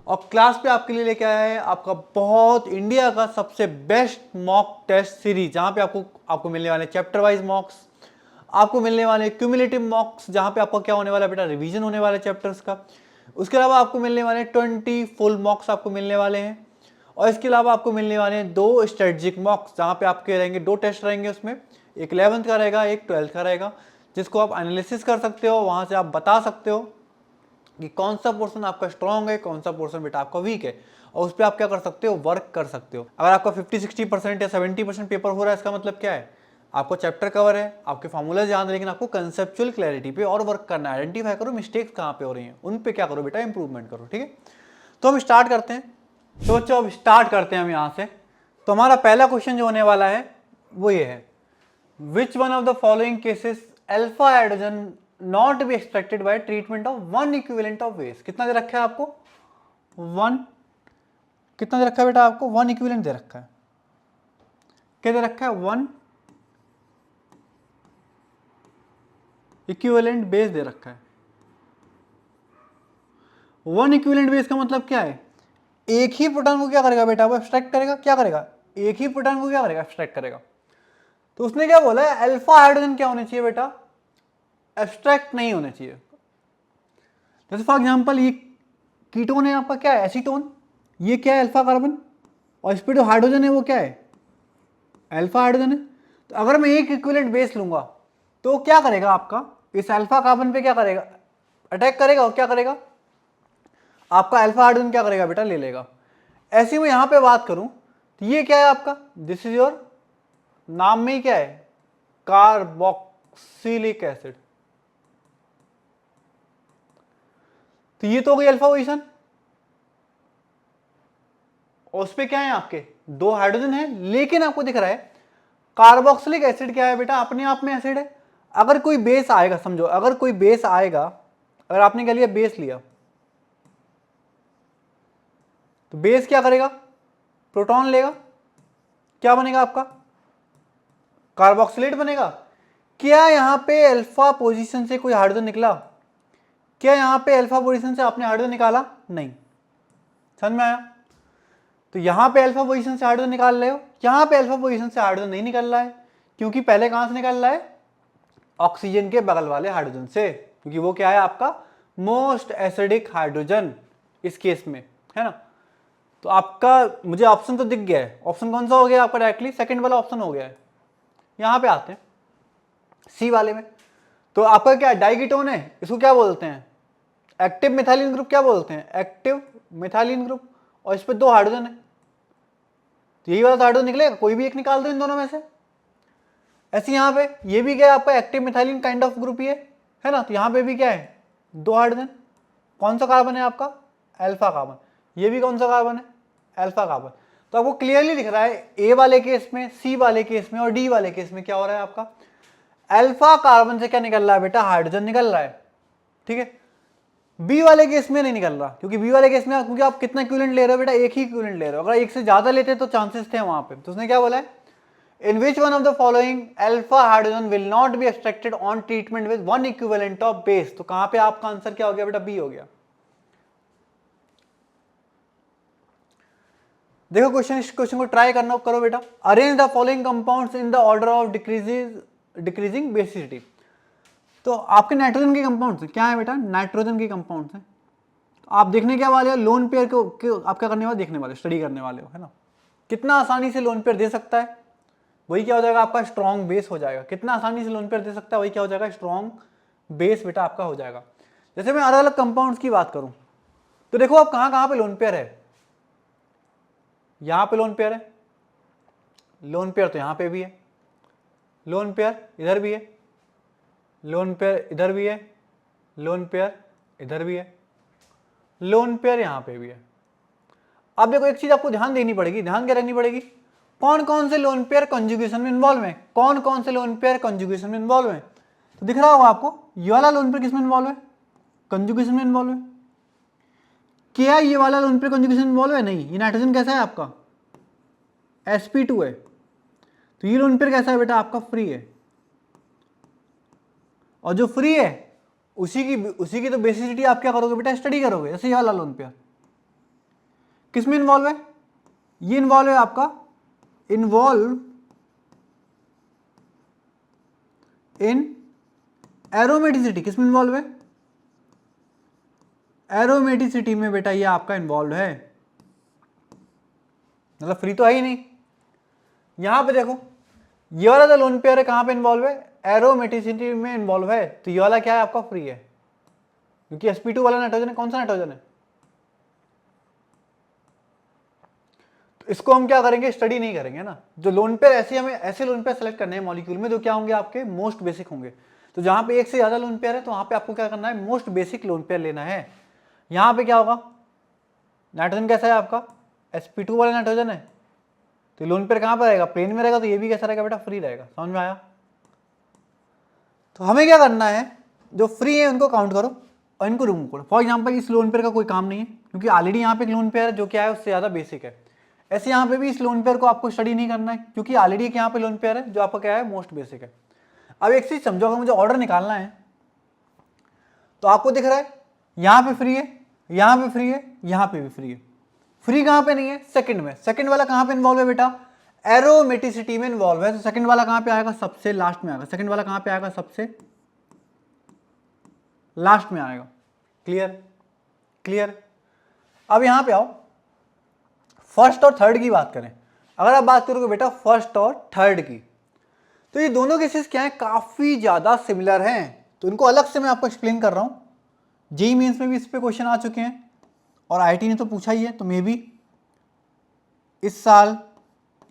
और क्लास पे आपके लिए लेके आया है आपका बहुत इंडिया का सबसे बेस्ट मॉक टेस्ट सीरीज, जहां पे आपको मिलने वाले चैप्टर वाइज मॉक्स, आपको मिलने वाले क्यूमुलेटिव मॉक्स, जहां पे आपका क्या होने वाला है बेटा, रिवीजन होने वाला है चैप्टर्स का। उसके अलावा आपको मिलने वाले 20 फुल मॉक्स आपको मिलने वाले हैं, और इसके अलावा आपको मिलने वाले हैं 2 स्ट्रेटजिक मॉक्स, जहां पे आपके रहेंगे 2 टेस्ट रहेंगे उसमें, एक 11th का रहेगा, एक 12th का रहेगा, जिसको आप एनालिसिस कर सकते हो, वहां से आप बता सकते हो कि कौन सा पोर्शन आपका स्ट्रॉन्ग है, कौन सा पोर्शन बेटा आपका वीक है, और उस पर आप क्या कर सकते हो, वर्क कर सकते हो। अगर आपका 50-60% या 70% पेपर हो रहा है, इसका मतलब क्या है, आपको चैप्टर कवर है, आपके फॉर्मूलाज याद है, लेकिन आपको कंसेप्चुअल क्लैरिटी पे और वर्क करना है। आइडेंटिफाई करो मिस्टेक्स कहाँ पे हो रही हैं, उन पे क्या करो बेटा, इंप्रूवमेंट करो। ठीक है, तो हम स्टार्ट करते हैं। तो बच्चों अब स्टार्ट करते हैं हम यहाँ से। तो हमारा पहला क्वेश्चन जो होने वाला है वो ये है, which one of the following cases alpha hydrogen not be extracted by treatment of 1 equivalent of waste. कितना दे रखा है आपको, 1, कितना दे रखा है बेटा आपको, 1 इक्विवेलेंट दे रखा है। क्या दे रखा है, 1 इक्विवेलेंट बेस दे रखा है। 1 इक्विवेलेंट बेस का मतलब क्या है, एक ही प्रोटॉन को क्या करेगा बेटा, वो एब्स्ट्रैक्ट करेगा, क्या करेगा, एक ही प्रोटॉन को क्या करेगा, एब्स्ट्रैक्ट करेगा। तो उसने क्या बोला है, अल्फा हाइड्रोजन क्या होने चाहिए बेटा, एब्स्ट्रैक्ट नहीं होने चाहिए। जैसे फॉर एग्जांपल ये कीटोन है आपका, क्या है, एसीटोन, ये क्या है, अल्फा कार्बन, और इस पे जो हाइड्रोजन है वो क्या है, अल्फा हाइड्रोजन है। तो अगर मैं एक इक्विवेलेंट बेस लूंगा तो क्या करेगा आपका, इस अल्फा कार्बन पे क्या करेगा, अटैक करेगा, और क्या करेगा, आपका अल्फा हाइड्रोजन क्या करेगा बेटा, ले लेगा। ऐसी मैं यहां पे बात करूं तो ये क्या है आपका, दिस इज योर, नाम में ही क्या है, कार्बोक्सिलिक एसिड। तो ये तो हो गई अल्फा पोजीशन, और उस पे क्या है आपके 2 हाइड्रोजन है, लेकिन आपको दिख रहा है कार्बोक्सिलिक एसिड क्या है बेटा, अपने आप में एसिड है। अगर कोई बेस आएगा, समझो अगर कोई बेस आएगा, अगर आपने क्या लिया, बेस लिया, तो बेस क्या करेगा, प्रोटॉन लेगा, क्या बनेगा आपका, कार्बोक्सिलेट बनेगा। क्या यहां पे अल्फा पोजीशन से कोई हाइड्रोजन निकला, क्या यहां पे अल्फा पोजीशन से आपने हाइड्रोजन निकाला, नहीं, समझ में आया। तो यहां पे अल्फा पोजीशन से हाइड्रोजन निकाल रहे हो, यहां पे अल्फा पोजीशन से हाइड्रोजन नहीं निकल रहा है, क्योंकि पहले कहां से निकल रहा है, ऑक्सीजन के बगल वाले हाइड्रोजन से, क्योंकि वो क्या है आपका मोस्ट एसिडिक हाइड्रोजन इस केस में, है ना। तो आपका मुझे ऑप्शन तो दिख गया है, ऑप्शन कौन सा हो गया आपका, डायरेक्टली सेकंड वाला ऑप्शन हो गया है। यहां पे आते हैं सी वाले में, तो आपका क्या डाइकीटोन है, इसको क्या बोलते हैं, एक्टिव मिथाइलिन ग्रुप, क्या बोलते हैं, एक्टिव मिथाइलिन ग्रुप, और इस पे 2 हाइड्रोजन है, तो यही वाला हाइड्रोजन निकलेगा, कोई भी एक निकाल दो इन दोनों में से। ऐसे यहां पे ये भी क्या है आपका active methylene kind of group ये है ना, तो यहां पे भी क्या है 2 हाइड्रोजन, कौन सा कार्बन है आपका, अल्फा कार्बन, ये भी कौन सा कार्बन है, अल्फा कार्बन। तो आपको क्लियरली दिख रहा है ए वाले केस में, सी वाले केस में और डी वाले केस में क्या हो रहा है आपका, अल्फा कार्बन से क्या निकल रहा है बेटा, हाइड्रोजन निकल रहा है। ठीक है, बी वाले केस में नहीं निकल रहा, क्योंकि बी वाले केस में क्योंकि आप कितना इक्विवेलेंट ले रहे हो बेटा, एक ही इक्विवेलेंट ले रहे हो, अगर एक से ज्यादा लेते तो चांसेस थे वहां पे। तो उसने क्या बोला है, in which one of the following alpha hydrogen will not be extracted on treatment with 1 equivalent of base. तो कहां पे आपका आंसर क्या हो गया बेटा, बी हो गया। देखो क्वेश्चन, इस क्वेश्चन को ट्राई करना करो बेटा, arrange the following compounds in the order of decreasing basicity. तो आपके नाइट्रोजन के कंपाउंड्स क्या है बेटा, नाइट्रोजन के कंपाउंड्स हैं। आप देखने क्या वाले हो, लोन पेयर को आप क्या करने वाले, देखने वाले, स्टडी करने वाले हो, है ना। कितना आसानी से लोन पेयर दे सकता है, वही क्या हो जाएगा आपका स्ट्रॉन्ग बेस हो जाएगा। कितना आसानी से लोन पेयर दे सकता है, वही क्या हो जाएगा, स्ट्रॉन्ग बेस बेटा आपका हो जाएगा। जैसे मैं अलग अलग कंपाउंड्स की बात करूं तो देखो आप कहां कहां पे लोन पेयर है, यहां पे लोन पेयर है, लोन पेयर तो यहां पे भी है, लोन पेयर इधर भी है, लोन पेयर इधर भी है, लोन पेयर इधर भी है, लोन पेयर यहां पे भी है। अब देखो एक चीज आपको ध्यान देनी पड़ेगी, ध्यान क्या रखनी पड़ेगी, कौन कौन से लोन पेयर कंजुगेशन में इन्वॉल्व है, कौन कौन से लोन पेयर कंजुगेशन में इन्वॉल्व है। तो दिख रहा होगा आपको ये वाला लोन पेयर किसमें इन्वॉल्व है, कंजुगेशन में इन्वॉल्व है। क्या ये वाला लोन पेयर कंजुगेशन इन्वॉल्व है, नहीं। ये नाइट्रोजन कैसा है आपका, sp2 है, तो ये लोन पेयर कैसा है बेटा आपका, फ्री है। और जो फ्री है उसी की तो बेसिसिटी आप क्या करोगे बेटा, स्टडी करोगे। जैसे ये वाला लोन पेयर, किस में इन्वॉल्व है? ये इन्वॉल्व है आपका, इन्वॉल्व इन एरोमेटिसिटी। किस में इन्वॉल्व है? एरोमेटिसिटी में बेटा ये आपका इन्वॉल्व है, मतलब फ्री तो है ही नहीं। यहां पे देखो ये वाला जो लोन पेयर है कहां पे इन्वॉल्व है? एरोमेटिसिटी में इन्वॉल्व है, तो ये वाला क्या है आपका? फ्री है, क्योंकि sp2 वाला नाइट्रोजन है। कौन सा नाइट्रोजन है? तो इसको हम क्या करेंगे? स्टडी नहीं करेंगे ना। जो लोन पेयर ऐसे हमें ऐसे लोन पेयर सेलेक्ट करने हैं मॉलिक्यूल में जो क्या होंगे? आपके मोस्ट बेसिक होंगे। तो जहां पे एक से ज्यादा लोन पेयर है तो वहां पे आपको क्या करना है? मोस्ट बेसिक लोन पेयर लेना है। यहां पे क्या होगा? नाइट्रोजन कैसा है आपका? sp2 वाला नाइट्रोजन है, तो लोन पेयर कहां पर रहेगा? प्लेन में रहेगा, तो ये भी कैसा रहेगा बेटा? फ्री रहेगा। समझ में आया? तो हमें क्या करना है? जो फ्री है उनको काउंट करो और इनको रिमूव करो। फॉर एग्जांपल इस लोन पेयर का कोई काम नहीं है, क्योंकि ऑलरेडी यहाँ पे एक लोन पेयर है जो क्या है? उससे ज़्यादा बेसिक है। ऐसे यहाँ पे भी इस लोन पेयर को आपको स्टडी नहीं करना है, क्योंकि ऑलरेडी यहाँ पे लोन पेयर है जो आपका क्या है? मोस्ट बेसिक है। अब एक चीज समझो, अगर मुझे ऑर्डर निकालना है तो आपको दिख रहा है यहाँ पे फ्री है, यहाँ पे फ्री है, यहाँ पे भी फ्री है। फ्री कहाँ पे नहीं है? सेकंड में। सेकंड वाला कहाँ पे इन्वॉल्व है बेटा? एरोमेटिसिटी में इन्वॉल्व है। तो सेकंड वाला कहाँ पे आएगा? सबसे लास्ट में आएगा। सेकंड वाला कहाँ पे आएगा? सबसे लास्ट में आएगा। क्लियर? क्लियर? अब यहां पे आओ, फर्स्ट और थर्ड की बात करें। अगर आप बात करोगे बेटा फर्स्ट और थर्ड की, तो ये दोनों केसेस क्या है? काफी ज्यादा सिमिलर हैं। तो इनको अलग से मैं आपको एक्सप्लेन कर रहा हूं। जेईई मेंस में भी इस पे क्वेश्चन आ चुके हैं और आईआईटी ने तो पूछा ही है, तो मे बी इस साल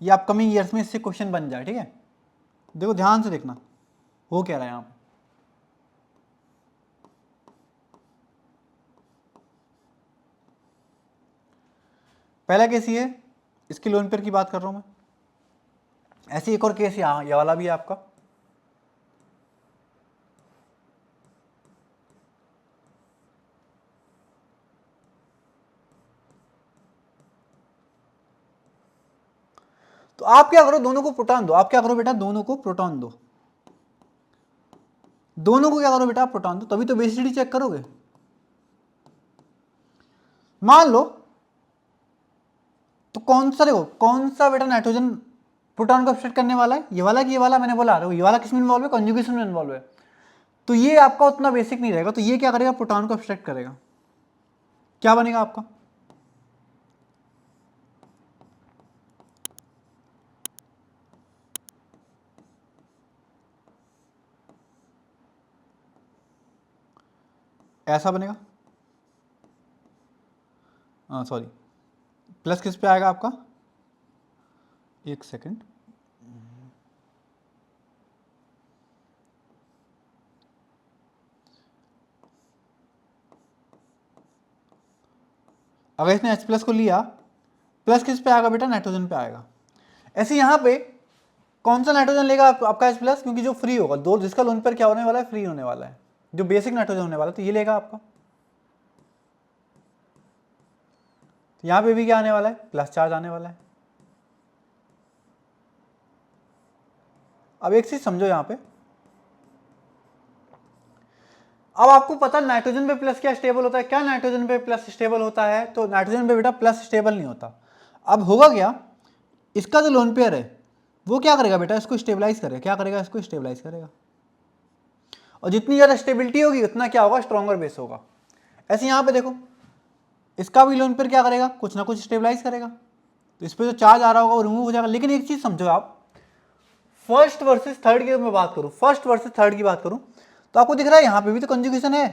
या अपकमिंग ईयर्स में इससे क्वेश्चन बन जाए। ठीक है, देखो ध्यान से देखना वो कह रहा है यहां पे। पहला केस ये है, इसकी लोन पेयर की बात कर रहा हूं मैं। ऐसे एक और केस यहां, ये वाला भी है आपका। तो आप क्या करो? दोनों को प्रोटॉन दो। आप क्या करो बेटा? दोनों को प्रोटॉन दो। दोनों को क्या करो बेटा? प्रोटॉन दो, तभी तो बेसिसिटी चेक करोगे। मान लो तो कौन सा, देखो कौन सा बेटा नाइट्रोजन प्रोटॉन को अपसेट करने वाला है? ये वाला कि ये वाला? मैंने बोला ये वाला किस में इन्वॉल्व है? कॉन्जुगेशन में इन्वॉल्व है। तो ये आपका उतना बेसिक नहीं रहेगा, तो ये क्या करेगा? प्रोटॉन को अपसेट करेगा। क्या बनेगा आपका? ऐसा बनेगा। सॉरी, प्लस किस पे आएगा आपका? एक सेकंड, अगर इसने H प्लस को लिया, प्लस किस पे आएगा बेटा? नाइट्रोजन पे आएगा। ऐसे यहां पे कौन सा नाइट्रोजन लेगा आपका H प्लस? क्योंकि जो फ्री होगा, दो जिसका लोन पेयर क्या होने वाला है? फ्री होने वाला है, जो बेसिक नाइट्रोजन होने वाला है, तो ये लेगा आपका। तो यहां पे भी क्या आने वाला है? प्लस चार्ज आने वाला है। अब एक चीज समझो यहां पे, अब आपको पता नाइट्रोजन पे प्लस क्या स्टेबल होता है? क्या नाइट्रोजन पे प्लस स्टेबल होता है? तो नाइट्रोजन पे बेटा प्लस स्टेबल नहीं होता। अब होगा क्या? इसका जो लोन पेयर है वो क्या करेगा बेटा? इसको स्टेबलाइज करेगा। क्या करेगा? इसको स्टेबलाइज करेगा। और जितनी ज्यादा स्टेबिलिटी होगी उतना क्या होगा? स्ट्रॉन्गर बेस होगा। ऐसे यहां पे देखो, इसका भी लोन पेयर क्या करेगा? कुछ ना कुछ स्टेबलाइज करेगा। तो इस पर जो चार्ज आ रहा होगा वो रिमूव हो जाएगा। लेकिन एक चीज समझो आप, फर्स्ट वर्सेस थर्ड की मैं बात करूं, फर्स्ट वर्सेस थर्ड की बात करूं, तो आपको दिख रहा है यहां पे भी तो कंजुगेशन है।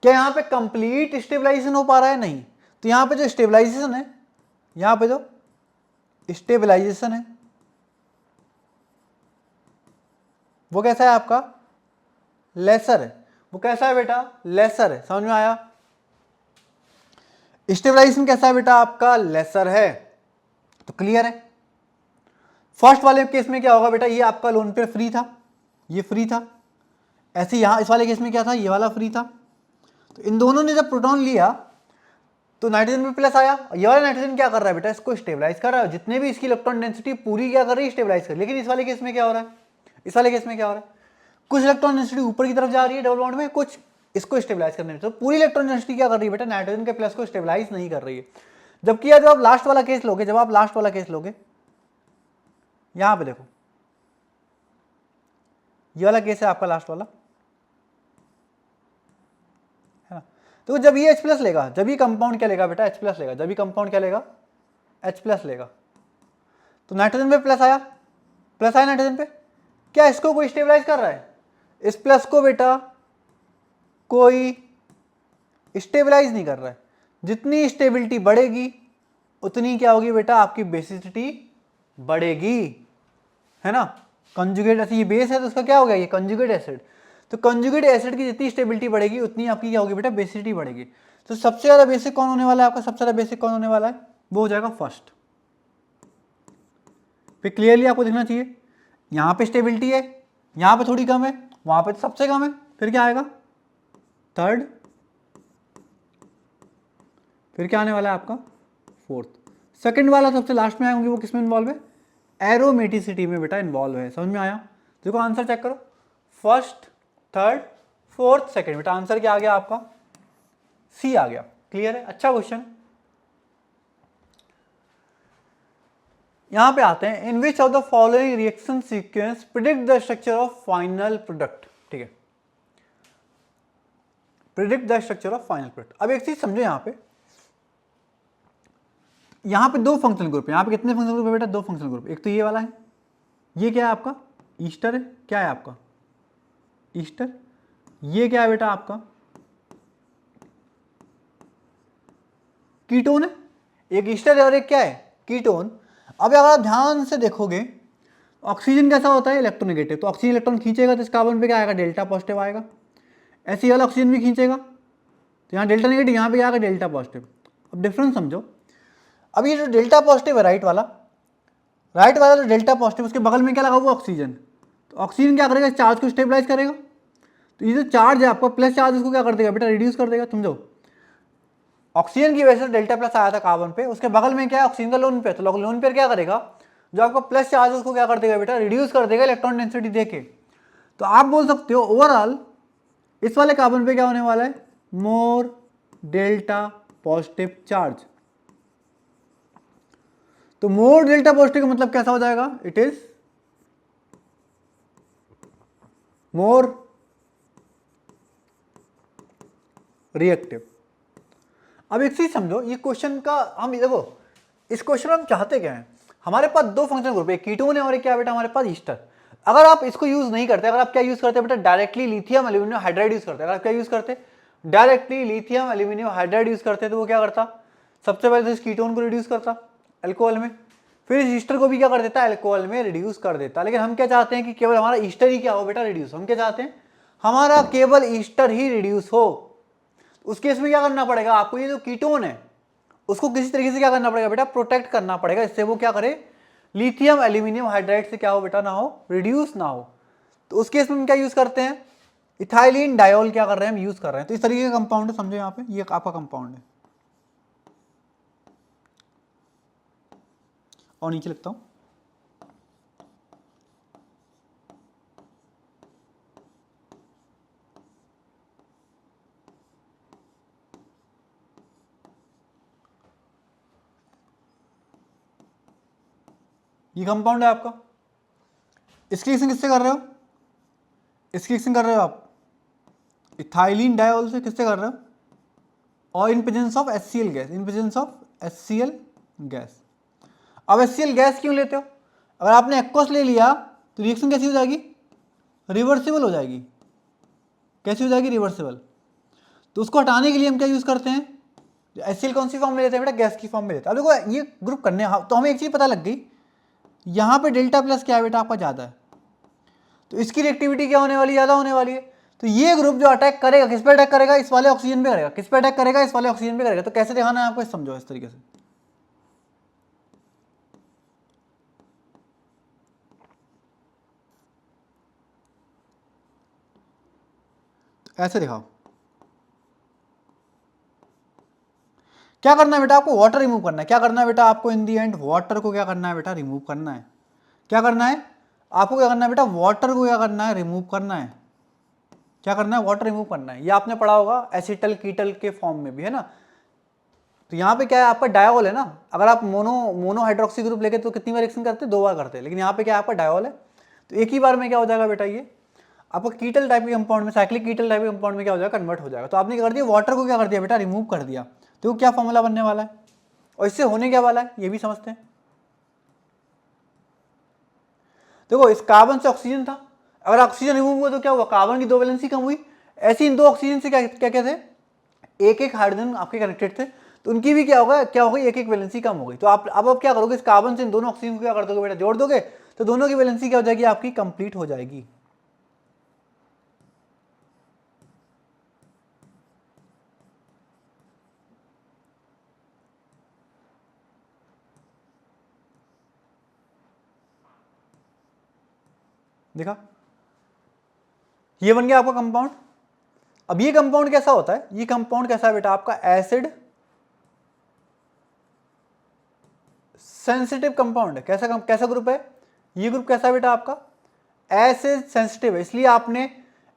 क्या यहां पे कंप्लीट स्टेबलाइजेशन हो पा रहा है? नहीं। तो यहां पे जो स्टेबलाइजेशन है, यहां पे जो स्टेबलाइजेशन है वो कैसा है आपका? लेसर है। वो कैसा है बेटा? लेसर है। समझ में आया? स्टेबलाइजेशन कैसा है बेटा? आपका लेसर है। तो क्लियर है। फर्स्ट वाले केस में क्या होगा बेटा? ये आपका लोन पेयर फ्री था, ये फ्री था। ऐसे यहां इस वाले केस में क्या था? ये वाला फ्री था। तो इन दोनों ने जब प्रोटॉन लिया तो नाइट्रोजन में प्लस आया। ये वाला नाइट्रोजन क्या कर रहा है बेटा? इसको स्टेबलाइज कर रहा है। जितने भी इसकी इलेक्ट्रॉन डेंसिटी पूरी क्या कर रही है? स्टेबलाइज कर। लेकिन इस वाले केस में क्या हो रहा है? इस वाले केस में क्या हो रहा है? कुछ इलेक्ट्रॉन डेंसिटी ऊपर की तरफ जा रही है डबल बॉन्ड में, कुछ इसको स्टेबलाइज करने में। तो पूरी इलेक्ट्रॉन डेंसिटी क्या कर रही है बेटा, नाइट्रोजन के प्लस को स्टेबलाइज नहीं कर रही है। जबकि जब आप लास्ट वाला केस लोगे, जब आप लास्ट वाला केस लोगे, यहां पे देखो, ये वाला केस है आपका लास्ट वाला, है ना। तो जब ये H+ लेगा, जब ये कंपाउंड क्या लेगा बेटा, H+ लेगा। जब ये कंपाउंड क्या लेगा, H+ लेगा। तो नाइट्रोजन पे प्लस आया, प्लस आया नाइट्रोजन पे, क्या इसको कोई स्टेबलाइज कर रहा है? इस प्लस को बेटा कोई स्टेबलाइज नहीं कर रहा है। जितनी स्टेबिलिटी बढ़ेगी उतनी क्या होगी बेटा, आपकी बेसिसिटी बढ़ेगी, है ना। कंजुगेट ऐसे ये बेस है तो उसका क्या हो गया, ये कंजुगेट एसिड। तो कंजुगेट एसिड की जितनी स्टेबिलिटी बढ़ेगी उतनी आपकी क्या होगी बेटा, बेसिसिटी बढ़ेगी। तो सबसे ज्यादा बेसिक कौन होने वाला है आपका, सबसे ज्यादा बेसिक कौन होने वाला है, वो हो जाएगा फर्स्ट। फिर क्लियरली आपको दिखना चाहिए, यहां पे स्टेबिलिटी है, यहां पे थोड़ी कम है, वहां पे तो सबसे कम है, फिर क्या आएगा थर्ड, फिर क्या आने वाला है आपका फोर्थ। सेकंड वाला सबसे लास्ट में आएंगे, वो किस में इन्वॉल्व है, एरोमेटिसिटी में बेटा इन्वॉल्व है। समझ में आया? देखो आंसर चेक करो, फर्स्ट, थर्ड, फोर्थ, सेकंड। बेटा आंसर क्या आ गया आपका, सी आ गया। क्लियर है? अच्छा क्वेश्चन। यहां पे आते हैं, in which of the following reaction sequence predict the structure of final product. ठीक है, predict the structure of final product. अब एक चीज समझो, यहां पे दो फंक्शनल ग्रुप है। यहां पे कितने फंक्शनल ग्रुप है बेटा, दो फंक्शनल ग्रुप। एक तो ये वाला है, ये क्या है आपका ईस्टर है, क्या है आपका ईस्टर। ये क्या है बेटा आपका कीटोन है। एक ईस्टर है और एक क्या है कीटोन। अब अगर आप ध्यान से देखोगे, ऑक्सीजन कैसा होता है, इलेक्ट्रोनेगेटिव। तो ऑक्सीजन इलेक्ट्रॉन खींचेगा तो इस कार्बन पे क्या आएगा, डेल्टा पॉजिटिव आएगा। ऐसे ही वाला ऑक्सीजन भी खींचेगा तो यहाँ डेल्टा नेगेटिव, यहाँ पे क्या आएगा डेल्टा पॉजिटिव। अब डिफरेंस समझो, अब ये जो डेल्टा पॉजिटिव है राइट वाला जो डेल्टा पॉजिटिव, उसके बगल में क्या लगा हुआ ऑक्सीजन। तो ऑक्सीजन क्या करेगा, चार्ज को स्टेबलाइज करेगा। तो ये जो चार्ज है आपका प्लस चार्ज, इसको क्या कर देगा बेटा, रिड्यूस कर देगा। समझो, ऑक्सीजन की वजह से डेल्टा प्लस आया था कार्बन पे, उसके बगल में क्या है ऑक्सीजन का लोन पेयर। तो लोन पेयर क्या करेगा, जो आपका प्लस चार्ज उसको क्या कर देगा बेटा, रिड्यूस कर देगा इलेक्ट्रॉन डेंसिटी देके। तो आप बोल सकते हो ओवरऑल इस वाले कार्बन पे क्या होने वाला है, मोर डेल्टा पॉजिटिव चार्ज। तो मोर डेल्टा पॉजिटिव का मतलब कैसा हो जाएगा, इट इज मोर रिएक्टिव। अब एक चीज समझो, ये क्वेश्चन का हम देखो, इस क्वेश्चन में हम चाहते क्या है, हमारे पास दो फंक्शन ग्रुप है, एक कीटोन है और एक क्या बेटा हमारे पास ईस्टर। अगर आप इसको यूज नहीं करते, अगर आप क्या यूज करते बेटा, directly lithium aluminium hydride use करते। अगर आप क्या यूज करते, directly lithium aluminium hydride use करते, तो वो क्या करता, सबसे पहले तो इस कीटोन को रिड्यूस करता अल्कोहल में, फिर इस ईस्टर को भी क्या कर देता, अल्कोहल में रिड्यूस कर देता। लेकिन हम क्या चाहते हैं कि केवल हमारा ईस्टर ही क्या हो बेटा, रिड्यूस। हम क्या चाहते हैं, हमारा केवल ईस्टर ही रिड्यूस हो। उस केस में क्या करना पड़ेगा आपको, ये जो कीटोन है उसको किसी तरीके से क्या करना पड़ेगा बेटा, प्रोटेक्ट करना पड़ेगा, इससे वो क्या करे, लिथियम एल्यूमिनियम हाइड्राइड से क्या हो बेटा, ना हो, रिड्यूस ना हो। तो उस केस में हम क्या यूज करते हैं, इथाइलिन डायोल क्या कर रहे हैं हम यूज कर रहे हैं। तो इस तरीके का कंपाउंड है, समझो यहाँ पे ये आपका कंपाउंड है। और नीचे लिखता हूं, ये कंपाउंड है आपका। इसकी रिएक्शन किससे कर रहे हो, इसकी रिएक्शन कर रहे हो आप इथाइलिन डायोल से, किससे कर रहे हो, और in presence of HCl gas, in presence of HCl gas. अब HCl गैस क्यों लेते हो, अगर आपने एक्वस ले लिया तो रिएक्शन कैसी हो जाएगी, रिवर्सिबल हो जाएगी। कैसी हो जाएगी, रिवर्सिबल। तो उसको हटाने के लिए हम क्या यूज करते हैं, HCl कौन सी फॉर्म में लेते हैं बेटा, गैस की फॉर्म में लेते हैं। अब देखो ये ग्रुप करने, तो हमें एक चीज पता लग गई, यहां पे डेल्टा प्लस क्या है बेटा आपका ज्यादा है, तो इसकी रिएक्टिविटी क्या होने वाली, ज्यादा होने वाली है। तो ये ग्रुप जो अटैक करेगा, किस पे अटैक करेगा, इस वाले ऑक्सीजन पे करेगा। किस पे अटैक करेगा, इस वाले ऑक्सीजन पे करेगा। तो कैसे दिखाना है आपको, समझो इस तरीके से, ऐसे दिखाओ। क्या करना है बेटा आपको, वाटर रिमूव करना है। क्या करना है बेटा आपको, इन दी एंड वाटर को क्या करना है बेटा, रिमूव करना है। क्या करना है आपको, क्या करना है बेटा, वाटर को क्या करना है, रिमूव करना है। क्या करना है, वाटर रिमूव करना है। ये आपने पढ़ा होगा एसिटल कीटल के फॉर्म में भी, है ना। तो यहाँ पे क्या है आपका डायोल है ना, अगर आप मोनो हाइड्रोक्सी ग्रुप लेके तो कितनी बार रिएक्शन करते हैं, 2 बार करते हैं, लेकिन यहाँ पे क्या है आपका डायोल है, तो एक ही बार में क्या हो जाएगा बेटा, ये आपको कीटल टाइप के कंपाउंड में, साइक्लिक कीटल टाइप के कंपाउंड में क्या हो जाएगा, कन्वर्ट हो जाएगा। तो आपने क्या कर दिया, वाटर को क्या कर दिया बेटा, रिमूव कर दिया, तो क्या फॉर्मूला बनने वाला है और इससे होने क्या वाला है ये भी समझते हैं। देखो इस कार्बन से ऑक्सीजन था, अगर ऑक्सीजन रिमूव हुआ तो क्या हुआ, कार्बन की 2 वैलेंसी कम हुई। ऐसे इन 2 ऑक्सीजन से क्या क्या क्या थे, एक हाइड्रोजन आपके कनेक्टेड थे, तो उनकी भी क्या होगा, क्या हो गई, एक वैलेंसी कम हो गई। तो आप अब क्या करोगे, इस कार्बन से इन दोनों ऑक्सीजन को क्या कर दोगे बेटा, जोड़ दोगे, तो दोनों की वैलेंसी क्या हो जाएगी आपकी, कंप्लीट हो जाएगी। देखा, ये बन गया आपका कंपाउंड। अब ये कंपाउंड कैसा होता है, ये कंपाउंड कैसा है बेटा आपका, एसिड सेंसिटिव कंपाउंड है। कैसा कैसा ग्रुप है ये, ग्रुप कैसा है बेटा आपका, एसिड सेंसिटिव है, इसलिए आपने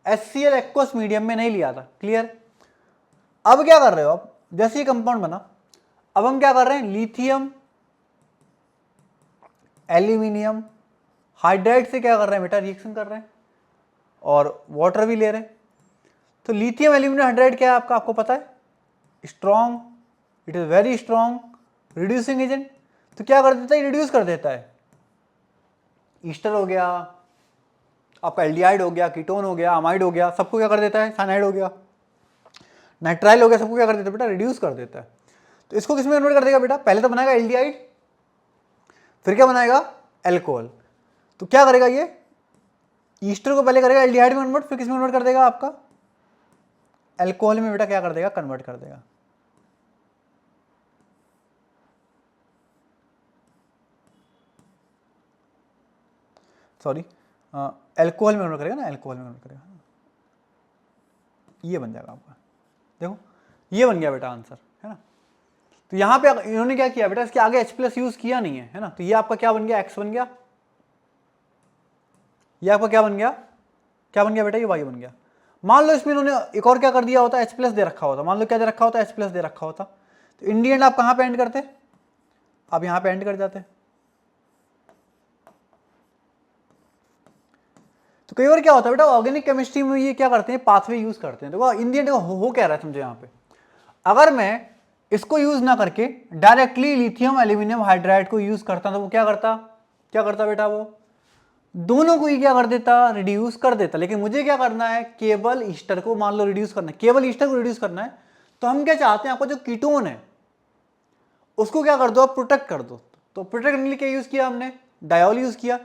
HCl एक्वस मीडियम में नहीं लिया था। क्लियर। अब क्या कर रहे हो आप, जैसे ये कंपाउंड बना, अब हम क्या कर रहे हैं, लिथियम एल्यूमिनियम हाइड्राइड से क्या कर रहे हैं बेटा, रिएक्शन कर रहे हैं और वाटर भी ले रहे हैं। तो लिथियम एल्यूमिनियम हाइड्राइड क्या है आपका, आपको पता है, strong, it is very strong reducing agent. तो क्या कर देता है, रिड्यूस कर देता है, ईस्टर हो गया आपका, एल्डिहाइड हो गया, कीटोन हो गया, अमाइड हो गया, सबको क्या कर देता है, साइनाइड हो गया, नाइट्राइल हो गया, सबको क्या कर देता है बेटा, रिड्यूस कर देता है। तो इसको किसमें कन्वर्ट कर देगा बेटा, पहले तो बनाएगा एल्डिहाइड, फिर क्या बनाएगा, एल्कोहल। तो क्या करेगा ये, ईस्टर को पहले करेगा एल्डिहाइड में कन्वर्ट, फिर किसमें कन्वर्ट कर देगा आपका, एल्कोहल में बेटा क्या कर देगा, कन्वर्ट कर देगा। सॉरी, एल्कोहल में कन्वर्ट करेगा ना, एल्कोहल में कन्वर्ट करेगा, ये बन जाएगा आपका। देखो ये बन गया बेटा आंसर, है ना। तो यहाँ पे इन्होंने क्या किया बेटा, इसके आगे H+ यूज किया नहीं है ना, तो ये आपका क्या बन गया, X बन गया, ये आपका क्या बन गया, क्या बन गया बेटा, ये Y बन गया। मान लो इसमें इन्होंने एक और क्या कर दिया होता, H+ दे रखा होता, मान लो क्या दे रखा होता, H+ दे रखा होता, तो इन दी एंड आप कहाँ पे एंड करते, आप यहाँ पे एंड कर जाते। तो कई बार क्या होता है बेटा, ऑर्गेनिक केमिस्ट्री में ये क्या करते हैं, पाथवे यूज करते हैं। देखो इन दी एंड हो क्या रहा है समझो, यहाँ पे अगर मैं इसको यूज ना करके डायरेक्टली लिथियम एल्यूमिनियम हाइड्राइड को यूज करता तो वो क्या करता बेटा, वो दोनों को ही क्या कर देता, रिड्यूस कर देता। लेकिन मुझे क्या करना है, केवल ईस्टर को मान लो रिड्यूस करना है, केवल ईस्टर को रिड्यूस करना है। तो हम क्या चाहते हैं, आपका जो कीटोन है उसको क्या कर दो, आप प्रोटेक्ट कर दो। तो प्रोटेक्ट करने के लिए क्या यूज किया हमने, डायोल यूज किया।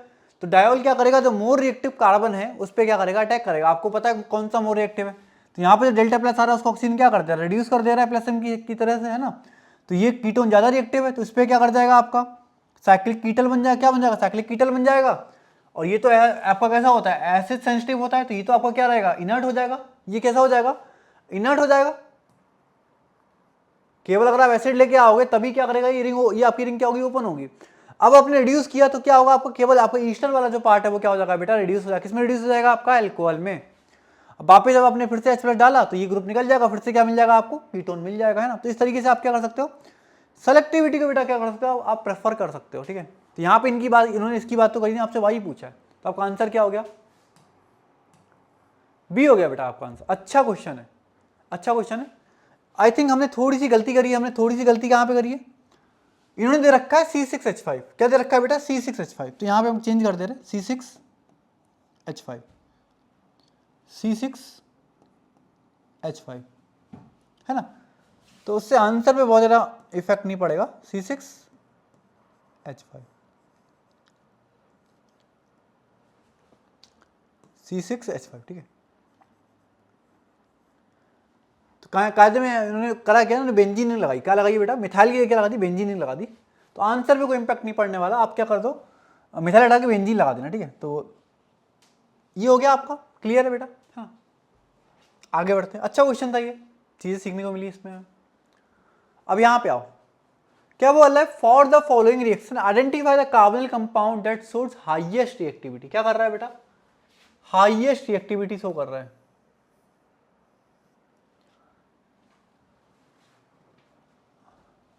तो डायोल क्या करेगा, जो मोर रिएक्टिव कार्बन है उस पर क्या करेगा, अटैक करेगा। आपको पता है कौन सा मोर रिएक्टिव है, तो यहाँ पे जो डेल्टा प्लस आ रहा है उसको ऑक्सीजन क्या कर दे रहा है, रिड्यूस कर दे रहा है प्लस एम की तरह से, है ना। तो ये कीटोन ज़्यादा रिएक्टिव है, तो इस पर क्या कर जाएगा, आपका साइक्लिक कीटल बन जाएगा, क्या बन जाएगा, साइक्लिक कीटल बन जाएगा। और ये तो आपका कैसा होता है, एसिड सेंसिटिव होता है, तो ये तो आपका क्या रहेगा, इनर्ट हो जाएगा। ये कैसा हो जाएगा, इनर्ट हो जाएगा। केवल अगर आप एसिड लेके आओगे तभी क्या करेगा, ये रिंग, ये आपकी रिंग क्या होगी, ओपन होगी। अब आपने रिड्यूस किया तो क्या होगा, आपको केवल आपका ईस्टर वाला जो पार्ट है वो क्या हो जाएगा बेटा, रिड्यूस हो जाएगा। किसमें रिड्यूस हो जाएगा, आपका एल्कोहल में। अब वापस जब आपने फिर से H+ डाला तो ये ग्रुप निकल जाएगा, फिर से क्या मिल जाएगा आपको, कीटोन मिल जाएगा, है ना। तो इस तरीके से आप क्या कर सकते हो, सेलेक्टिविटी को बेटा क्या कर सकते हो, आप प्रेफर कर सकते हो, ठीक है। तो यहाँ पे इनकी बात, इन्होंने इसकी बात तो करी नहीं, आपसे वही पूछा है, तो आपका आंसर क्या हो गया, बी हो गया बेटा आपका आंसर। अच्छा क्वेश्चन है, अच्छा क्वेश्चन है। आई थिंक हमने थोड़ी सी गलती करी है, हमने थोड़ी सी गलती कहाँ पे करी है, इन्होंने दे रखा है C6H5, क्या दे रखा है बेटा, C6H5। तो यहाँ पे हम चेंज कर दे रहे हैं C6H5, C6H5, है ना। तो उससे आंसर पे बहुत ज़्यादा इफेक्ट नहीं पड़ेगा, C6H5, C6H5, ठीक है। तो कायदे में इन्होंने करा क्या, उन्होंने बेंजीन नहीं लगाई, क्या लगाई बेटा, मिथाइल की जगह लगा दी, बेंजीन नहीं लगा दी। तो आंसर पे कोई इंपैक्ट नहीं पड़ने वाला, आप क्या कर दो, मिथाइल हटा के बेंजीन लगा देना, ठीक है। तो ये हो गया आपका, क्लियर है बेटा। हाँ आगे बढ़ते हैं, अच्छा क्वेश्चन था ये, चीज़ें सीखने को मिली इसमें। अब यहाँ पे आओ, क्या वो है, for the following reaction identify the carbonyl compound that shows highest reactivity. क्या कर रहा है बेटा, हाईएस्ट रिएक्टिविटी शो कर रहा है।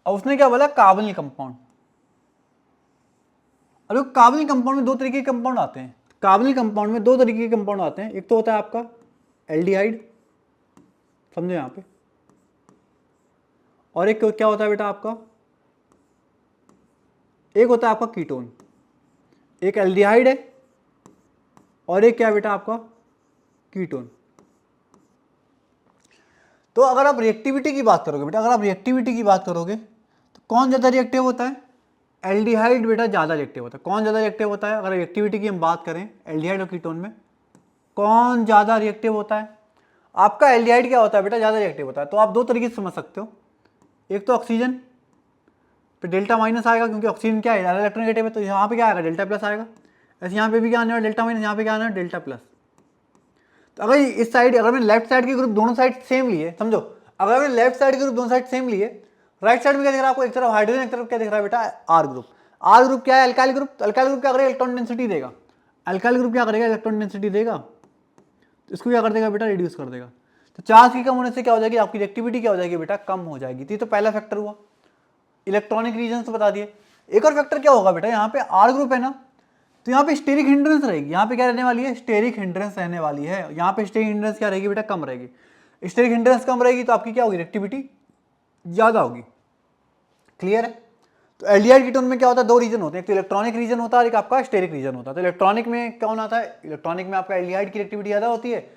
अब उसने क्या बोला, कार्बोनिल कंपाउंड। अब कार्बोनिल कंपाउंड में दो तरीके के कंपाउंड आते हैं, कार्बोनिल कंपाउंड में दो तरीके के कंपाउंड आते हैं। एक तो होता है आपका एल्डिहाइड, समझो यहाँ पे, और एक क्या होता है बेटा आपका, एक होता है आपका कीटोन। एक एल्डिहाइड है और एक क्या है बेटा आपका, कीटोन। तो अगर आप रिएक्टिविटी की बात करोगे बेटा, अगर आप रिएक्टिविटी की बात करोगे तो कौन ज़्यादा रिएक्टिव होता है, एल्डिहाइड बेटा ज़्यादा रिएक्टिव होता है। कौन ज़्यादा रिएक्टिव होता है, अगर रिएक्टिविटी की हम बात करें एल्डिहाइड और कीटोन में कौन ज़्यादा रिएक्टिव होता है, आपका एल्डिहाइड क्या होता है बेटा, ज़्यादा रिएक्टिव होता है। तो आप दो तरीके से समझ सकते हो, एक तो ऑक्सीजन पे डेल्टा माइनस आएगा क्योंकि ऑक्सीजन क्या है, ज़्यादा इलेक्ट्रोनेगेटिव है, तो यहाँ पे क्या आएगा, डेल्टा प्लस आएगा। ऐसे यहाँ पे भी क्या आने वाला, डेल्टा माइनस, यहाँ पे क्या आना है, डेल्टा प्लस। तो अगर इस साइड, अगर मैंने लेफ्ट साइड के ग्रुप दोनों साइड सेम लिए, समझो अगर मैंने लेफ्ट साइड के ग्रुप दोनों साइड सेम लिए, राइट साइड में क्या दिख रहा है आपको, एक तरफ हाइड्रोजन एक तरफ क्या दिख रहा है बेटा, आर ग्रुप। आर ग्रुप क्या है, अल्काइल ग्रुप। तो अल्काइल ग्रुप क्या करेगा, इलेक्ट्रॉन डेंसिटी देगा। अल्काइल ग्रुप क्या करेगा, इलेक्ट्रॉन डेंसिटी देगा, तो इसको क्या कर देगा बेटा, रिड्यूस कर देगा। तो चार्ज की कम होने से क्या हो जाएगी, आपकी रिएक्टिविटी क्या हो जाएगी बेटा, कम हो जाएगी। तो ये तो पहला फैक्टर हुआ, इलेक्ट्रॉनिक रीजन तो बता दिए। एक और फैक्टर क्या होगा बेटा, यहाँ पे आर ग्रुप है ना, तो यहाँ पे स्टेरिक हिंड्रेंस रहेगी। यहाँ पे क्या रहने वाली है, स्टेरिक हिंड्रेंस रहने वाली है। यहाँ पे स्टेरिक हिंड्रेंस क्या रहेगी बेटा, कम रहेगी। स्टेरिक हिंड्रेंस कम रहेगी तो आपकी क्या होगी, रिएक्टिविटी ज़्यादा होगी। क्लियर है। तो एल्डिहाइड कीटोन में क्या होता है, दो रीजन होते हैं, एक तो इलेक्ट्रॉनिक रीजन होता है और एक आपका स्टेरिक रीजन होता है। तो इलेक्ट्रॉनिक में कौन आता है, इलेक्ट्रॉनिक में आपका एल्डिहाइड की रिएक्टिविटी ज़्यादा होती है,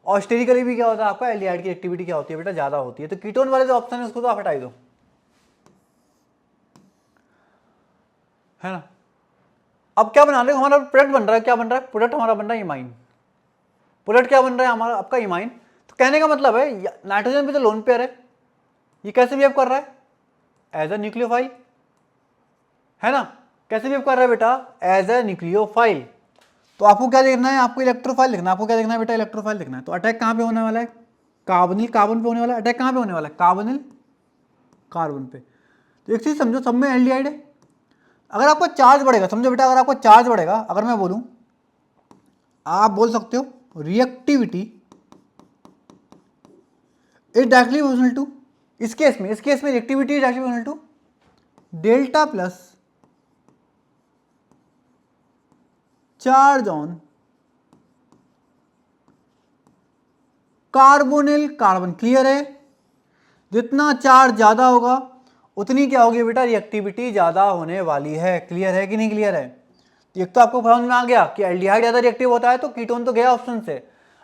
और स्टेरिकली भी क्या होता है आपका, एल्डिहाइड की रिएक्टिविटी क्या होती है बेटा, ज़्यादा होती है। तो कीटोन वाले जो ऑप्शन है उसको तो आप हटाई दो, है ना। अब क्या बना रहे हो, हमारा प्रोडक्ट बन रहा है, क्या बन रहा है, प्रोडक्ट हमारा बन रहा है इमाइन। प्रोडक्ट क्या बन रहा है हमारा, आपका इमाइन। तो कहने का मतलब है नाइट्रोजन पे तो लोन पेयर है, ये कैसे बिहेव कर रहा है, एज अ न्यूक्लियोफाइल, है ना। कैसे बिहेव कर रहा है बेटा, एज अ न्यूक्लियोफाइल। तो आपको क्या देखना है, आपको इलेक्ट्रोफाइल लिखना है। आपको क्या देखना है बेटा, इलेक्ट्रोफाइल लिखना है। तो अटैक कहाँ पे होने वाला है, कार्बोनिल कार्बन पे होने वाला है। अटैक कहाँ पे होने वाला है, कार्बोनिल कार्बन पे। तो एक चीज समझो, सब में एल्डिहाइड है। अगर आपका चार्ज बढ़ेगा, समझो बेटा, अगर आपका चार्ज बढ़ेगा, अगर मैं बोलूं, आप बोल सकते हो reactivity is directly proportional to, इस केस में reactivity is directly proportional to delta plus charge on carbonyl carbon. Clear है। जितना चार्ज ज्यादा होगा उतनी क्या होगी बेटा, रिएक्टिविटी ज्यादा होने वाली है। क्लियर है कि नहीं क्लियर है। एक तो आपको समझ में आ गया कि एल्डिहाइड ज्यादा रिएक्टिव होता है, तो कीटोन तो गया ऑप्शन से।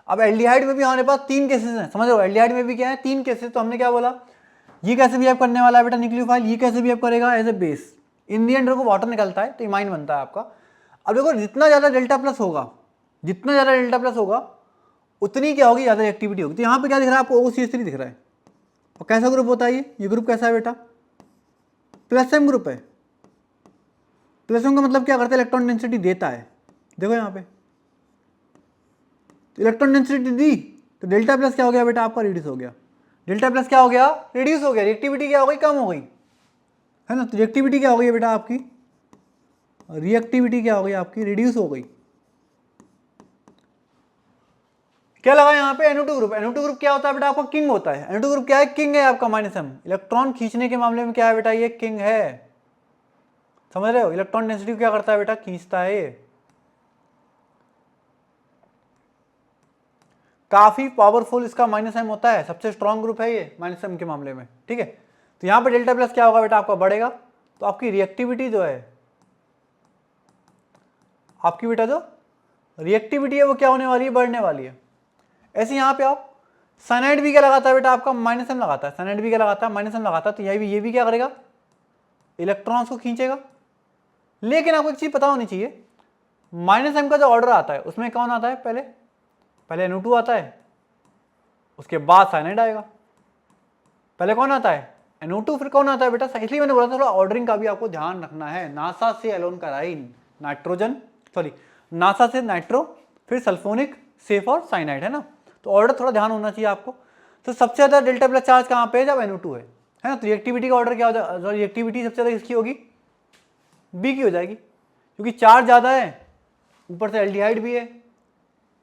अब एल्डिहाइड में भी हमारे पास तीन केसेस हैं, समझ रहे हो, एल्डिहाइड में भी क्या है, तीन केसेस। तो हमने क्या बोला, ये कैसे बिहेव करने वाला है बेटा, न्यूक्लियोफाइल। ये कैसे बिहेव करेगा, as a base. In the end को वाटर निकलता है तो इमाइन बनता है आपका। अब देखो, जितना ज्यादा डेल्टा प्लस होगा, जितना ज्यादा डेल्टा प्लस होगा उतनी क्या होगी, ज्यादा एक्टिविटी होगी। तो यहाँ पे क्या दिख रहा है आपको, OCH3 दिख रहा है। और कैसा ग्रुप होता है ये ग्रुप कैसा है बेटा, प्लस एम ग्रुप है। प्लस एम का मतलब क्या करता है, इलेक्ट्रॉन डेंसिटी देता है। देखो यहाँ पे तो इलेक्ट्रॉन डेंसिटी दी, तो डेल्टा प्लस क्या हो गया बेटा आपका, रिड्यूस हो गया। डेल्टा प्लस क्या हो गया, रिड्यूस हो गया। रिएक्टिविटी क्या हो गई, कम हो गई, है ना। तो रिएक्टिविटी क्या हो गई बेटा आपकी, रिएक्टिविटी क्या हो गई आपकी, रिड्यूस हो गई। क्या लगा यहाँ पे, NO2 ग्रुप। NO2 ग्रुप क्या होता है बेटा आपका, किंग होता है। NO2 ग्रुप क्या है, किंग है आपका, माइनस एम। इलेक्ट्रॉन खींचने के मामले में क्या है बेटा, ये किंग है। समझ रहे हो, इलेक्ट्रॉन डेंसिटी क्या करता है बेटा, खींचता है ये। काफी पावरफुल इसका माइनस एम होता है, सबसे स्ट्रॉन्ग ग्रुप है ये माइनस एम के मामले में। ठीक है। तो यहाँ पे डेल्टा प्लस क्या होगा बेटा आपका, बढ़ेगा। तो आपकी रिएक्टिविटी जो है, आपकी बेटा जो रिएक्टिविटी है वो क्या होने वाली है, बढ़ने वाली है। ऐसे यहाँ पे आप साइनाइड भी क्या लगाता है बेटा आपका, माइनस एम लगाता है। साइनाइड भी क्या लगाता है, माइनस एम लगाता है। तो ये भी क्या करेगा, इलेक्ट्रॉन्स को खींचेगा। लेकिन आपको एक चीज पता होनी चाहिए, माइनस एम का जो ऑर्डर आता है उसमें कौन आता है, पहले NO2 आता है, उसके बाद साइनाइड आएगा। पहले कौन आता है, NO2, फिर कौन आता है बेटा। इसलिए मैंने बोला था थोड़ा ऑर्डरिंग का भी आपको ध्यान रखना है। नासा से एलोन कराइन, नाइट्रोजन, सॉरी नासा से नाइट्रो, फिर सल्फोनिक, सेफ और साइनाइड, है ना। तो ऑर्डर थोड़ा ध्यान होना चाहिए आपको। तो सबसे ज्यादा डेल्टा प्लस चार्ज कहाँ पे है, जब NO2 है ना। तो रिएक्टिविटी का ऑर्डर क्या हो जाएगा, रिएक्टिविटी सबसे ज्यादा किसकी होगी, बी की हो जाएगी, क्योंकि चार्ज ज्यादा है, ऊपर से एल्डिहाइड भी है।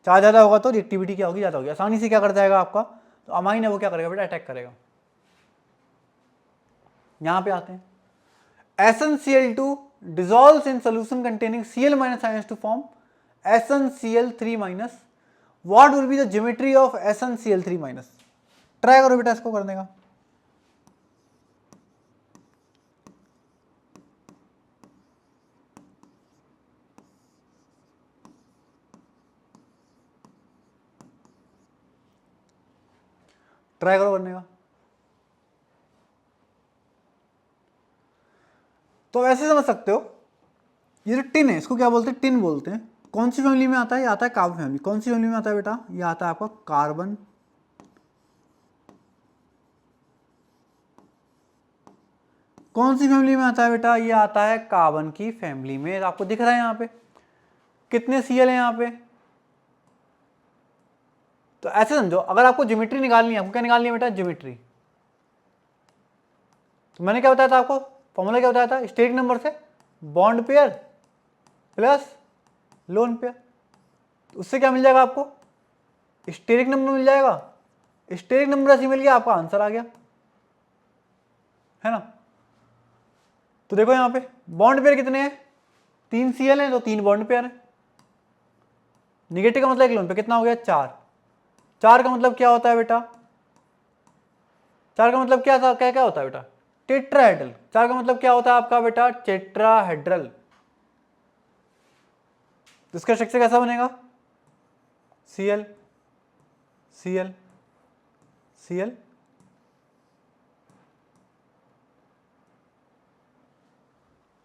चार्ज ज्यादा होगा तो रिएक्टिविटी क्या होगी, ज्यादा होगी। आसानी से क्या कर जाएगा आपका, तो अमाइन है वो क्या करेगा बेटा, अटैक करेगा। यहां पे आते हैं, SnCl2 dissolves in solution containing Cl minus ions to form SnCl3 minus. What will be the geometry of SnCl3 minus? Try करो बेटा इसको करने का। ट्राई करो करने का। तो ऐसे समझ सकते हो, ये जो टिन है इसको क्या बोलते हैं, टिन बोलते हैं। कौन सी फैमिली में आता है, ये आता है कार्बन फैमिली। कौन सी फैमिली में आता है बेटा, ये आता है आपका कार्बन। कौन सी फैमिली में आता है बेटा, ये आता है कार्बन की फैमिली में। आपको दिख रहा है यहाँ पे कितने Cl है यहाँ पे। तो ऐसे समझो, अगर आपको ज्योमेट्री निकालनी है, आपको क्या निकालनी है बेटा, ज्योमेट्री। तो मैंने क्या बताया था आपको, फॉर्मूला क्या बताया था, स्टेरिक नंबर से bond pair plus lone pair. तो उससे क्या मिल जाएगा आपको, स्टेरिक नंबर मिल जाएगा। स्टेरिक नंबर ऐसे मिल गया, आपका आंसर आ गया, है ना। तो देखो यहाँ पे बॉन्ड पेयर कितने हैं, 3 Cl है तो 3 बॉन्ड पेयर है। निगेटिव का मतलब एक लोन पे कितना हो गया, 4। 4 का मतलब क्या होता है बेटा, 4 का मतलब क्या था, क्या क्या होता है बेटा, टेट्राहेड्रल। 4 का मतलब क्या होता है आपका बेटा, टेट्राहेड्रल। तो इसका स्ट्रक्चर कैसा बनेगा, Cl Cl Cl।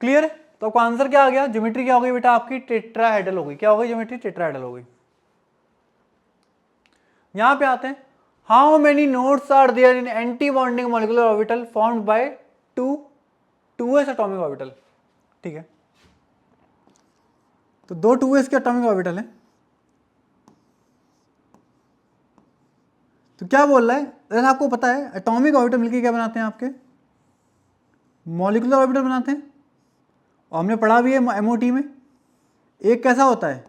क्लियर है। तो आपका आंसर क्या आ गया, ज्योमेट्री क्या हो गई बेटा आपकी, टेट्राहेड्रल हो गई। क्या हो गई ज्योमेट्री, टेट्राहेड्रल हो गई। यहां पे आते हैं, how many nodes are there in antibonding molecular orbital formed by 2s atomic orbital. ठीक है, तो 2 2s के एटॉमिक ऑर्बिटल है। तो क्या बोल रहा है, अगर आपको पता है एटॉमिक ऑर्बिटल मिलकर क्या बनाते हैं आपके, मॉलिक्यूलर ऑर्बिटल बनाते हैं। और हमने पढ़ा भी है MOT में, एक कैसा होता है,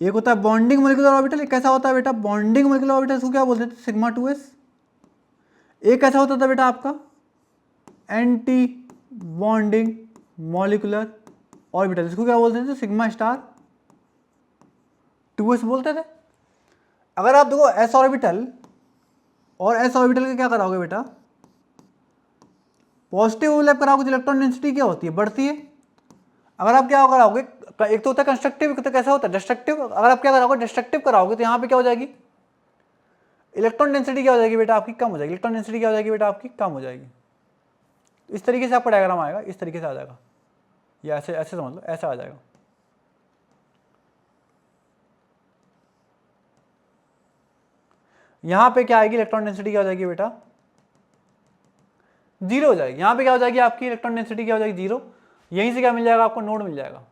एक होता है बॉन्डिंग मॉलिक्यूलर ऑर्बिटल। एक कैसा होता है बेटा, बॉन्डिंग मॉलिक्यूलर ऑर्बिटल, इसको क्या बोलते थे, सिग्मा 2s। एक कैसा होता था बेटा आपका, एंटी बॉन्डिंग मॉलिक्यूलर ऑर्बिटल, इसको क्या बोलते थे, सिग्मा स्टार 2s बोलते थे। अगर आप देखो s ऑर्बिटल और s ऑर्बिटल का क्या कराओगे बेटा, पॉजिटिव ओवरलैप कराओगे तो इलेक्ट्रॉन डेंसिटी क्या होती है, बढ़ती है। अगर आप क्या कराओगे, एक तो होता है कंस्ट्रक्टिव, एक तो कैसा होता है डिस्ट्रक्टिव। अगर आप क्या कराओगे, डिस्ट्रक्टिव कराओगे तो यहाँ पे क्या हो जाएगी, इलेक्ट्रॉन डेंसिटी क्या हो जाएगी बेटा आपकी, कम हो जाएगी। इलेक्ट्रॉन डेंसिटी क्या हो जाएगी बेटा आपकी, कम हो जाएगी। इस तरीके से आपका डायग्राम आएगा, इस तरीके से आ जाएगा, या ऐसे ऐसे समझ लो, ऐसा आ जाएगा। यहां पे क्या आएगी, इलेक्ट्रॉन डेंसिटी क्या हो जाएगी बेटा, 0 हो जाएगी। यहां पे क्या हो जाएगी आपकी इलेक्ट्रॉन डेंसिटी क्या हो जाएगी, 0। यहीं से क्या मिल जाएगा आपको, नोड मिल जाएगा।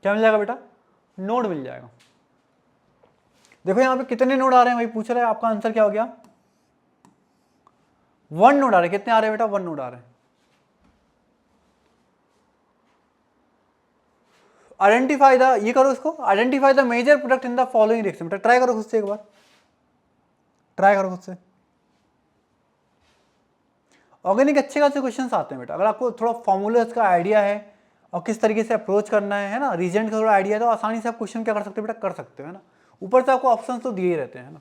क्या मिल जाएगा बेटा, नोड मिल जाएगा। देखो यहां पे कितने नोड आ रहे हैं, भाई पूछ रहे हैं। आपका आंसर क्या हो गया, 1 नोड आ रहे हैं। कितने आ रहे हैं बेटा, 1 नोड आ रहे हैं। आइडेंटिफाई द, ये करो इसको, identify the major product in the following reaction. बेटा ट्राई करो खुद से, एक बार ट्राई करो खुद से। ऑर्गेनिक अच्छे खासे क्वेश्चंस आते हैं बेटा, अगर आपको थोड़ा फॉर्मूलाज का आइडिया है और किस तरीके से अप्रोच करना है ना, रीजन का थोड़ा आइडिया है, तो आसानी से आप क्वेश्चन क्या कर सकते हो बेटा, कर सकते हो, है ना। ऊपर से आपको ऑप्शंस तो दिए ही रहते हैं ना।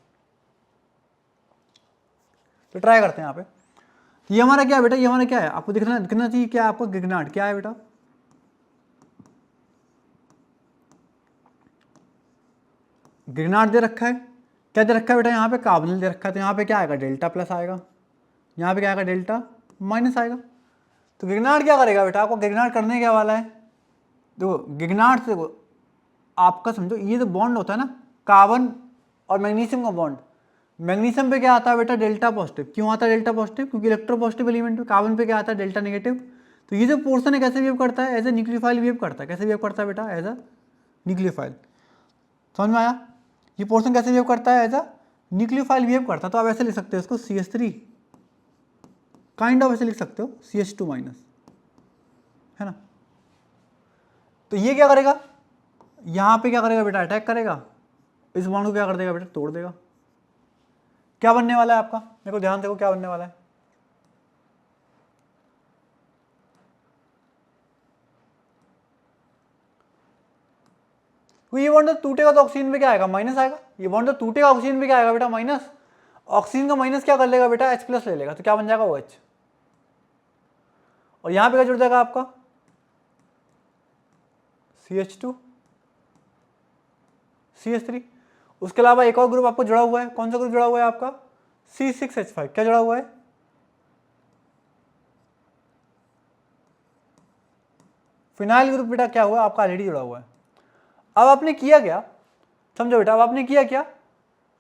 तो ट्राई करते हैं यहाँ पे। तो ये हमारा क्या है बेटा, ये हमारा क्या है, आपको दिखना चाहिए क्या, आपको गिगनार्ड क्या है बेटा, गिगनार्ड दे रखा है। क्या दे रखा है बेटा, यहाँ पे कार्बोनिल दे रखा है। तो यहाँ पे क्या आएगा, डेल्टा प्लस आएगा, यहाँ पे क्या आएगा, डेल्टा माइनस आएगा। तो गिगनार्ड क्या करेगा बेटा, आपको गिगनार्ड करने क्या वाला है, देखो गिगनार्ड से देखो आपका समझो, ये जो बॉन्ड होता है ना कार्बन और मैग्नीशियम का बॉन्ड, मैग्नीशियम पे क्या आता है बेटा, डेल्टा पॉजिटिव। क्यों आता है डेल्टा पॉजिटिव, क्योंकि इलेक्ट्रो पॉजिटिव एलिमेंट पे। कार्बन पे क्या आता है, डेल्टा नेगेटिव। तो ये जो पोर्शन है कैसे बिहेव करता है, एज ए न्यूक्लियोफाइल बिहेव करता है। कैसे बिहेव करता है बेटा, एज अ न्यूक्लियोफाइल। समझ में आया, ये पोर्शन कैसे बिहेव करता है, एज अ न्यूक्लियोफाइल बिहेव करता है। तो आप ऐसे लिख सकते हो इसको, CH3 काइंड ऑफ, ऐसे लिख सकते हो CH2 माइनस, है ना। तो ये क्या करेगा, यहाँ पे क्या करेगा बेटा, अटैक करेगा, इस बॉन्ड को क्या कर देगा बेटा, तोड़ देगा। क्या बनने वाला है आपका, मेरे को ध्यान देखो क्या बनने वाला है। ये बॉन्ड टूटेगा तो ऑक्सीजन में क्या आएगा, माइनस आएगा। ये बॉन्ड टूटेगा ऑक्सीजन में क्या आएगा बेटा, माइनस। ऑक्सीजन का माइनस क्या कर लेगा बेटा, H+ ले लेगा, तो क्या बन जाएगा OH। और यहां पे क्या जुड़ जाएगा आपका CH2 CH3। उसके अलावा एक और ग्रुप आपको जुड़ा हुआ है, कौन सा ग्रुप जुड़ा हुआ है आपका C6H5। क्या जुड़ा हुआ है, फिनाइल ग्रुप बेटा क्या हुआ आपका, ऑलरेडी जुड़ा हुआ है। अब आपने किया क्या, समझो बेटा, अब आपने किया क्या,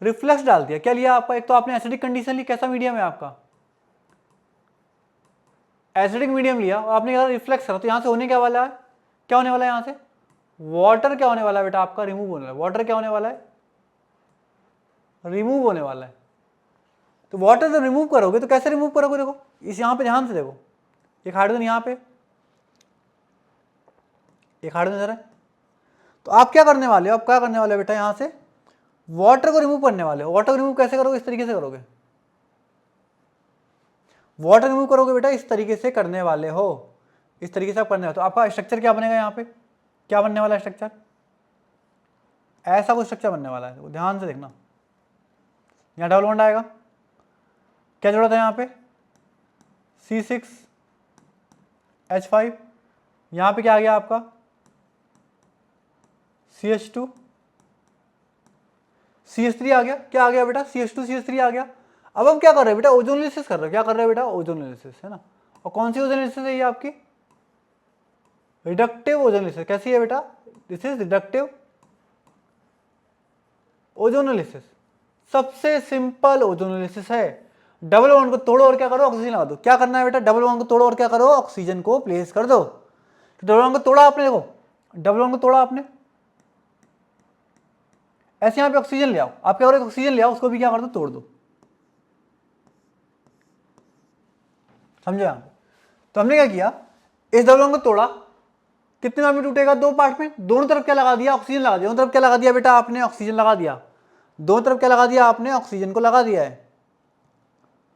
रिफ्लेक्स डाल दिया। क्या लिया आपका, एक तो आपने एसिडिक कंडीशन ली, कैसा मीडियम है आपका एसिडिक मीडियम लिया, और आपने कहा रिफ्लेक्स करा, तो यहां से होने क्या वाला है, क्या होने वाला है, यहां से वाटर क्या होने वाला है बेटा आपका, रिमूव होने वाला है। वाटर क्या होने वाला है, रिमूव होने वाला है। तो वाटर जब रिमूव करोगे तो कैसे रिमूव करोगे, देखो इस यहां पे ध्यान से देखो, एक हाइड्रोजन यहां पे, एक हाइड्रोजन इधर है। तो आप क्या करने वाले हो, आप क्या करने वाले हो बेटा, यहां से वाटर को रिमूव करने वाले हो। वाटर को रिमूव कैसे करोगे, इस तरीके से करोगे। वाटर रिमूव करोगे बेटा, इस तरीके से करने वाले हो, इस तरीके से आप करने वाले। तो आपका स्ट्रक्चर क्या बनेगा, यहाँ पे क्या बनने वाला है स्ट्रक्चर, ऐसा कुछ स्ट्रक्चर बनने वाला है। तो ध्यान से देखना, यहाँ डबल बॉन्ड आएगा, क्या जरूरत है यहाँ पे C6H5, यहाँ पे क्या आ गया आपका CH2 CH3 आ गया। क्या आ गया बेटा, CH2 CH3 आ गया। अब हम क्या कर रहे हैं बेटा, ओजोनलिसिस कर रहे हैं। क्या कर रहे हैं बेटा, ओजोनलिसिस, है ना। और कौन सी ओजोनलिसिस है ये आपकी, रिडक्टिव ओजोनलिसिस। कैसी है बेटा, दिस इज रिडक्टिव ओजोनलिसिस, सबसे सिंपल ओजोनलिसिस है। डबल बॉन्ड को तोड़ो और क्या करो, ऑक्सीजन लगा दो। क्या करना है बेटा, डबल बॉन्ड को तोड़ो और क्या करो, ऑक्सीजन को प्लेस कर दो। तो डबल बॉन्ड को तोड़ा आपने, देखो डबल बॉन्ड को तोड़ा आपने, ऐसे यहां पे ऑक्सीजन ले आओ। आप क्या करो, ऑक्सीजन ले आओ, उसको भी क्या कर दो, तोड़ दो। समझो यहां पे, तो हमने क्या किया, इस डबल बॉन्ड को तोड़ा, कितने पार्ट में टूटेगा, दो पार्ट में। दोनों तरफ क्या लगा दिया, ऑक्सीजन लगा दिया। दोनों तरफ क्या लगा दिया बेटा आपने, ऑक्सीजन लगा दिया। दोनों तरफ क्या लगा दिया आपने, ऑक्सीजन को लगा दिया है।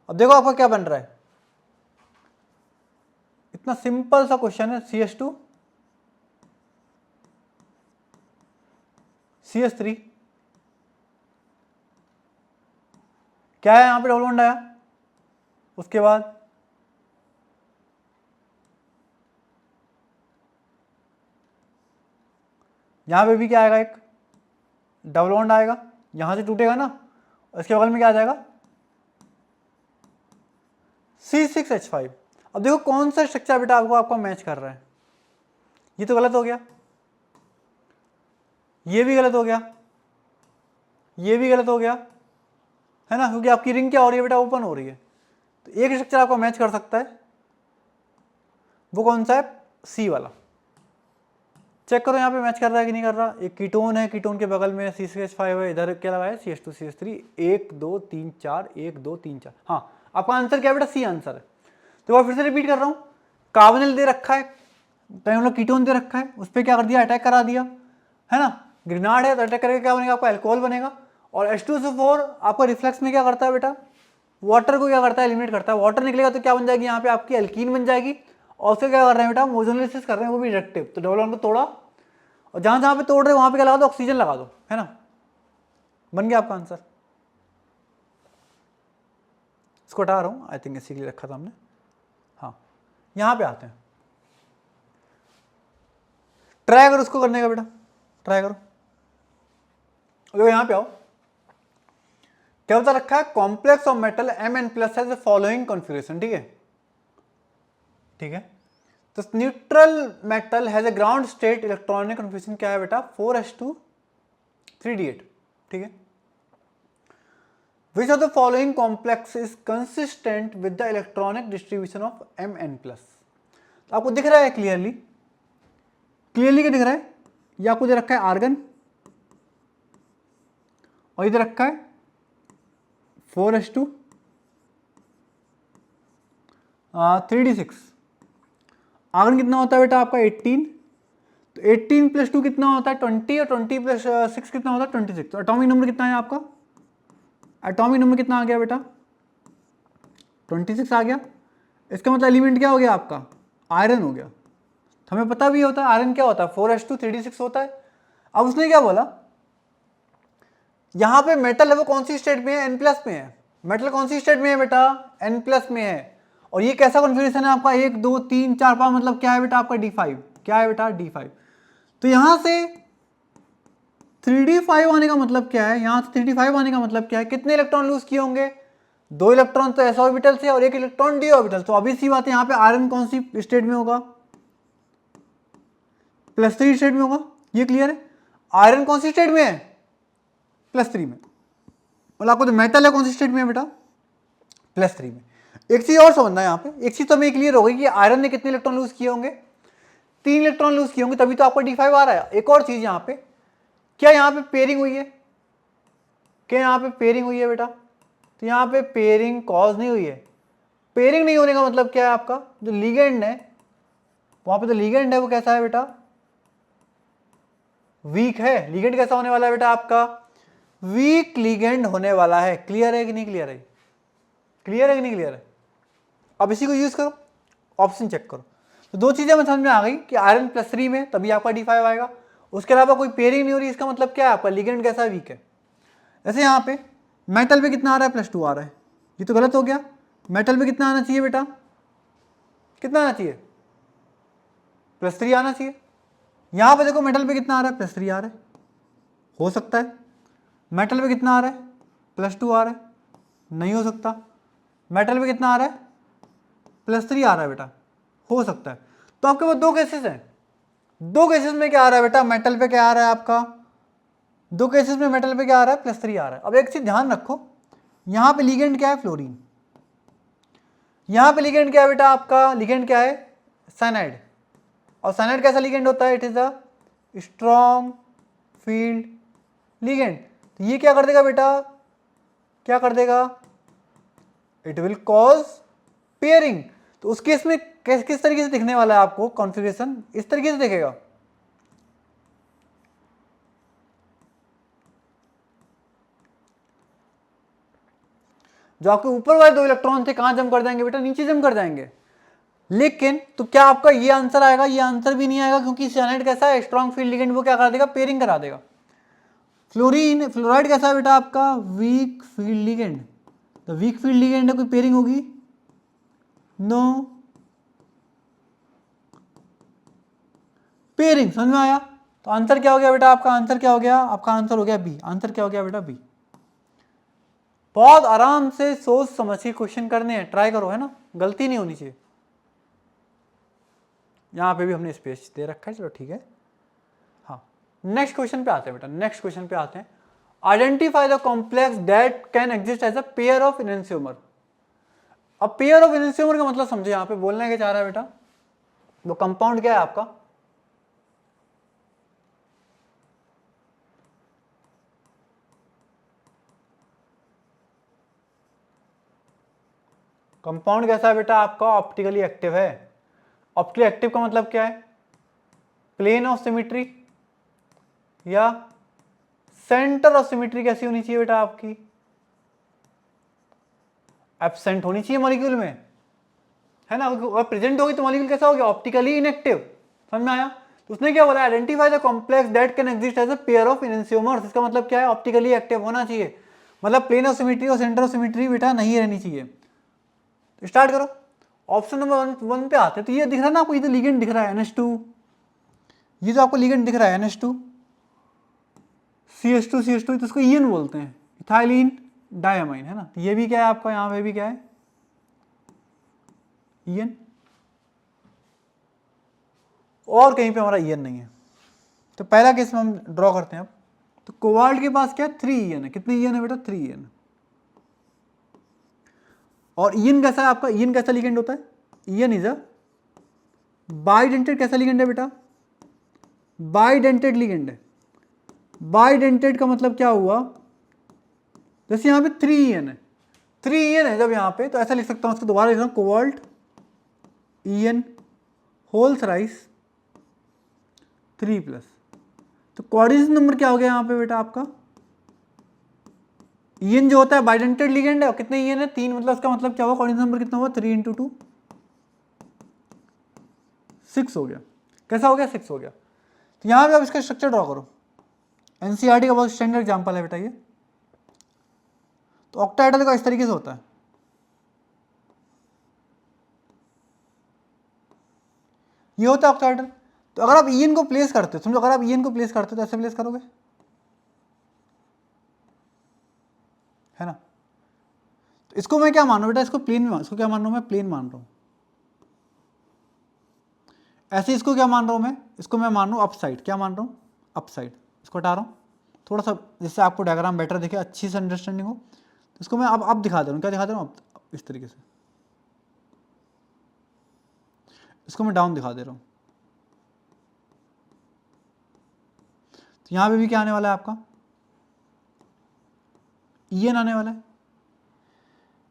अब देखो आपका क्या बन रहा है, इतना सिंपल सा क्वेश्चन है। CH2 CH3, क्या है यहां पे, डबल बॉन्ड आया। उसके बाद यहां पे भी क्या आएगा, एक डबल बॉन्ड आएगा, यहां से टूटेगा ना, इसके बगल में क्या आ जाएगा C6H5। अब देखो कौन सा स्ट्रक्चर बेटा आपको आपका मैच कर रहा है। ये तो गलत हो गया, ये भी गलत हो गया, ये भी गलत हो गया, है ना, क्योंकि आपकी रिंग क्या हो रही है बेटा, ओपन हो रही है। तो एक स्ट्रक्चर आपको मैच कर सकता है, वो कौन सा है, सी वाला। चेक करो यहाँ पे मैच कर रहा है कि नहीं कर रहा। एक कीटोन है, कीटोन के बगल में C6H5 है, इधर क्या लगा है CH2 CH3, 1 2 3 4, 1 2 3 4। हाँ, आपका आंसर क्या है बेटा, सी आंसर है। तो मैं फिर से रिपीट कर रहा हूँ, कार्बोनिल दे रखा है, कहीं हम लोग कीटोन दे रखा है, उस पर क्या कर दिया, अटैक करा दिया, है ना। ग्रेनाड है तो अटैक करके क्या बनेगा, आपका अल्कोहल बनेगा। और H2SO4 आपका रिफ्लेक्स में क्या करता है बेटा, वाटर को क्या करता है, एलिमिनेट करता है। वाटर निकलेगा तो क्या बन जाएगी, यहाँ पे आपकी एल्कीन बन जाएगी। और उससे क्या कर रहे हैं बेटा, ओजोनलिसिस कर रहे हैं, वो भी रिडक्टिव। तो डबल बॉन्ड को तोड़ा, और जहां जहां पे तोड़ रहे हो वहां पे क्या लगा दो, ऑक्सीजन लगा दो, है ना। बन गया आपका आंसर। इसको हटा रहा हूं, आई थिंक इसी के लिए रखा था हमने। हाँ, यहां पे आते हैं, ट्राई करो उसको करने का बेटा, ट्राई करो। देखो यहां पे आओ, क्या बता रखा है, कॉम्प्लेक्स ऑफ मेटल Mn+ है फॉलोइंग कॉन्फ़िगरेशन, ठीक है, ठीक है। तो neutral metal has a ground state electronic configuration, क्या है बेटा, 4s2 3d8, ठीक है। Which of the following complex is consistent with the electronic distribution of Mn+। तो आपको दिख रहा है क्लियरली, क्लियरली क्या दिख रहा है, ये आपको दे रखा है आर्गन, और इधर रखा है 4s2 3d6। आर्गन कितना होता है बेटा आपका 18, तो 18 + 2 कितना होता है 20, और 20 + 6 कितना होता है 26। तो एटॉमिक नंबर कितना है आपका एटॉमिक नंबर कितना आ गया बेटा? 26 आ गया। इसका मतलब एलिमेंट क्या हो गया आपका? आयरन हो गया। हमें पता भी होता है आयरन क्या होता है, 4s2 3d6 होता है। अब उसने क्या बोला, यहां पे मेटल है वो कौन सी स्टेट में है? n+ में है। मेटल कौन सी स्टेट में है बेटा? n+ में है। और ये कैसा कॉन्फ़िगरेशन है आपका? 1 2 3 4 5, मतलब क्या है बेटा आपका? d5। क्या है बेटा? d5। तो यहां से 3d5 आने का मतलब क्या है? यहां से 3d5 आने का मतलब क्या है? कितने इलेक्ट्रॉन लूज किए होंगे? 2 इलेक्ट्रॉन तो s ऑर्बिटल से और 1 इलेक्ट्रॉन d ऑर्बिटल। तो अभी सी बात है, यहां पे आयरन कौन सी स्टेट में होगा? +3 स्टेट में होगा। ये क्लियर है? आयरन कौन सी स्टेट में है? +3 में। मतलब आपको जो मेटल है कौन सी स्टेट में है बेटा? +3 में। एक चीज और समझना है यहाँ पे, एक चीज तो हमें क्लियर हो गई कि आयरन ने कितने इलेक्ट्रॉन लूज किए होंगे? 3 इलेक्ट्रॉन लूज किए होंगे, तभी तो आपका d5 आ रहा है। एक और चीज यहाँ पे, क्या यहाँ पे पेयरिंग हुई है? क्या यहाँ पे पेयरिंग हुई है बेटा? तो यहाँ पे पेयरिंग कॉज नहीं हुई है। पेयरिंग नहीं होने का मतलब क्या है आपका? जो लिगेंड है वहां पे, तो लिगेंड है वो कैसा है बेटा? वीक है। लिगेंड कैसा होने वाला है बेटा आपका? वीक लिगेंड होने वाला है। क्लियर है कि नहीं क्लियर है? क्लियर है कि नहीं क्लियर है? अब इसी को यूज करो, ऑप्शन चेक करो। तो 2 चीजें हमें समझ में आ गई कि आयरन +3 में, तभी आपका d5 आएगा। उसके अलावा कोई पेयरिंग नहीं हो रही, इसका मतलब क्या है आपका? लिगेंड कैसा? वीक है। जैसे यहाँ पे मेटल पे कितना आ रहा है? +2 आ रहा है। ये तो गलत हो गया। मेटल पे कितना आना चाहिए बेटा? कितना आना चाहिए? +3 आना चाहिए। यहाँ पे देखो मेटल पे कितना आ रहा है? +3 आ रहा है। हो सकता है। मेटल पे कितना आ रहा है? +2 आ रहा है। नहीं हो सकता। मेटल पे कितना आ रहा है? +3 आ रहा है बेटा। हो सकता है। तो आपके पास 2 केसेस हैं। 2 केसेस में क्या आ रहा है बेटा? मेटल पे क्या आ रहा है आपका? 2 केसेस में मेटल पे क्या आ रहा है? +3 आ रहा है। अब एक चीज ध्यान रखो, यहां पे लिगेंड क्या है? फ्लोरीन। यहां पे लिगेंड क्या है बेटा आपका? लिगेंड क्या है? साइनाइड। और साइनाइड कैसा लिगेंड होता है? It is a strong field ligand. तो ये क्या कर देगा बेटा? क्या कर देगा? It will cause pairing. तो उस केस में किस तरीके से दिखने वाला है आपको कॉन्फ़िगरेशन? इस तरीके से दिखेगा। जो आपके ऊपर वाले 2 इलेक्ट्रॉन थे कहां जम कर जाएंगे बेटा? नीचे जम कर जाएंगे। लेकिन तो क्या आपका ये आंसर आएगा? ये आंसर भी नहीं आएगा, क्योंकि साइनाइड कैसा है? Strong field ligand. वो क्या करा देगा? पेयरिंग करा देगा। फ्लोराइड कैसा है बेटा आपका? Weak field ligand. तो वीक फील्ड लिगेंड है, कोई पेयरिंग होगी? No pairing. समझ में आया? तो आंसर क्या हो गया बेटा आपका? आंसर क्या हो गया आपका? आंसर हो गया बी। आंसर क्या हो गया बेटा? बी। बहुत आराम से सोच समझ के क्वेश्चन करने हैं, ट्राई करो, है ना? गलती नहीं होनी चाहिए। यहां पे भी हमने स्पेस दे रखा है, चलो ठीक है। हाँ, नेक्स्ट क्वेश्चन पे आते हैं बेटा। नेक्स्ट क्वेश्चन पे आते हैं। Identify the complex that can exist as a pair of enantiomer. अब पेयर ऑफ इनएंसियोमर का मतलब समझे, यहां पे बोलने क्या चाह रहा है बेटा? वो कंपाउंड क्या है आपका? कंपाउंड कैसा है बेटा आपका? ऑप्टिकली एक्टिव है। ऑप्टिकली एक्टिव का मतलब क्या है? प्लेन ऑफ सिमेट्री या सेंटर ऑफ सिमेट्री कैसी होनी चाहिए बेटा आपकी? एब्सेंट होनी चाहिए मॉलिक्यूल में, है ना? अगर प्रेजेंट होगी तो मॉलिक्यूल कैसा हो गया? Optically inactive. समझ में आया? तो उसने क्या बोला? Identify the complex that can exist as a pair of enantiomers. इसका मतलब क्या है? ऑप्टिकली एक्टिव होना चाहिए। मतलब प्लेन ऑफ सिमेट्री और सेंटर ऑफ सिमेट्री बेटा नहीं रहनी चाहिए। तो स्टार्ट करो। ऑप्शन नंबर 1 पे आते हैं। तो ये दिख रहा है ना आपको? ये तो लिगेंड दिख रहा है NH2। ये जो आपको लिगेंड दिख रहा है NH2 CH2 तो इसको ईएन बोलते हैं, इथाइलिन डायमाइन, है ना? तो ये भी क्या है आपका? यहाँ पे भी क्या है? ईएन। और कहीं पे हमारा ईएन नहीं है। तो पहला केस में हम ड्रॉ करते हैं अब। तो कोबाल्ट के पास क्या है? 3 ईएन है। कितने ईएन है बेटा? 3 ईएन। और ईएन कैसा है आपका? ईएन कैसा लिगेंड होता है? EN is a bidentate. कैसा लिगेंड है बेटा? बाइडेंटेड लिगेंड है। बाइडेंटेड का मतलब क्या हुआ? जैसे यहाँ पे 3 ईएन है, 3 ईएन है जब यहाँ पे, तो ऐसा लिख सकता हूँ, उसको दोबारा लिख रहा हूँ, कोबाल्ट ईएन होल थ्राइस 3+। तो कोऑर्डिनेशन नंबर क्या हो गया यहाँ पे बेटा आपका? ईएन जो होता है बाइडेंटेड लिगेंड है, और कितने ईएन है? 3, मतलब इसका मतलब क्या हुआ? कोऑर्डिनेट नंबर कितना हुआ? 3 × 2 6 हो गया। कैसा हो गया? 6 हो गया। तो यहाँ पे आप इसका स्ट्रक्चर ड्रॉ करो। एनसीईआरटी का बहुत स्टैंडर्ड एग्जाम्पल है बेटा ये। तो ऑक्टाहेड्रल का इस तरीके से होता है, ये होता है ऑक्टाहेड्रल। तो अगर आप ईएन को प्लेस करते हो, समझो अगर आप ईएन को प्लेस करते हो तो ऐसे प्लेस करोगे, है ना। तो इसको मैं क्या मान रहा हूँ बेटा? इसको प्लेन में, इसको क्या मान रहा हूँ मैं? प्लेन मान रहा हूँ। ऐसे इसको क्या मान रहा हूँ मैं? इसको मैं मान रहा हूँ अप साइड। क्या मान रहा हूँ? Up side. इसको हटा रहा हूँ थोड़ा सा, जिससे आपको डायग्राम बेटर दिखे, अच्छी से अंडरस्टैंडिंग हो। तो इसको मैं अब दिखा दे रहा हूँ। क्या दिखा दे रहा हूँ? अब इस तरीके से इसको मैं डाउन दिखा दे रहा हूँ। तो यहाँ पे भी क्या आने वाला है आपका? ईएन आने वाला है।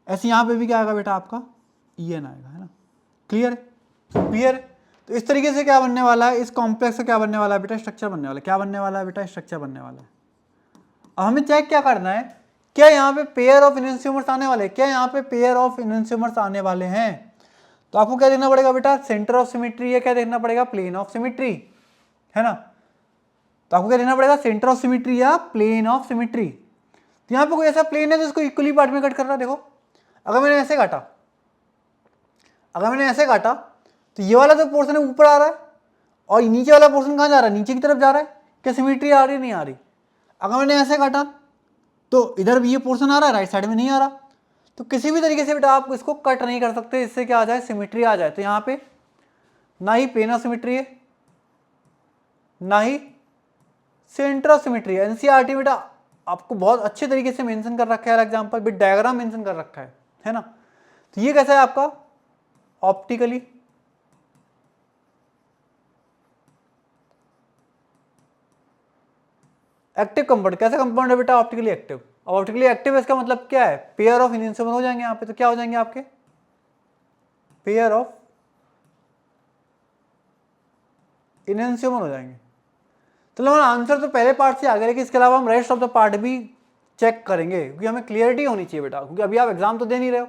ऐसे यहाँ पे भी क्या आएगा बेटा? आपका ईएन आएगा, है ना। क्लियर? क्लियर। तो इस तरीके से क्या बनने वाला है? इस कॉम्प्लेक्स का क्या बनने वाला है बेटा? स्ट्रक्चर बनने वाला है। क्या बनने वाला है बेटा? स्ट्रक्चर बनने वाला है। अब हमें चेक क्या करना है? क्या यहाँ पे पेयर ऑफ इनहेंसियोमर्स आने वाले हैं? क्या यहाँ पे पेयर ऑफ इनहेंसियोमर्स आने वाले हैं? तो आपको क्या देखना पड़ेगा बेटा? सेंटर ऑफ सिमेट्री है। क्या देखना पड़ेगा? प्लेन ऑफ सिमेट्री, है ना। तो आपको क्या देखना पड़ेगा? सेंटर ऑफ सिमेट्री या प्लेन ऑफ सिमेट्री। तो यहाँ पे कोई ऐसा प्लेन है जिसको इक्वली पार्ट में कट कर रहा है। देखो, अगर मैंने ऐसे काटा, तो ये वाला जो पोर्शन है ऊपर आ रहा है, और नीचे वाला पोर्शन कहाँ जा रहा है? नीचे की तरफ जा रहा है। क्या सिमेट्री आ रही है? नहीं आ रही। अगर मैंने ऐसे काटा तो इधर भी ये पोर्शन आ रहा है, राइट साइड में नहीं आ रहा। तो किसी भी तरीके से बेटा आप इसको कट नहीं कर सकते, इससे क्या आ जाए? सिमेट्री आ जाए। तो यहाँ पे ना ही प्लेन ऑफ सिमेट्री है, ना ही सेंटर ऑफ सिमेट्री है। एनसीईआरटी बेटा आपको बहुत अच्छे तरीके से मेंशन कर रखा है, एग्जांपल विद डायग्राम मेंशन कर रखा है ना। तो ये कैसा है आपका? Optically active compound. कैसा कंपाउंड है बेटा? Optically active. अब ऑप्टिकली एक्टिव इसका मतलब क्या है? पेयर ऑफ इनहेंसियोमर हो जाएंगे यहाँ पे। तो क्या हो जाएंगे आपके? पेयर ऑफ इनहेंसियोमर हो जाएंगे। तो हमारा आंसर तो पहले पार्ट से आ गया, लेकिन इसके अलावा हम रेस्ट ऑफ द पार्ट भी चेक करेंगे, क्योंकि हमें क्लियरिटी होनी चाहिए बेटा, क्योंकि अभी आप एग्जाम तो दे नहीं रहे हो।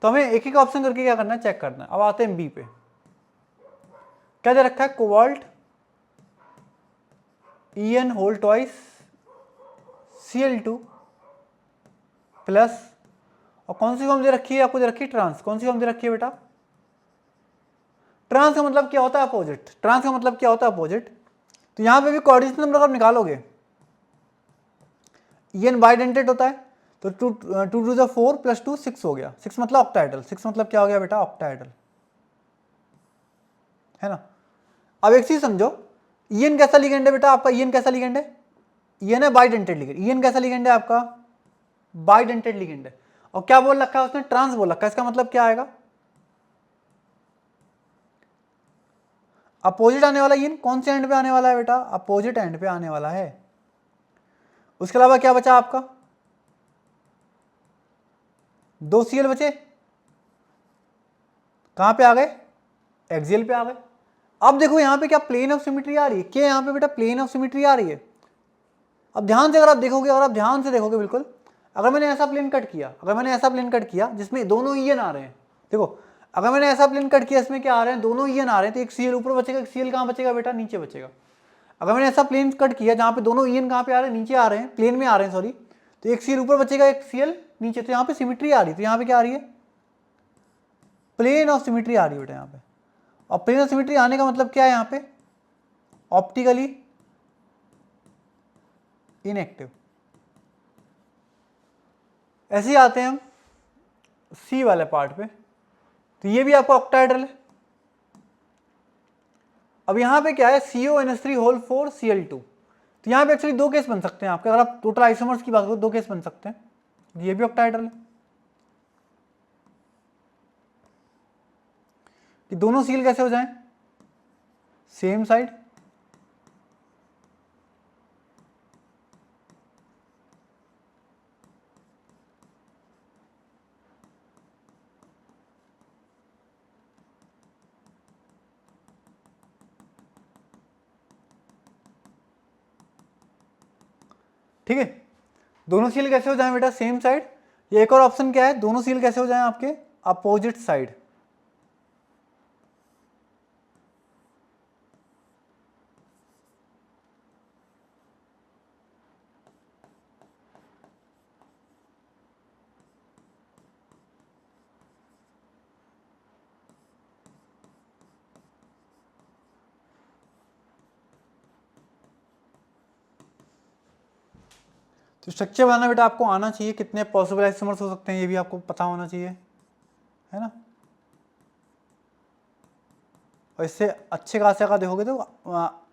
तो हमें एक एक ऑप्शन करके क्या करना है? चेक करना है। अब आते हैं बी पे। क्या दे रखा है? Cobalt EN whole twice Cl2 plus, और कौन सी फॉर्म दे रखी है आपको? दे रखी है ट्रांस। कौन सी फॉर्म दे रखी है बेटा? ट्रांस का मतलब क्या होता है? अपोजिट। ट्रांस का मतलब क्या होता है? अपोजिट। तो यहां पे भी कोऑर्डिनेट नंबर आप निकालोगे, EN बाइडेंटेड होता है, तो 2 2 2 4 + 2 6 हो गया। 6 मतलब ऑक्टाहेड्रल। 6 मतलब क्या हो गया बेटा? ऑक्टाहेड्रल, है ना। अब एक चीज समझो, EN कैसा लिगेंड है बेटा आपका? EN कैसा लिगेंड है? EN है बाइडेंटेड लिगेंड। EN कैसा लिगेंड है आपका? बाइडेंटेड लिगेंड है। और क्या बोल रखा है उसने? ट्रांस बोल रखा है। इसका मतलब क्या आएगा? अपोजिट आने वाला। EN कौन से एंड पे आने वाला है बेटा? अपोजिट एंड पे आने वाला है। उसके अलावा क्या बचा आपका? 2 Cl बचे। कहां पे आ गए? एक्सियल पे आ गए। अब देखो यहां पे क्या प्लेन ऑफ सिमेट्री आ रही है? क्या यहां पे बेटा प्लेन ऑफ सिमेट्री आ रही है? अब ध्यान से अगर आप देखोगे, बिल्कुल, अगर मैंने ऐसा प्लेन कट किया, जिसमें दोनों ईएन आ रहे हैं, देखो अगर मैंने ऐसा प्लेन कट किया, इसमें क्या आ रहे हैं? दोनों ईएन आ रहे हैं, तो एक सीएल ऊपर बचेगा, एक सीएल कहां बचेगा बेटा? नीचे बचेगा। अगर मैंने ऐसा प्लेन कट किया जहां पे दोनों ईएन कहां पे आ रहे हैं? नीचे आ रहे हैं, प्लेन में आ रहे हैं, सॉरी, तो एक सीएल ऊपर बचेगा, एक सीएल नीचे। तो यहाँ पे सिमेट्री आ रही है। तो यहाँ पे क्या आ रही है? प्लेन ऑफ सिमेट्री आ रही है बेटा यहाँ पे। और प्लेन ऑफ सिमेट्री आने का मतलब क्या है? यहाँ पे ऑप्टिकली इनएक्टिव। ऐसे ही आते हैं हम सी वाले पार्ट पे। तो ये भी आपका ऑक्टाहेड्रल है। अब यहाँ पे क्या है? CONH3 whole 4 Cl2। तो यहाँ पे एक्चुअली 2 केस बन सकते हैं आपके। अगर आप टोटल आइसोमर्स की बात करो, 2 केस बन सकते हैं। ये भी ऑक्टाहेड्रल है कि दोनों सील कैसे हो जाएं? Same side. ठीक है, दोनों सील कैसे हो जाए बेटा, सेम साइड। ये एक और ऑप्शन क्या है, दोनों सील कैसे हो जाए आपके, अपोजिट साइड। तो स्ट्रक्चर बनाना बेटा आपको आना चाहिए, कितने पॉसिबल आइसोमर्स हो सकते हैं ये भी आपको पता होना चाहिए, है ना। और इससे अच्छे खासे अगर देखोगे तो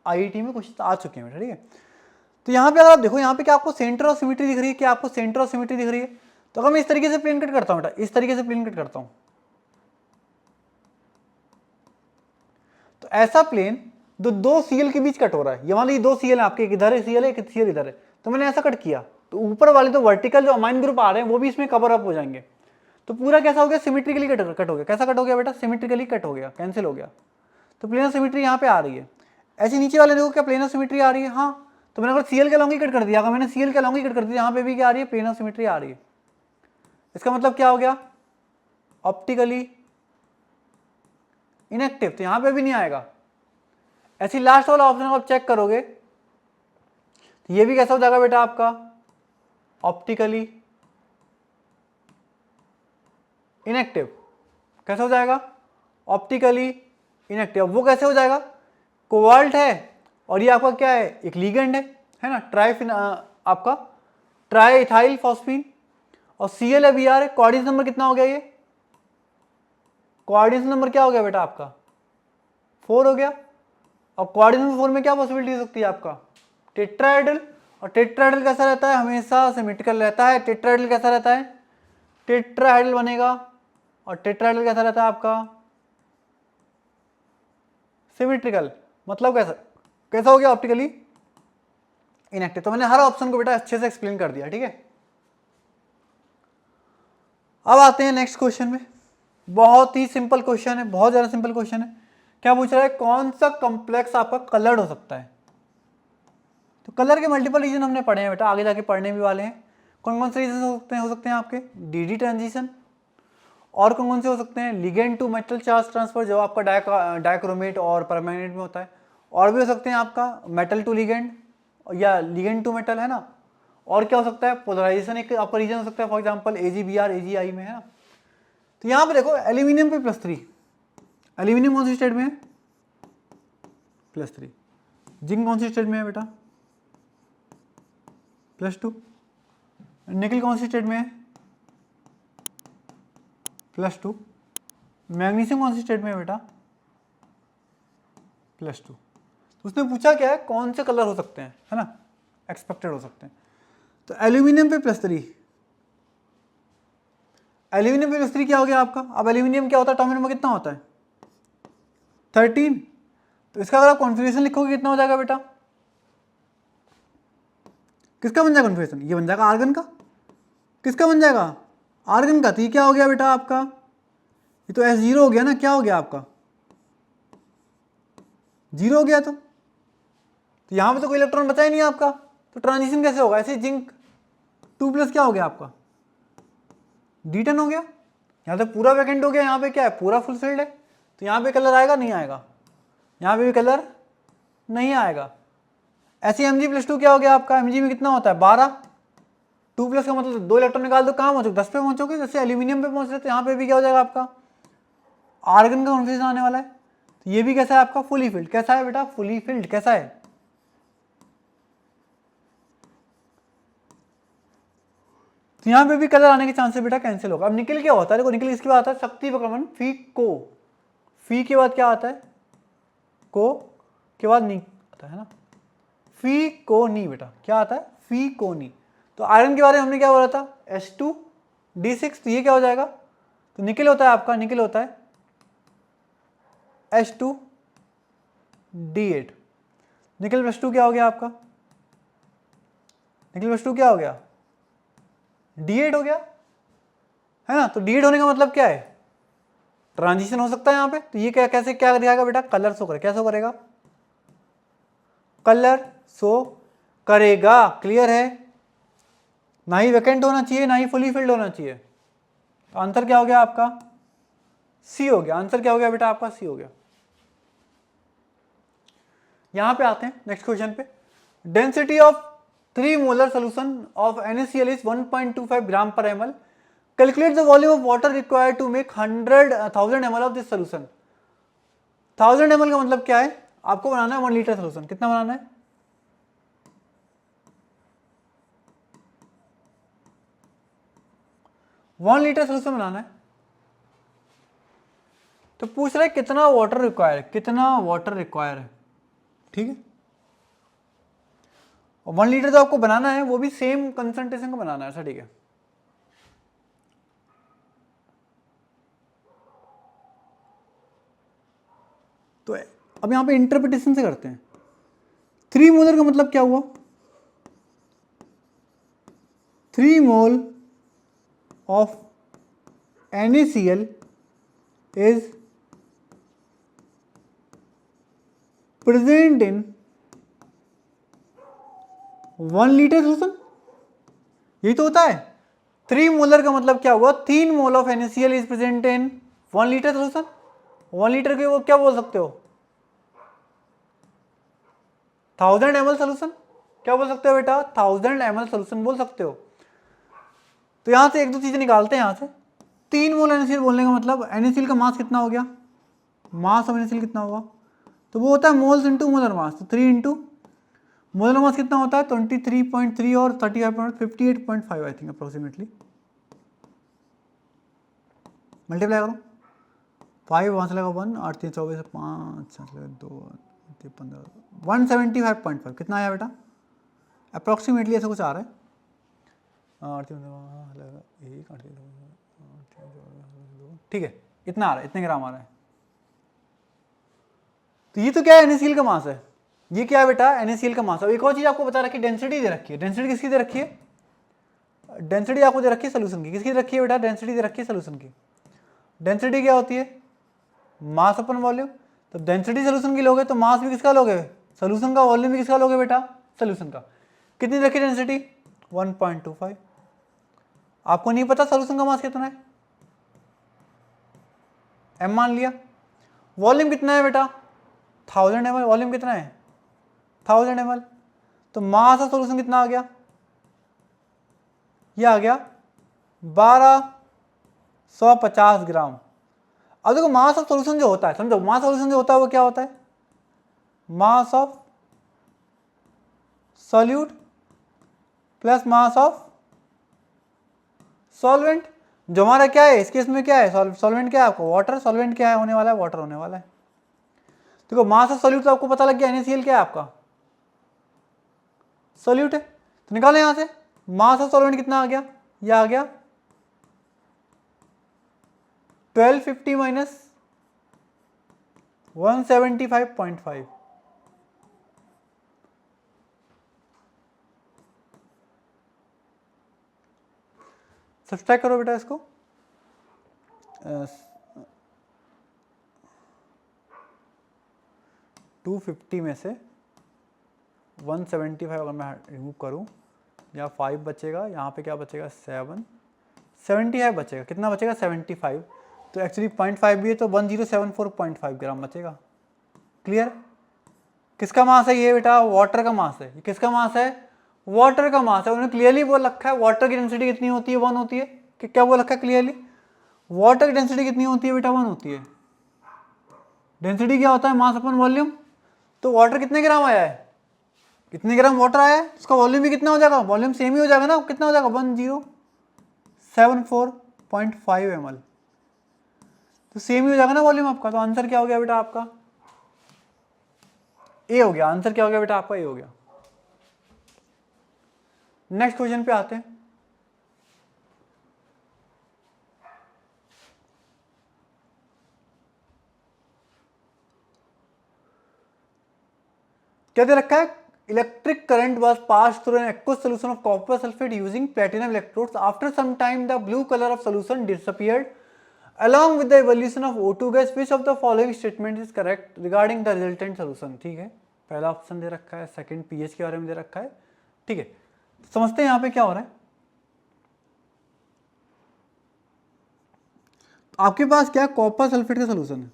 आईआईटी में कुछ आ चुके हैं बेटा, ठीक है। तो यहाँ पे अगर आप देखो, यहाँ पे क्या आपको सेंटर ऑफ सिमेट्री दिख रही है, क्या आपको सेंटर ऑफ सिमेट्री दिख रही है। तो अगर मैं इस तरीके से प्लेन कट करता हूँ बेटा, इस तरीके से प्लेन कट करता हूँ, तो ऐसा प्लेन दो सीएल के बीच कट हो रहा है। ये मान लीजिए दो सीएल है आपके, एक इधर है सीएल है, एक सीएल इधर है, तो मैंने ऐसा कट किया, तो ऊपर वाले तो वर्टिकल जो अमाइन ग्रुप आ रहे हैं वो भी इसमें कवर अप हो जाएंगे। तो पूरा कैसा हो गया, सिमेट्रिकली कट हो गया। कैसा कट हो गया बेटा, सिमेट्रिकली कट हो गया, कैंसिल हो गया। तो प्लेनर सिमेट्री यहाँ पे आ रही है। ऐसे नीचे वाले देखो क्या प्लेनर सिमेट्री आ रही है, हाँ। तो मैंने अगर सीएल के लॉन्ग ही कट कर दिया, अगर मैंने सीएल के लॉन्ग ही कट कर दिया, यहाँ पे भी क्या आ रही है, प्लेनर सिमेट्री आ रही है। इसका मतलब क्या हो गया, ऑप्टिकली इनएक्टिव, तो यहाँ पे भी नहीं आएगा। ऐसी लास्ट वाला ऑप्शन आप चेक करोगे तो ये भी कैसा हो जाएगा बेटा आपका, ऑप्टिकली इनएक्टिव। कैसा हो जाएगा, ऑप्टिकली इनएक्टिव। वो कैसे हो जाएगा, कोवाल्ट है और ये आपका क्या है, एक लीगेंड है ना, आपका ट्राई इथाइल फॉस्फीन, और सीएल है, बीआर है। कोऑर्डिनेशन नंबर कितना हो गया, ये कोऑर्डिनेशन नंबर क्या हो गया बेटा आपका, 4 हो गया। और कोऑर्डिनेशन 4 में क्या पॉसिबिलिटी हो सकती है आपका, टेट्राहेड्रल। और टेट्राहेड्रल कैसा रहता है, हमेशा सिमेट्रिकल रहता है। टेट्राहेड्रल कैसा रहता है, टेट्राहेड्रल बनेगा। और टेट्राहेड्रल कैसा रहता है आपका, सिमेट्रिकल। मतलब कैसा कैसा हो गया, ऑप्टिकली इनएक्टिव। तो मैंने हर ऑप्शन को बेटा अच्छे से एक्सप्लेन कर दिया, ठीक है। अब आते हैं नेक्स्ट क्वेश्चन में। बहुत ही सिंपल क्वेश्चन है, बहुत ज़्यादा सिंपल क्वेश्चन है। क्या पूछ रहा है, कौन सा कॉम्प्लेक्स आपका कलर्ड हो सकता है। तो कलर के मल्टीपल रीजन हमने पढ़े हैं बेटा, आगे जाके पढ़ने भी वाले हैं। कौन कौन से रीजन हो सकते हैं आपके, डीडी ट्रांजिशन। और कौन कौन से हो सकते हैं, ligand to metal charge transfer, जो आपका डायक्रोमेट और परमैंगनेट में होता है। और भी हो सकते हैं आपका मेटल टू लिगेंड या लिगेंड टू मेटल, है ना। और क्या हो सकता है, पोलराइजेशन एक आपका रीजन हो सकता है, फॉर एग्जांपल AgBr AgI में, है ना। तो यहाँ पे देखो एल्यूमिनियम पे +3, एल्यूमिनियम कौन सी स्टेट में है, +3। जिंक कौन सी स्टेट में है बेटा, +2। निकल कौन सी स्टेट में है, +2। मैग्नीशियम कौन सी स्टेट में है बेटा, +2। तो उसने पूछा क्या है, कौन से कलर हो सकते हैं, है ना, एक्सपेक्टेड हो सकते हैं। तो एल्यूमिनियम पे +3, एल्यूमिनियम पे +3 क्या हो गया आपका। अब एल्यूमिनियम क्या होता है, एटॉमिक नंबर कितना होता है, 13। तो इसका अगर आप कॉन्फिगरेशन लिखोगे कितना हो जाएगा बेटा, किसका बन जाएगा कॉन्फिगरेशन, ये बन जाएगा आर्गन का। किसका बन जाएगा, आर्गन का। तो ये क्या हो गया बेटा आपका, ये तो S0 हो गया ना, क्या हो गया आपका, 0 हो गया। तो यहाँ पे तो कोई इलेक्ट्रॉन बचा ही नहीं आपका, तो ट्रांजिशन कैसे होगा। ऐसे जिंक 2+ क्या हो गया आपका, D10 हो गया। यहाँ तो पूरा वैकेंट हो गया, यहाँ पे क्या है, पूरा फुल फिल्ड है। तो यहाँ पे कलर आएगा, नहीं आएगा, यहाँ पे भी कलर नहीं आएगा। ऐसे Mg+2 क्या हो गया आपका, Mg में कितना होता है, 12। 2+ का मतलब 2 इलेक्ट्रॉन निकाल दो, कहाँ पहुँचोगे, 10 पे पहुँचोगे। जैसे एल्यूमिनियम पे पहुँच रहे, तो यहाँ पे भी क्या हो जाएगा आपका, आर्गन का कॉन्फिगरेशन आने वाला है। तो ये भी कैसा है आपका, फुली फिल्ड। कैसा है बेटा, फुली फिल्ड। कैसा है, तो यहाँ पे भी कलर आने के चांसेस बेटा कैंसिल होगा। अब निकल क्या होता है, देखो निकल इसके बाद आता है शक्ति प्रकरण, फी को, फी के बाद क्या आता है, को के बाद नी आता है ना, फी को नी बेटा, क्या आता है, फी को नी। तो आयरन के बारे में हमने क्या बोला था, H2D6। तो ये क्या हो जाएगा, तो निकल होता है आपका, निकल होता है H2D8। निकल +2 क्या हो गया आपका, निकल +2 क्या हो गया, D8 हो गया, है ना। तो D8 होने का मतलब क्या है, ट्रांजिशन हो सकता है यहाँ पे। तो ये क्या कैसे क्या दिखाएगा बेटा, कलर शो करेगा। क्या शो करेगा, कलर शो करेगा। क्लियर है, ना ही वैकेंट होना चाहिए ना ही फुली फिल्ड होना चाहिए। तो आंसर क्या हो गया आपका? सी हो गया। आंसर क्या हो गया बेटा आपका? सी हो गया। यहां पे आते हैं नेक्स्ट क्वेश्चन पे। Density of 3 molar solution of NaCl is 1.25 gram per ml। Calculate the volume of water required to make 1000 ml of this solution. 1000 ml का मतलब क्या है? आपको बनाना है 1 लीटर सोल्यूशन। कितना बनाना है? वन लीटर सोल्यूशन बनाना है। तो पूछ रहा है कितना वाटर रिक्वायर है, कितना वाटर रिक्वायर है। ठीक है, और 1 लीटर जो आपको बनाना है वो भी सेम कंसंट्रेशन का बनाना है। ऐसा ठीक है। तो अब यहां पे इंटरप्रिटेशन से करते हैं। 3 मोलर का मतलब क्या हुआ? 3 mole of NaCl is present in 1 litre solution. यही तो होता है। 3 मोलर का मतलब क्या हुआ? 3 mole of NaCl is present in 1 litre solution. 1 litre के वो क्या बोल सकते हो? 1000 ml सोल्यूशन। क्या बोल सकते हो बेटा? 1000 ml सोल्यूशन बोल सकते हो। तो यहां से एक दो चीजें निकालते हैं। यहां से 3 मोल NaCl बोलने का मतलब NaCl का मास कितना हो गया? मास ऑफ NaCl कितना होगा? तो वो होता है मोल्स इंटू मोलर मास। तो 3 इंटू मोलर मास कितना होता है? 23.3 और 35.58.5 आई थिंक अप्रोक्सीमेटली। मल्टीप्लाई करो। 5 वहाँ से लगा 1, 8 3 24 5 2 15 175.5 कितना आया बेटा? अप्रोक्सीमेटली ऐसा कुछ आ रहा है। 8 ठीक है, इतना आ रहा है, इतने ग्राम आ रहा है। तो ये तो क्या है? NaCl का मास है। ये क्या है बेटा? NaCl का मास। अब एक और चीज आपको बता रखी है, डेंसिटी दे रखी है। डेंसिटी किसकी दे रखी है? डेंसिटी आपको दे रखी है सोल्यूशन की। किसकी दे रखी है बेटा? डेंसिटी दे रखी है सोल्यूशन की। डेंसिटी क्या होती है? मास अपन वॉल्यूम। तो डेंसिटी सोल्यूशन की लोगे तो मास भी किसका लोगे? सोल्यूशन का। वॉल्यूम भी किसका लोगे बेटा? सोल्यूशन का। कितनी रखी डेंसिटी? 1.25। आपको नहीं पता सोल्यूशन का मास कितना है? m मान लिया। वॉल्यूम कितना है बेटा? 1000 ml। वॉल्यूम कितना है? 1000 ml। तो मास ऑफ सोल्यूशन कितना आ गया? ये आ गया 1250 ग्राम। अब देखो मास ऑफ सोल्यूशन जो होता है, समझो मास ऑफ सोल्यूशन जो होता है वो क्या होता है? Mass of solute plus mass of solvent. जो हमारा क्या है इस केस में? क्या है? सॉल्वेंट क्या है आपको? वाटर। सॉल्वेंट क्या है? होने वाला है वाटर होने वाला है। देखो मास ऑफ सॉल्यूट तो आपको पता लग गया। NaCl क्या है आपका? सॉल्यूट है। तो निकालें यहां से मास ऑफ सॉल्वेंट कितना आ गया? ये आ गया 1250 माइनस 175.5। सब्सट्रैक्ट करो बेटा इसको। 250 में से 175 अगर मैं रिमूव करूं, यहाँ 5 बचेगा, यहाँ पे क्या बचेगा? 7 75 बचेगा। कितना बचेगा? 75। तो एक्चुअली 0.5 भी है तो 1074.5 ग्राम बचेगा। क्लियर? किसका मास है ये बेटा? वाटर का मास है। किसका मास है? वाटर का मास है। उन्होंने क्लियरली बोल रखा है वाटर की डेंसिटी कितनी होती है? 1 होती है। कि क्या बोल रखा है क्लियरली? वाटर की डेंसिटी कितनी होती है बेटा? 1 होती है। डेंसिटी क्या होता है? मास अपन वॉल्यूम। तो वाटर कितने ग्राम आया है? कितने ग्राम वाटर आया है? उसका वॉल्यूम भी कितना हो जाएगा? वॉल्यूम सेम ही हो जाएगा ना। कितना हो जाएगा? 1074.5 ml। तो सेम ही हो जाएगा ना वॉल्यूम आपका। तो आंसर क्या हो गया बेटा आपका? ए हो गया। आंसर क्या हो गया बेटा आपका? ए हो गया। नेक्स्ट क्वेश्चन पे आते हैं। क्या दे रखा है? Electric current was passed through an aqueous solution of copper sulfate using platinum electrodes. After some time the blue color of solution disappeared along with the evolution of O2 gas. Which of the following statement is correct regarding the resultant solution? ठीक है, पहला option दे रखा है, second pH के बारे में दे रखा है। ठीक है, समझते हैं यहाँ पे क्या हो रहा है। आपके पास क्या है, कॉपर सल्फेट का सोल्यूशन है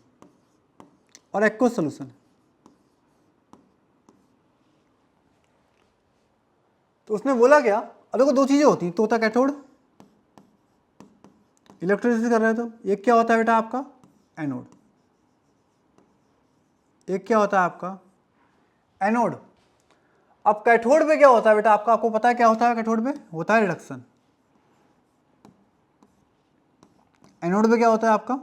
और एक्वस सोल्यूशन है। तो उसने बोला क्या, अब देखो दो चीजें होती हैं, तो होता कैथोड, इलेक्ट्रोलिसिस कर रहे हो तो एक क्या होता है बेटा आपका एनोड, एक क्या होता है आपका एनोड। अब कैथोड पे क्या होता है बेटा आपका, आपको पता है क्या होता है कैथोड पे, होता है रिडक्शन। एनोड पे क्या होता है आपका,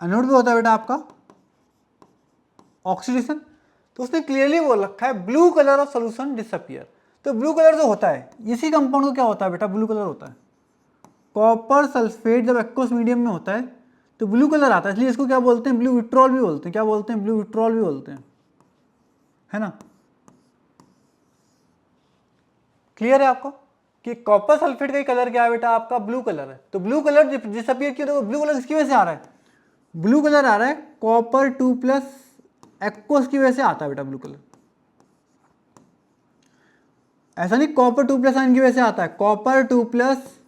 एनोड पे होता है बेटा आपका ऑक्सीडेशन। तो उसने क्लियरली बोल रखा है blue colour of solution disappear. तो ब्लू कलर जो होता है इसी कंपाउंड को क्या होता है बेटा, ब्लू कलर होता है। कॉपर सल्फेट जब एक्वस मीडियम में होता है तो ब्लू कलर आता है, इसलिए इसको क्या बोलते हैं, ब्लू विट्रॉल भी बोलते हैं। क्या बोलते हैं, ब्लू विट्रॉल भी बोलते हैं, है ना। क्लियर है आपको कि कॉपर सल्फेट का कलर क्या है बेटा आपका, ब्लू कलर है। तो ब्लू कलर डिसअपियर किया तो ब्लू कलर किसकी वजह से आ रहा है, ब्लू कलर आ रहा है कॉपर 2+ एक्वस की वजह से आता है बेटा ब्लू कलर। ऐसा नहीं कॉपर 2+ आयन की वजह से आता है, कॉपर 2+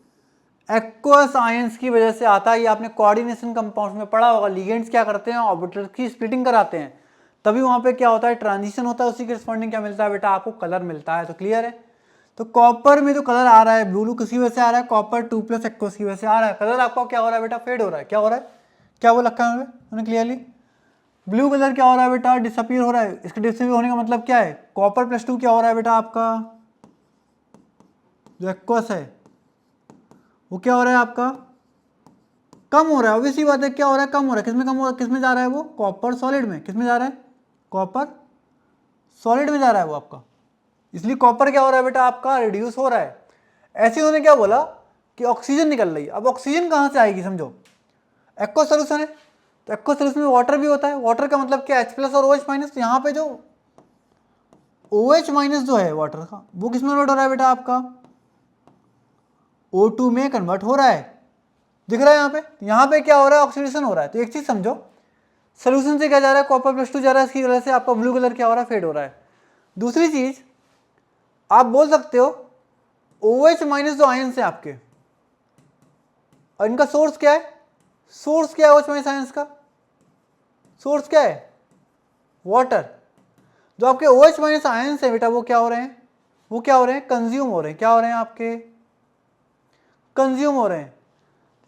एक्वस आयंस की वजह से आता है। ये आपने कोऑर्डिनेशन कंपाउंड्स में पढ़ा होगा, लिगेंड्स क्या करते हैं, ऑर्बिटल्स की स्प्लिटिंग कराते हैं, तभी वहां पे क्या होता है, ट्रांजिशन होता है, उसी के रिस्पॉन्डिंग क्या मिलता है बेटा आपको, कलर मिलता है। तो क्लियर है। तो कॉपर में जो कलर आ रहा है ब्लू किसी वजह से आ रहा है, कॉपर 2+ एक्वस की वजह से आ रहा है। कलर आपका क्या हो रहा है बेटा, फेड हो रहा है। क्या हो रहा है, क्या वो रखा है उन्होंने क्लियरली, ब्लू कलर क्या हो रहा है बेटा, डिसअपियर हो रहा है। इसके डिसअपियर होने का मतलब क्या है, कॉपर +2 क्या हो रहा है बेटा आपका, जो एक्वस है वो क्या हो रहा है आपका, कम हो रहा है। ऑब्वियसली बात है, क्या हो रहा है, कम हो रहा है। किसमें कम हो रहा है, किसमें जा रहा है वो, कॉपर सॉलिड में। किसमें जा रहा है, कॉपर सॉलिड में जा रहा है वो आपका, इसलिए कॉपर क्या हो रहा है बेटा आपका, रिड्यूस हो रहा है। ऐसे उन्होंने क्या बोला कि ऑक्सीजन निकल रही है। अब ऑक्सीजन कहाँ से आएगी, समझो एक्वस सोल्यूशन है, तो एक्वस सोल्यूशन में वाटर भी होता है। वाटर का मतलब क्या, H+ और OH-। तो यहाँ पे जो OH- जो है वाटर का, वो किसमें कन्वर्ट हो रहा है बेटा आपका, O2 में कन्वर्ट हो रहा है। दिख रहा है यहाँ पे क्या हो रहा है, ऑक्सीडेशन हो रहा है। तो एक चीज समझो, सोल्यूशन से क्या जा रहा है, कॉपर +2 जा रहा है, इसकी वजह से आपका ब्लू कलर क्या हो रहा है, फेड हो रहा है। दूसरी चीज आप बोल सकते हो OH- जो आयंस है आपके, और इनका सोर्स क्या है, सोर्स क्या है OH- आयंस का, सोर्स क्या है, वाटर। जो आपके OH- आयंस है बेटा वो क्या हो रहे हैं, वो क्या हो रहे हैं, कंज्यूम हो रहे हैं। क्या हो रहे हैं आपके, कंज्यूम हो रहे हैं।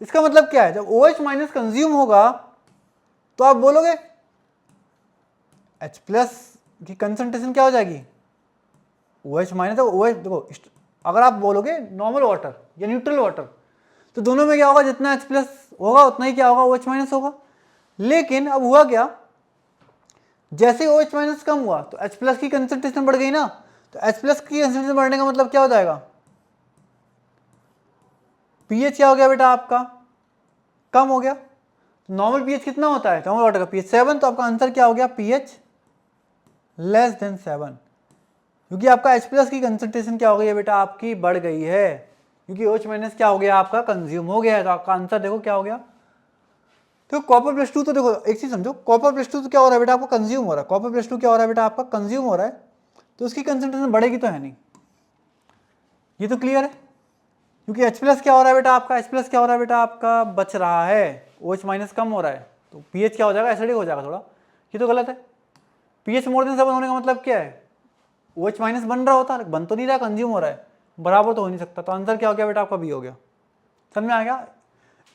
इसका मतलब क्या है, जब OH- कंज्यूम होगा तो आप बोलोगे H+ की कंसंट्रेशन क्या हो जाएगी, OH- तो OH देखो, अगर आप बोलोगे नॉर्मल वाटर या न्यूट्रल वाटर, तो दोनों में क्या होगा, जितना H+ होगा उतना ही क्या होगा, OH- होगा। लेकिन अब हुआ क्या, जैसे OH- कम हुआ तो H+ की कंसंट्रेशन बढ़ गई ना। तो H+ की कंसंट्रेशन बढ़ने का मतलब क्या हो जाएगा, pH क्या हो गया बेटा आपका, कम हो गया। नॉर्मल pH कितना होता है नॉर्मल वाटर का, pH 7। तो आपका आंसर क्या हो गया, pH <<7, क्योंकि आपका H+ की कंसंट्रेशन क्या हो गई है बेटा आपकी, बढ़ गई है, क्योंकि OH- क्या हो गया आपका, कंज्यूम हो गया है। तो आपका आंसर देखो क्या हो गया। तो कॉपर +2, तो देखो एक चीज समझो, कॉपर +2 तो क्या हो रहा है बेटा आपको, कंज्यूम हो रहा है। कॉपर +2 क्या हो रहा है बेटा आपका, कंज्यूम हो रहा है, तो उसकी कंसंट्रेशन बढ़ेगी तो है नहीं, ये तो क्लियर है। क्योंकि H+ क्या हो रहा है बेटा आपका, H+ क्या हो रहा है बेटा आपका, बच रहा है, OH- कम हो रहा है, तो pH क्या हो जाएगा, एसिडिक हो जाएगा थोड़ा। ये तो गलत है। pH <7 होने का मतलब क्या है, OH- बन रहा होता है, बन तो नहीं रहा, कंज्यूम हो रहा है, बराबर तो हो नहीं सकता। तो आंसर क्या हो गया बेटा आपका, बी हो गया। समझ में आ गया।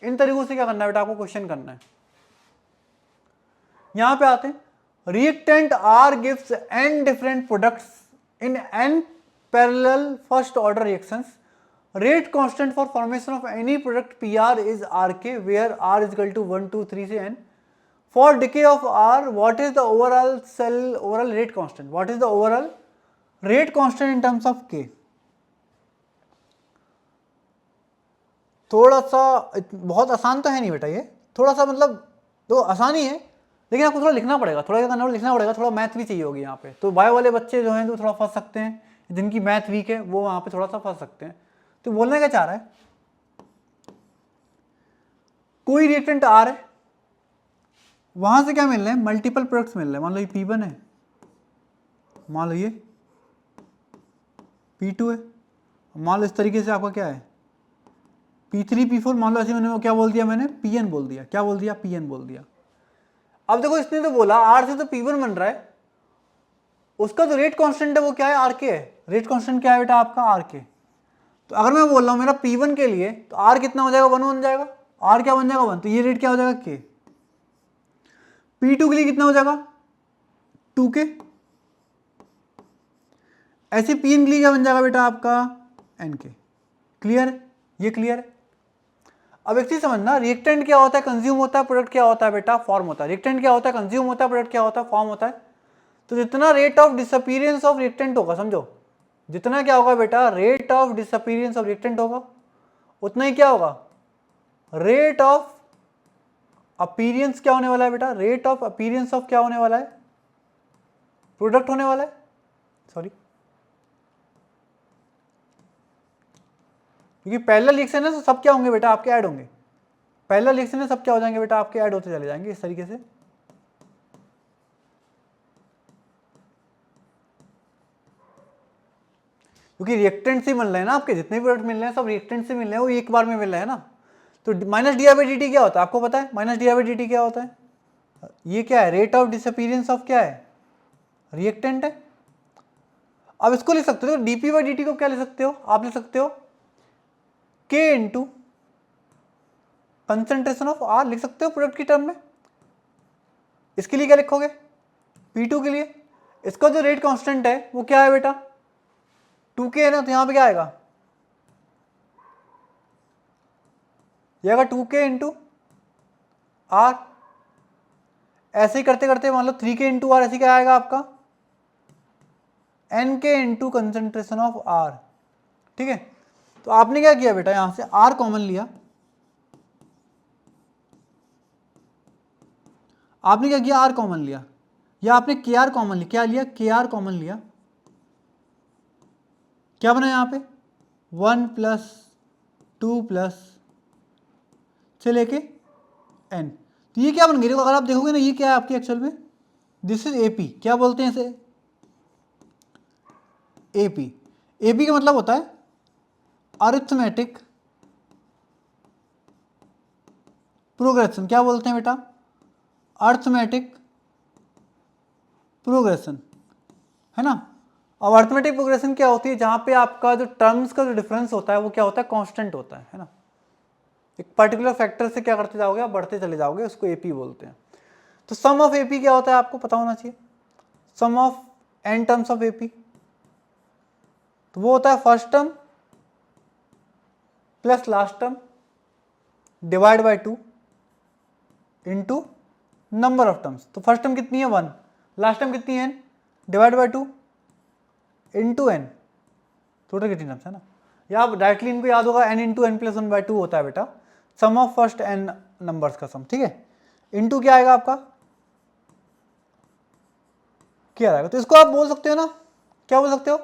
इन तरीकों से क्या करना है बेटा आपको, क्वेश्चन करना है। यहां पे आते हैं, reactant are gives n different products in n parallel first order reactions. Rate constant for formation of any product PR is Rk, where R is equal to 1, 2, 3 से n. For decay of R, what is the overall rate constant? What is the overall rate constant in terms of K? थोड़ा सा बहुत आसान तो है नहीं बेटा ये, थोड़ा सा मतलब तो आसान ही है, लेकिन आपको थोड़ा लिखना पड़ेगा, थोड़ा करना लिखना पड़ेगा, थोड़ा मैथ भी चाहिए होगी यहाँ पे। तो बायो वाले बच्चे जो हैं तो थोड़ा फंस सकते हैं, जिनकी मैथ वीक है वो वहाँ पे थोड़ा सा फंस सकते हैं। तो बोलने क्या चाह रहा है, कोई रिएक्टेंट आर है, वहां से क्या मिल रहे हैं, मल्टीपल प्रोडक्ट्स मिल रहे हैं। मान लो ये P1 है, मान लो ये P2 है, मान लो इस तरीके से आपका क्या है P3 P4, मान लो ऐसे मैंने क्या बोल दिया, मैंने Pn बोल दिया, क्या बोल दिया, Pn बोल दिया। अब देखो इसने तो बोला R से तो P1 बन रहा है, उसका जो रेट कांस्टेंट है वो क्या है, आर के है। रेट कांस्टेंट क्या है बेटा आपका, आर के। तो अगर मैं बोल रहा हूँ मेरा P1 के लिए तो R कितना हो जाएगा, 1 बन जाएगा। R क्या बन जाएगा, 1, तो ये रेट क्या हो जाएगा, K। P2 के लिए कितना हो जाएगा, 2K। ऐसे Pn के लिए क्या बन जाएगा बेटा आपका, NK। क्लियर है, ये क्लियर है। अब एक चीज समझना, रिएक्टेंट क्या होता है, कंज्यूम होता है, प्रोडक्ट क्या होता है बेटा, फॉर्म होता है। रिएक्टेंट क्या होता है, कंज्यूम होता है, प्रोडक्ट क्या होता है, फॉर्म होता है। तो जितना rate of disappearance of reactant होगा, समझो, जितना क्या होगा बेटा, rate of disappearance of reactant होगा, उतना ही क्या होगा, रेट ऑफ अपीयरेंस क्या होने वाला है बेटा, रेट ऑफ अपीयरेंस ऑफ क्या होने वाला है, प्रोडक्ट होने वाला है, सॉरी, क्योंकि पैरेलल रिएक्शन है तो सब क्या होंगे बेटा आपके ऐड होंगे। पैरेलल रिएक्शन है सब क्या हो जाएंगे बेटा आपके ऐड होते चले जाएंगे इस तरीके से। क्योंकि रिएक्टेंट से मिल रहे हैं ना आपके, जितने भी प्रोडक्ट मिल रहे हैं सब रिएक्टेंट से मिल रहे हैं, वो एक बार में मिल रहे हैं ना। तो minus D by D T क्या होता है आपको पता है, minus D by D T क्या होता है, ये क्या है, रेट ऑफ डिसअपीयरेंस ऑफ क्या है, रिएक्टेंट है। अब इसको लिख सकते हो, डीपी बाई डी टी को क्या लिख सकते हो, आप लिख सकते हो के इंटू कंसेंट्रेशन ऑफ आर, लिख सकते हो प्रोडक्ट की टर्म में। इसके लिए क्या लिखोगे, P2 के लिए इसका जो रेट कांस्टेंट है वो क्या है बेटा, 2K है ना, तो यहां पे क्या आएगा, ये आएगा 2K इंटू आर। ऐसे ही करते करते मान लो 3K इंटू आर, ऐसे क्या आएगा आपका, NK into concentration of R. ठीक है, तो आपने क्या किया बेटा, यहां से आर कॉमन लिया, आपने क्या किया, आर कॉमन लिया, या आपने के आर कॉमन लिया, क्या लिया, के आर कॉमन लिया, क्या बना यहां पे 1 प्लस 2 प्लस से लेके n। तो ये क्या बन गई, अगर आप देखोगे ना, ये क्या है आपकी एक्चुअल में, दिस इज एपी, क्या बोलते हैं इसे, एपी। एपी का मतलब होता है अरिथमेटिक प्रोग्रेशन, क्या बोलते हैं बेटा, अरिथमेटिक प्रोग्रेशन, है ना। अब अरिथमेटिक प्रोग्रेशन क्या होती है, जहां पे आपका जो टर्म्स का जो डिफरेंस होता है वो क्या होता है, कांस्टेंट होता है ना। एक पर्टिकुलर फैक्टर से क्या करते जाओगे आप, बढ़ते चले जाओगे, उसको एपी बोलते हैं। तो सम ऑफ एपी क्या होता है आपको पता होना चाहिए, sum of n terms of AP, तो वो होता है first term plus last term divide by 2 into number of terms. तो फर्स्ट टर्म कितनी है 1, लास्ट टर्म कितनी है n, divide by 2 into n, total कितनी टर्म्स है ना। या आप डायरेक्टली इनको याद होगा, n इंटू एन प्लस 1/2 होता है बेटा, सम ऑफ फर्स्ट n नंबर्स का सम। ठीक है, इंटू क्या आएगा आपका, क्या आएगा। तो इसको आप बोल सकते हो ना, क्या बोल सकते हो,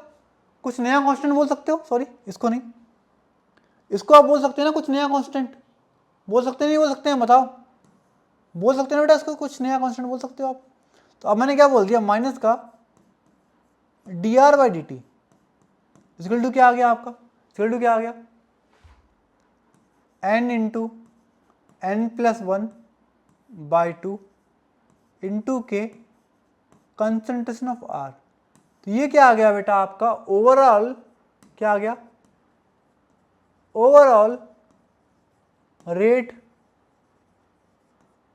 कुछ नया कांस्टेंट बोल सकते हो, सॉरी इसको नहीं, इसको आप बोल सकते हैं ना कुछ नया कांस्टेंट, बोल सकते नहीं बोल सकते हैं, बताओ, बोल सकते हैं बेटा इसको कुछ नया कांस्टेंट बोल सकते हो आप। तो अब मैंने क्या बोल दिया, माइनस का D R by D T equal to क्या आ गया आपका, इक्वल टू क्या आ गया, n into N plus 1/2 into K concentration of R. तो ये क्या आ गया बेटा आपका, ओवरऑल क्या आ गया, ओवरऑल रेट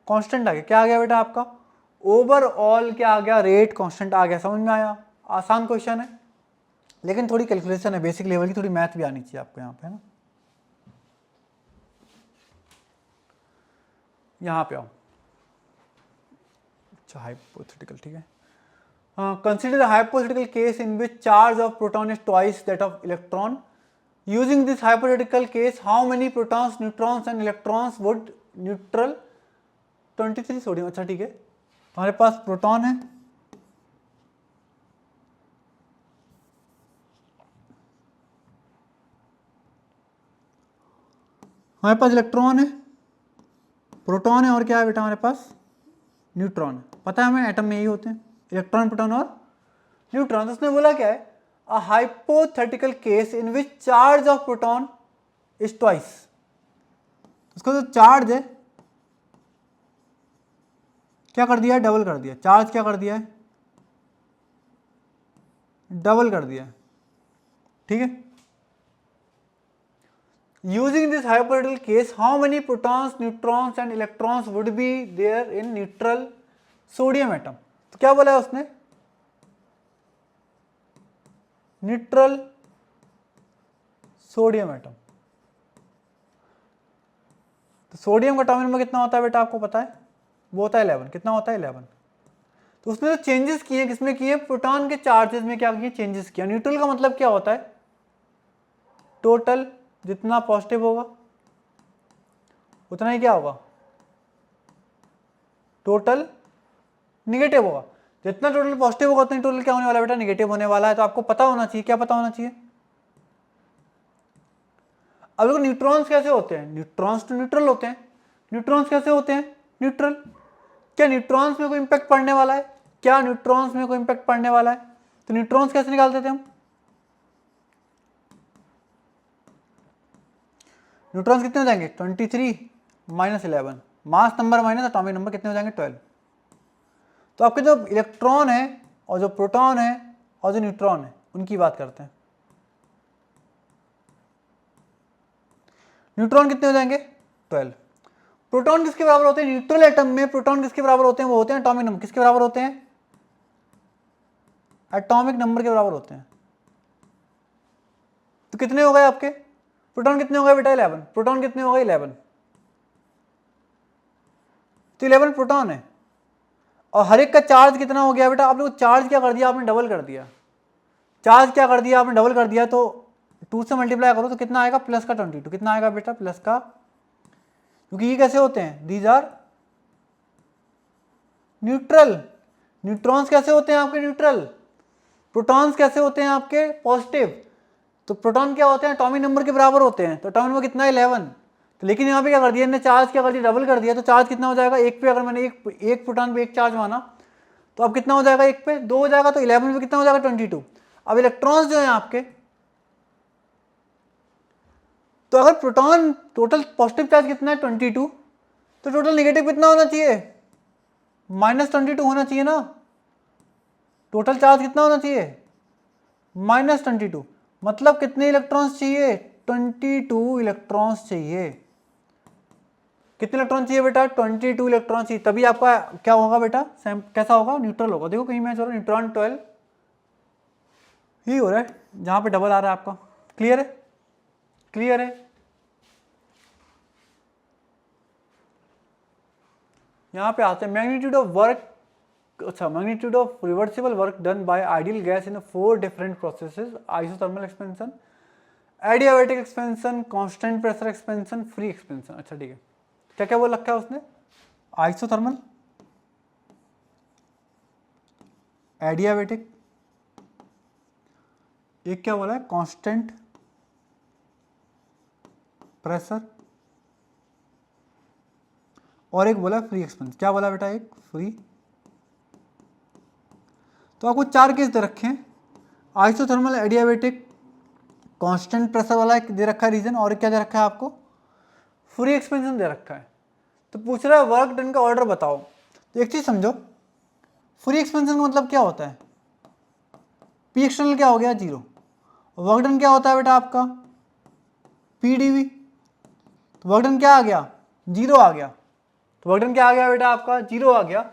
कांस्टेंट आ गया, क्या आ गया बेटा आपका, ओवरऑल क्या आ गया, रेट कांस्टेंट आ गया। समझ में आया, आसान क्वेश्चन है, लेकिन थोड़ी कैलकुलेशन है, बेसिक लेवल की थोड़ी मैथ भी आनी चाहिए आपको यहाँ पे, है ना। यहाँ पे आओ, अच्छा हाइपोथेटिकल, ठीक है। Consider the hypothetical case in which charge of proton is twice that of electron. Using this hypothetical case how many protons, neutrons and electrons would neutral 23 sodium. अच्छा ठीक है, हमारे पास प्रोटॉन है, हमारे पास इलेक्ट्रॉन है, प्रोटॉन है, और क्या है बेटा हमारे पास न्यूट्रॉन है। पता है हमें एटम में यही होते हैं, इलेक्ट्रॉन प्रोटॉन और न्यूट्रॉन। तो उसने बोला क्या है, a hypothetical case in which charge of proton is twice. उसका जो चार्ज है क्या कर दिया है, डबल कर दिया, चार्ज क्या कर दिया है, डबल कर दिया है, ठीक है। Using this hypothetical case, how many protons, neutrons and electrons would be there in neutral sodium atom? तो क्या बोला है उसने, न्यूट्रल सोडियम एटम। तो सोडियम का एटॉमिक नंबर कितना होता है बेटा, आपको पता है, वो होता है 11। कितना होता है, 11। तो उसने जो चेंजेस किए किसमें किए, प्रोटॉन के चार्जेस में क्या किए, चेंजेस किया। न्यूट्रल का मतलब क्या होता है, टोटल जितना पॉजिटिव होगा उतना ही क्या होगा, टोटल निगेटिव होगा। जितना टोटल पॉजिटिव होगा उतना टोटल क्या होने वाला है बेटा, निगेटिव होने वाला है। तो आपको पता होना चाहिए, क्या पता होना चाहिए। अब देखो न्यूट्रॉन्स कैसे होते हैं, न्यूट्रॉन्स तो न्यूट्रल होते हैं। न्यूट्रॉन्स कैसे होते हैं, न्यूट्रल। क्या न्यूट्रॉन्स में कोई इंपैक्ट पड़ने वाला है, क्या न्यूट्रॉन्स में कोई इंपैक्ट पड़ने वाला है। तो न्यूट्रॉन्स कैसे निकालते थे हम, न्यूट्रॉन्स कितने हो जाएंगे, 23 minus 11, mass number minus atomic number, कितने हो जाएंगे, 12। तो आपके जो इलेक्ट्रॉन है और जो प्रोटॉन है और जो न्यूट्रॉन है उनकी बात करते हैं। न्यूट्रॉन कितने हो जाएंगे, 12। प्रोटॉन किसके बराबर होते हैं, न्यूट्रल एटम में प्रोटॉन किसके बराबर होते हैं, वो होते हैं एटॉमिक नंबर। किसके बराबर होते हैं, एटॉमिक नंबर के बराबर होते हैं। तो कितने हो गए आपके प्रोटॉन, कितने हो गए बेटा, 11। प्रोटॉन कितने हो गए, 11। तो 11 प्रोटॉन है और हर एक का चार्ज कितना हो गया बेटा, आपने चार्ज क्या कर दिया, आपने डबल कर दिया। चार्ज क्या कर दिया आपने, डबल कर दिया। तो 2 से मल्टीप्लाई करो तो कितना आएगा, प्लस का 22। कितना आएगा बेटा, प्लस का, क्योंकि ये कैसे होते हैं, दीज आर न्यूट्रल। न्यूट्रॉन्स कैसे होते हैं आपके, न्यूट्रल। प्रोटॉन्स कैसे होते हैं आपके, पॉजिटिव। तो प्रोटॉन क्या होते हैं, एटॉमिक नंबर के बराबर होते हैं। तो एटॉमिक नंबर कितना है, 11। तो लेकिन यहाँ पे क्या कर दिया इन्होंने, चार्ज क्या कर दिया, डबल कर दिया। तो चार्ज कितना हो जाएगा, एक पे अगर मैंने एक प्रोटॉन पे एक चार्ज माना तो अब कितना हो जाएगा, एक पे 2 हो जाएगा। तो 11 पे कितना हो जाएगा, 22। अब इलेक्ट्रॉन्स जो है आपके, तो अगर प्रोटॉन टोटल पॉजिटिव चार्ज कितना है, 22, तो टोटल निगेटिव कितना होना चाहिए, -22 होना चाहिए ना। टोटल चार्ज कितना होना चाहिए, -22। मतलब कितने इलेक्ट्रॉन्स चाहिए, 22 इलेक्ट्रॉन्स चाहिए। कितने इलेक्ट्रॉन चाहिए बेटा, 22 इलेक्ट्रॉन चाहिए। तभी आपका क्या होगा बेटा, कैसा होगा, न्यूट्रल होगा। देखो कहीं मैच हो रहा है, न्यूट्रॉन 12 ही हो रहा है जहां पे डबल आ रहा है आपका। क्लियर है, क्लियर है। यहां पे आते हैं मैग्नीट्यूड ऑफ वर्क। अच्छा, magnitude of reversible work done by ideal gas in 4 different processes, isothermal expansion, adiabatic expansion, constant pressure expansion, free expansion. अच्छा ठीक है, क्या क्या बोल रखा है उसने, आइसोथर्मल, एडियाबैटिक, एक क्या बोला है, कांस्टेंट प्रेशर, और एक बोला फ्री एक्सपेंशन। क्या बोला बेटा, एक फ्री। तो आपको 4 केस दे रखे हैं, आइसोथर्मल, एडियाबैटिक, कांस्टेंट प्रेशर वाला एक दे रखा है रीजन, और क्या दे रखा है आपको, फ्री एक्सपेंशन दे रखा है। तो पूछ रहा है वर्क डन का ऑर्डर बताओ। तो एक चीज समझो, फ्री एक्सपेंशन का मतलब क्या होता है, पी एक्सटर्नल क्या हो गया, 0। वर्क डन क्या होता है बेटा आपका, पी डी वी। तो वर्क डन क्या आ गया, 0 आ गया। तो वर्क डन क्या आ गया बेटा आपका, 0 आ गया।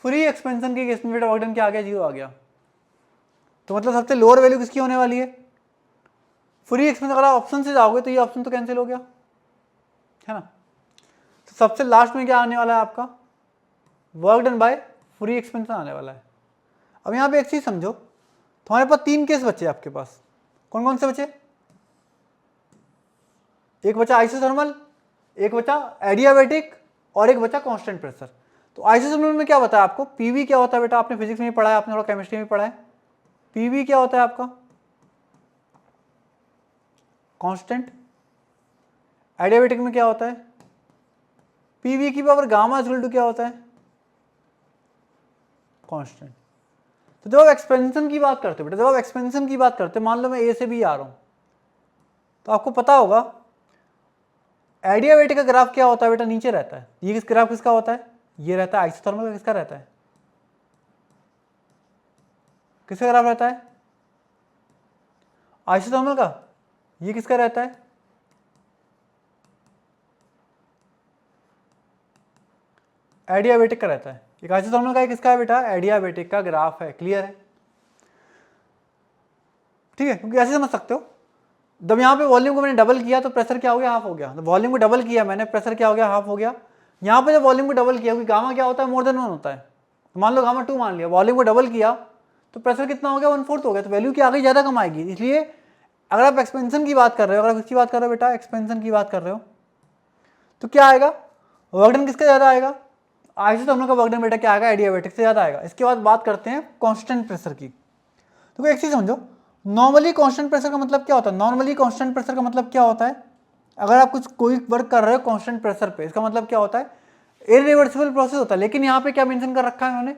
फ्री एक्सपेंशन के केस में बेटा वर्क डन क्या आ गया, 0 आ गया। तो मतलब सबसे लोअर वैल्यू किसकी होने वाली है, फ्री एक्सपेंशन। अगर आप ऑप्शन से जाओगे तो ये ऑप्शन तो कैंसिल हो गया, है ना। तो सबसे लास्ट में क्या आने वाला है आपका, work done by free expansion आने वाला है। अब यहाँ पे एक चीज समझो, तुम्हारे पास 3 केस बचे आपके पास। कौन कौन से बचे, एक बचा आइसोथर्मल, एक बचा एडियाबैटिक, और एक बचा कांस्टेंट प्रेशर। तो आइसोथर्मल में क्या बताया आपको, पीवी क्या होता है बेटा, आपने फिजिक्स में भी पढ़ा है, आपने थोड़ा केमिस्ट्री में पढ़ा है। पीवी क्या होता है आपका, कांस्टेंट। एडियाबैटिक में क्या होता है, पीवी की पावर गामा इक्वल टू क्या होता है, कांस्टेंट। तो जब आप एक्सपेंशन की बात करते हो बेटा, जब आप एक्सपेंशन की बात करते हो, मान लो मैं ए से बी आ रहा हूँ, तो आपको पता होगा एडियाबेटिक का ग्राफ क्या होता है बेटा, नीचे रहता है। ये ग्राफ किसका होता है, ये रहता है आइसोथर्मल का। किसका रहता है, किसका ग्राफ रहता है, आइसोथर्मल का। ये किसका रहता है, एडियाबेटिक का रहता है। एक आइसोथर्मल का, किसका है बेटा, एडियाबेटिक का ग्राफ है। क्लियर है, ठीक है, क्योंकि ऐसे समझ सकते हो, जब यहाँ पे वॉल्यूम को मैंने डबल किया तो प्रेशर क्या हो गया, हाफ हो गया। तो वॉल्यूम को डबल किया मैंने, प्रेशर क्या हो गया, हाफ हो गया। यहाँ पे जब वॉल्यूम को डबल किया, क्योंकि गामा क्या होता है, मोर देन 1 होता है, तो मान लो गामा 2 मान लिया, वॉल्यूम को डबल किया तो प्रेशर कितना हो गया, 1/4 हो गया, तो वैल्यू की आगे ज़्यादा कम आएगी। इसलिए अगर आप एक्सपेंशन की बात कर रहे हो, अगर आप किसकी बात कर रहे हो बेटा, एक्सपेंशन की बात कर रहे हो, तो क्या आएगा, वर्क डन किसका ज़्यादा आएगा, आइसोथर्मल का वर्क डन बेटा क्या आएगा, एडियाबेटिक से ज़्यादा आएगा। इसके बाद बात करते हैं कांस्टेंट प्रेशर की। तो एक चीज़ समझो, नॉर्मली कांस्टेंट प्रेशर का मतलब क्या होता है, नॉर्मली कांस्टेंट प्रेशर का मतलब क्या होता है, अगर आप कोई वर्क कर रहे हो कांस्टेंट प्रेशर पे, इसका मतलब क्या होता है, इरिवर्सिबल प्रोसेस होता है। लेकिन यहाँ पे क्या मेंशन कर रखा है उन्होंने,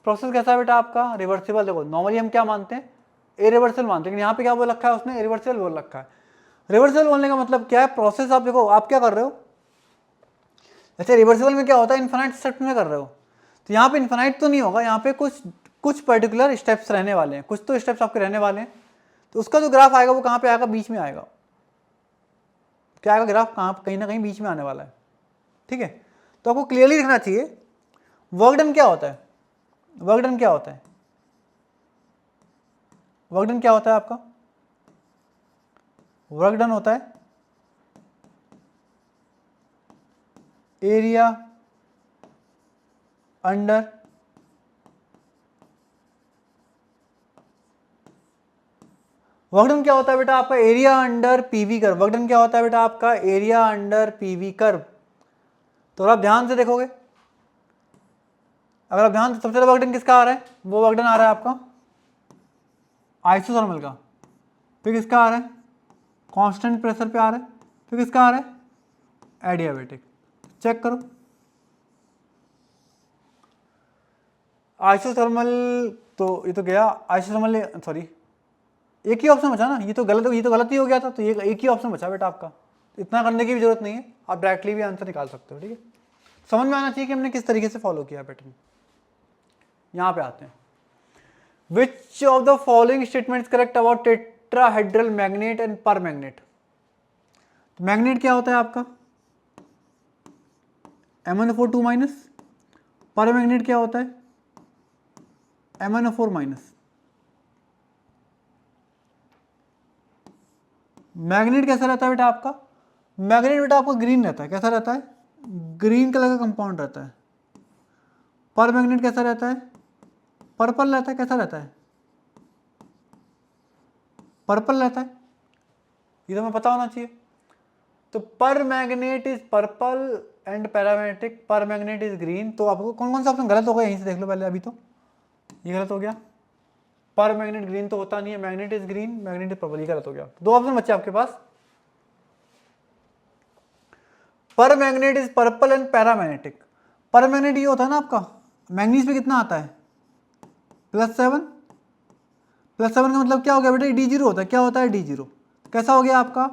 प्रोसेस कैसा है बेटा आपका, रिवर्सिबल। देखो नॉर्मली हम क्या मानते हैं, इरिवर्सिबल मानते हैं, लेकिन यहाँ पे क्या बोल रखा है उसने, इरिवर्सिबल बोल रखा है। रिवर्सिबल बोलने का मतलब क्या है, प्रोसेस आप देखो आप क्या कर रहे हो, जैसे रिवर्सिबल में क्या होता है, इन्फिनाइट स्टेप्स में कर रहे हो, तो यहाँ पे इन्फिनाइट तो नहीं होगा, यहाँ पे कुछ पर्टिकुलर स्टेप्स रहने वाले हैं, कुछ तो स्टेप्स आपके रहने वाले हैं। तो उसका जो ग्राफ आएगा वो कहाँ पे आएगा, बीच में आएगा। क्या आएगा ग्राफ, कहाँ, कहीं ना कहीं बीच में आने वाला है। ठीक है, तो आपको क्लियरली दिखना चाहिए वर्क डन क्या होता है, वर्क डन क्या होता है, वर्क डन क्या होता है आपका, वर्क डन होता है एरिया अंडर वर्क डन क्या होता है बेटा आपका, area under PV curve. Work done क्या होता है बेटा आपका, एरिया अंडर पीवी कर्व। तो आप ध्यान से देखोगे, अगर आप ध्यान से, सबसे ज्यादा वर्क डन किसका आ रहा है, वो वर्क डन आ रहा है आपका आइसोथर्मल का। फिर किसका आ रहा है, कांस्टेंट प्रेशर पे आ रहा है। फिर किसका आ रहा है, एडियाबेटिक। चेक करो, आइसोथर्मल तो ये तो गया, आइसोथर्मल सॉरी, एक ही ऑप्शन बचा ना, ये तो गलत ही हो गया था, तो ये एक ही ऑप्शन बचा बेटा आपका। इतना करने की भी जरूरत नहीं है, आप डायरेक्टली भी आंसर निकाल सकते हो। ठीक है, समझ में आना चाहिए कि हमने किस तरीके से फॉलो किया पैटर्न। यहाँ पे आते हैं, which of the following statements correct about tetrahedral magnet and पर मैग्नेट। मैग्नेट क्या होता है आपका, MnO4 माइनस। पर मैग्नेट क्या होता है, MnO4 माइनस। मैग्नेट कैसा रहता है बेटा आपका, मैग्नेट बेटा आपका ग्रीन रहता है। कैसा रहता है, ग्रीन कलर का कंपाउंड रहता है। पर मैग्नेट कैसा रहता है, पर्पल रहता है। कैसा रहता है, पर्पल रहता है। ये तो हमें पता होना चाहिए। तो पर magnet is purple and paramagnetic पर मैग्नेट इज ग्रीन। तो आपको कौन कौन सा ऑप्शन गलत होगा, यहीं से देख लो पहले। अभी तो ये गलत हो गया, पर मैग्नेट ग्रीन तो होता नहीं है, magnet is green, magnet is purple, ये गलत हो गया। दो ऑप्शन बचे आपके पास, पर magnet is purple and paramagnetic. पर मैग्नेट ये होता है ना आपका, मैग्नीज पे कितना आता है, +7। +7 का मतलब क्या हो गया बेटा, D0 होता है। क्या होता है, D0। कैसा हो गया आपका,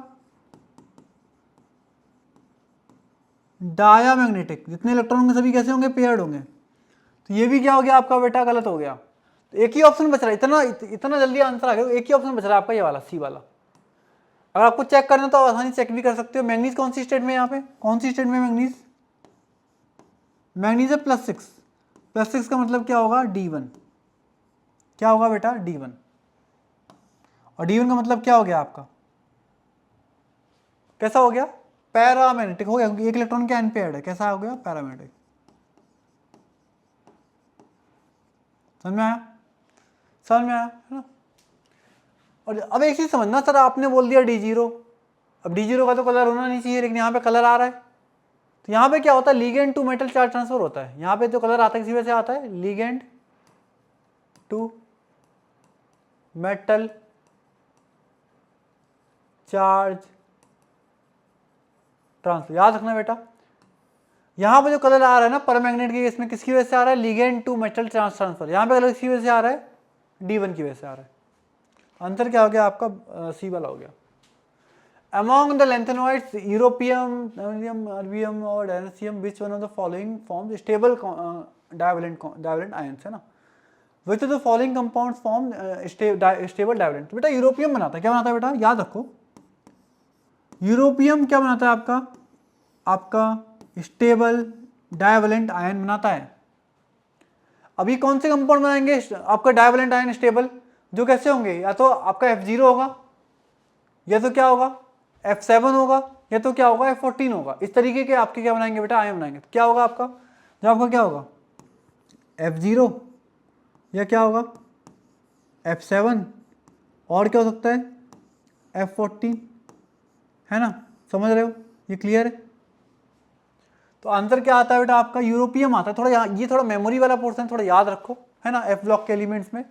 डायामैग्नेटिक। जितने इलेक्ट्रॉन होंगे सभी कैसे होंगे, पेयर्ड होंगे। तो ये भी क्या हो गया आपका बेटा, गलत हो गया। तो एक ही ऑप्शन बच रहा है, इतना जल्दी आंसर आ गया। एक ही ऑप्शन बच रहा है आपका, ये वाला सी वाला। अगर आपको चेक करना तो आसानी चेक भी कर सकते हो। मैग्नीज कौन सी स्टेट में, यहाँ पे कौन सी स्टेट में मैग्नीज, मैग्नीज है +6। +6 का मतलब क्या होगा, D1। क्या होगा बेटा, D1। और D1 का मतलब क्या हो गया आपका, कैसा हो गया, पैरामैग्नेटिक हो गया, क्योंकि एक इलेक्ट्रॉन क्या अनपेयर्ड है। कैसा हो गया, पैरामैग्नेटिक। समझ में आया, समझ में आया है ना। और अब एक चीज समझना, सर आपने बोल दिया D0, अब D0 का तो कलर होना नहीं चाहिए, लेकिन यहाँ पे कलर आ रहा है। तो यहाँ पे क्या होता है, ligand to metal charge transfer होता है। यहाँ पे जो कलर आता है किसी वजह से आता है, ligand to metal charge transfer. याद रखना बेटा, यहाँ पे जो कलर आ रहा है ना पर मैग्नेट के केस में, किसकी वजह से आ रहा है, ligand to metal charge transfer. यहाँ पे कलर किसकी वजह से आ रहा है, D1 की वजह से आ रहा है। आंसर क्या हो गया आपका? सी वाला हो गया। Among the lanthanoids, europium, niobium, erbium और डायनेसियम, which one of the following forms stable divalent ions, है ना? Which of the following compounds form stable divalent? बेटा यूरोपियम बनाता है, क्या बनाता है बेटा? याद रखो, यूरोपियम क्या बनाता है आपका स्टेबल डायवेलेंट आयन बनाता है। अभी कौन से कंपाउंड बनाएंगे आपका डायवेलेंट आयन स्टेबल? जो कैसे होंगे, या तो आपका F0 होगा, या तो क्या होगा F7 होगा, या तो क्या होगा F14 होगा। इस तरीके के आपके क्या बनाएंगे बेटा? आयन बनाएंगे। तो क्या होगा आपका? जब आपका क्या होगा F0, या क्या होगा F7, और क्या हो सकता है F14, है ना? समझ रहे हो? ये क्लियर है? तो आंसर क्या आता है बेटा आपका? यूरोपियम आता है। थोड़ा ये थोड़ा मेमोरी वाला पोर्शन थोड़ा याद रखो, है ना, F ब्लॉक के एलिमेंट्स में।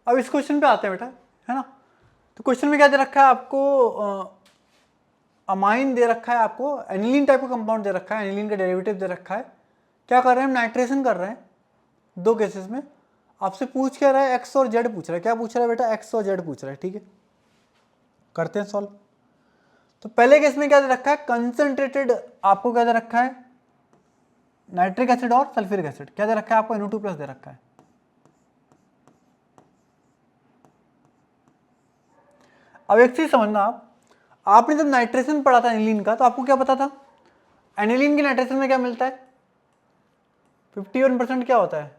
अब इस क्वेश्चन पे आते हैं बेटा, है ना। तो क्वेश्चन में क्या दे रखा है आपको? अमाइन दे रखा है आपको, एनिलीन टाइप का कंपाउंड दे रखा है, एनिलीन का डेरिवेटिव दे रखा है। क्या कर रहे हैं हम? नाइट्रेशन कर रहे हैं दो केसेस में। आपसे पूछ क्या रहा है? एक्स और जेड पूछ रहा है। क्या पूछ रहा है बेटा? एक्स और जेड पूछ रहा है। ठीक है, करते हैं सॉल्व। तो पहले केस में क्या दे रखा है? कंसंट्रेटेड आपको क्या दे रखा है? नाइट्रिक एसिड और सल्फ्यूरिक एसिड। क्या दे रखा है आपको? NO2+ दे रखा है। अब एक चीज समझना, आपने जब नाइट्रेशन पढ़ा था एनिलीन का, तो आपको क्या पता था? एनिलीन के नाइट्रेशन में क्या मिलता है? 51% क्या होता है?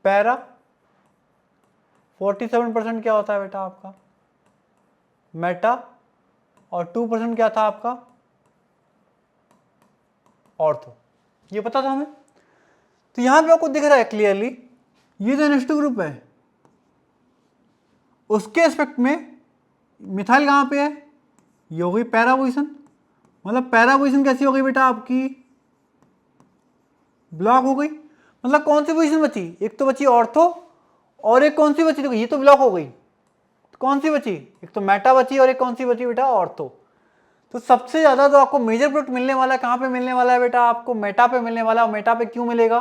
पैरा। 47% क्या होता है बेटा आपका? मेटा। और 2% क्या था आपका? ऑर्थो। ये पता था हमें। तो यहां पे आपको दिख रहा है क्लियरली, ये जो NH2 ग्रुप है उसके एस्पेक्ट में मिथाइल कहां पे है? ये हो गई पैरा पोजिशन। मतलब पैरा पोजिशन कैसी हो गई बेटा आपकी? ब्लॉक हो गई। मतलब कौन सी पोजीशन बची? एक तो बची ऑर्थो, और एक कौन सी बची? देखो ये तो ब्लॉक हो गई, तो कौन सी बची? एक तो मेटा बची, और एक कौन सी बची बेटा? ऑर्थो। तो सबसे ज्यादा तो आपको मेजर प्रोडक्ट मिलने वाला है कहां पे मिलने वाला है बेटा? आपको मेटा पे मिलने वाला है। और मेटा पे क्यों मिलेगा?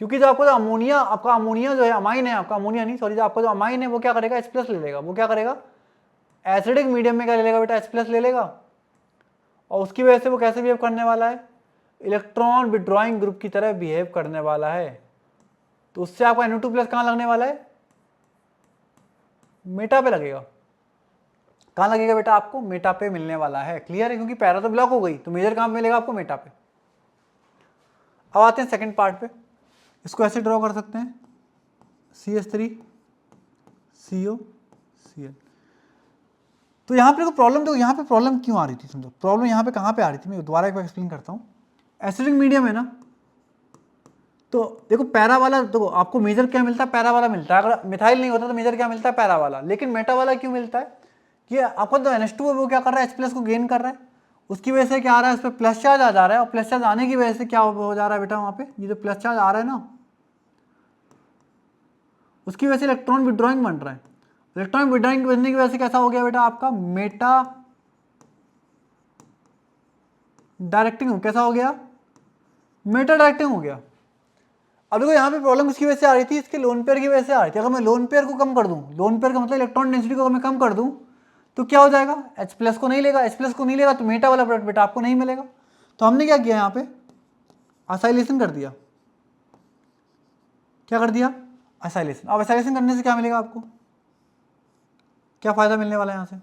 क्योंकि जो आपको अमोनिया, आपका अमोनिया जो है अमाइन है, आपका अमोनिया नहीं, सॉरी, आपका जो अमाइन है वो क्या करेगा? H+ ले लेगा। वो क्या करेगा? एसिडिक मीडियम में क्या ले लेगा बेटा? H+ ले लेगा। और उसकी वजह से वो कैसे बिहेव करने वाला है? इलेक्ट्रॉन विड्रॉइंग ग्रुप की तरह बिहेव करने वाला है। तो उससे आपका NO2+ कहां लगने वाला है? मेटा पे लगेगा। कहां लगेगा बेटा? आपको मेटा पे मिलने वाला है। क्लियर है? क्योंकि पैरा तो ब्लॉक हो गई, तो मेजर कहां मिलेगा आपको? मेटा पे। अब आते हैं सेकंड पार्ट पे। इसको ऐसे ड्रॉ कर सकते हैं, CH3 CO Cl। तो यहाँ पे प्रॉब्लम, तो यहाँ पे प्रॉब्लम क्यों आ रही थी? समझो प्रॉब्लम यहाँ पे कहाँ पे आ रही थी, मैं दोबारा एक बार एक्सप्लेन करता हूँ। एसिडिक मीडियम है ना, तो देखो पैरा वाला, देखो आपको मेजर क्या मिलता है? पैरा वाला मिलता है। अगर मिथाइल नहीं होता तो मेजर क्या मिलता है? पैरा वाला। लेकिन मेटा वाला क्यों मिलता है? कि आपको जो NH2 है वो क्या कर रहा है? H+ को गेन कर रहा है। उसकी वजह से क्या आ रहा है? उस पर प्लस चार्ज आ जा रहा है, और प्लस चार्ज आने की वजह से क्या हो जा रहा है बेटा? वहाँ पे ये जो प्लस चार्ज आ रहा है ना, उसकी वजह से इलेक्ट्रॉन विड्रॉइंग बन रहा है। इलेक्ट्रॉन विड्रॉइंग बनने की वजह से कैसा हो गया बेटा आपका? Meta directing. कैसा हो गया? मेटा डायरेक्टिंग हो गया। अब देखो यहाँ पे प्रॉब्लम उसकी वजह से आ रही थी, इसके लोन पेयर की वजह से आ रही थी। अगर मैं लोन पेयर को कम कर दूं, लोन पेयर का मतलब इलेक्ट्रॉन डेंसिटी को अगर मैं कम कर दूं, तो क्या हो जाएगा? H+ को नहीं लेगा। H+ को नहीं लेगा तो मेटा वाला प्रोडक्ट बेटा आपको नहीं मिलेगा। तो हमने क्या किया? यहाँ पे असाइलेशन कर दिया। क्या कर दिया? असाइलेशन। अब असाइलेशन करने से क्या मिलेगा आपको? क्या फायदा मिलने वाला है यहाँ से?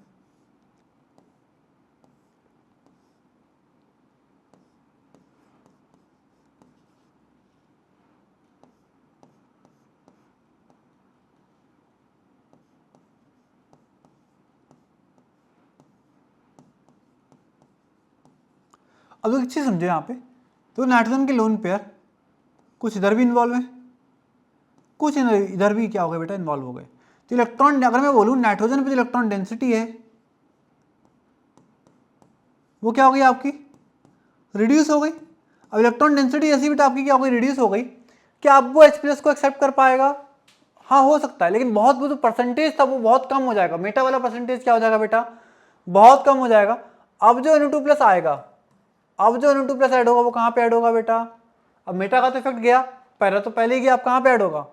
अब एक चीज समझो यहाँ पे, तो नाइट्रोजन के लोन पेयर कुछ इधर भी इन्वॉल्व है, कुछ इधर भी क्या हो गए बेटा? इन्वॉल्व हो गए। तो इलेक्ट्रॉन, अगर मैं बोलूँ नाइट्रोजन पे जो इलेक्ट्रॉन डेंसिटी है वो क्या हो गई आपकी? रिड्यूस हो गई। अब इलेक्ट्रॉन डेंसिटी ऐसी बेटा आपकी क्या हो गई? रिड्यूस हो गई। क्या अब वो H+ को एक्सेप्ट कर पाएगा? हाँ हो सकता है, लेकिन बहुत वो जो परसेंटेज था वो बहुत कम हो जाएगा। मेटा वाला परसेंटेज क्या हो जाएगा बेटा? बहुत कम हो जाएगा। अब जो NO2+ आएगा, अब जो NO2+ ऐड होगा वो कहाँ पे ऐड होगा बेटा? अब मेटा का तो इफेक्ट गया, पैरा तो पहले ही गया, अब कहाँ पे ऐड होगा?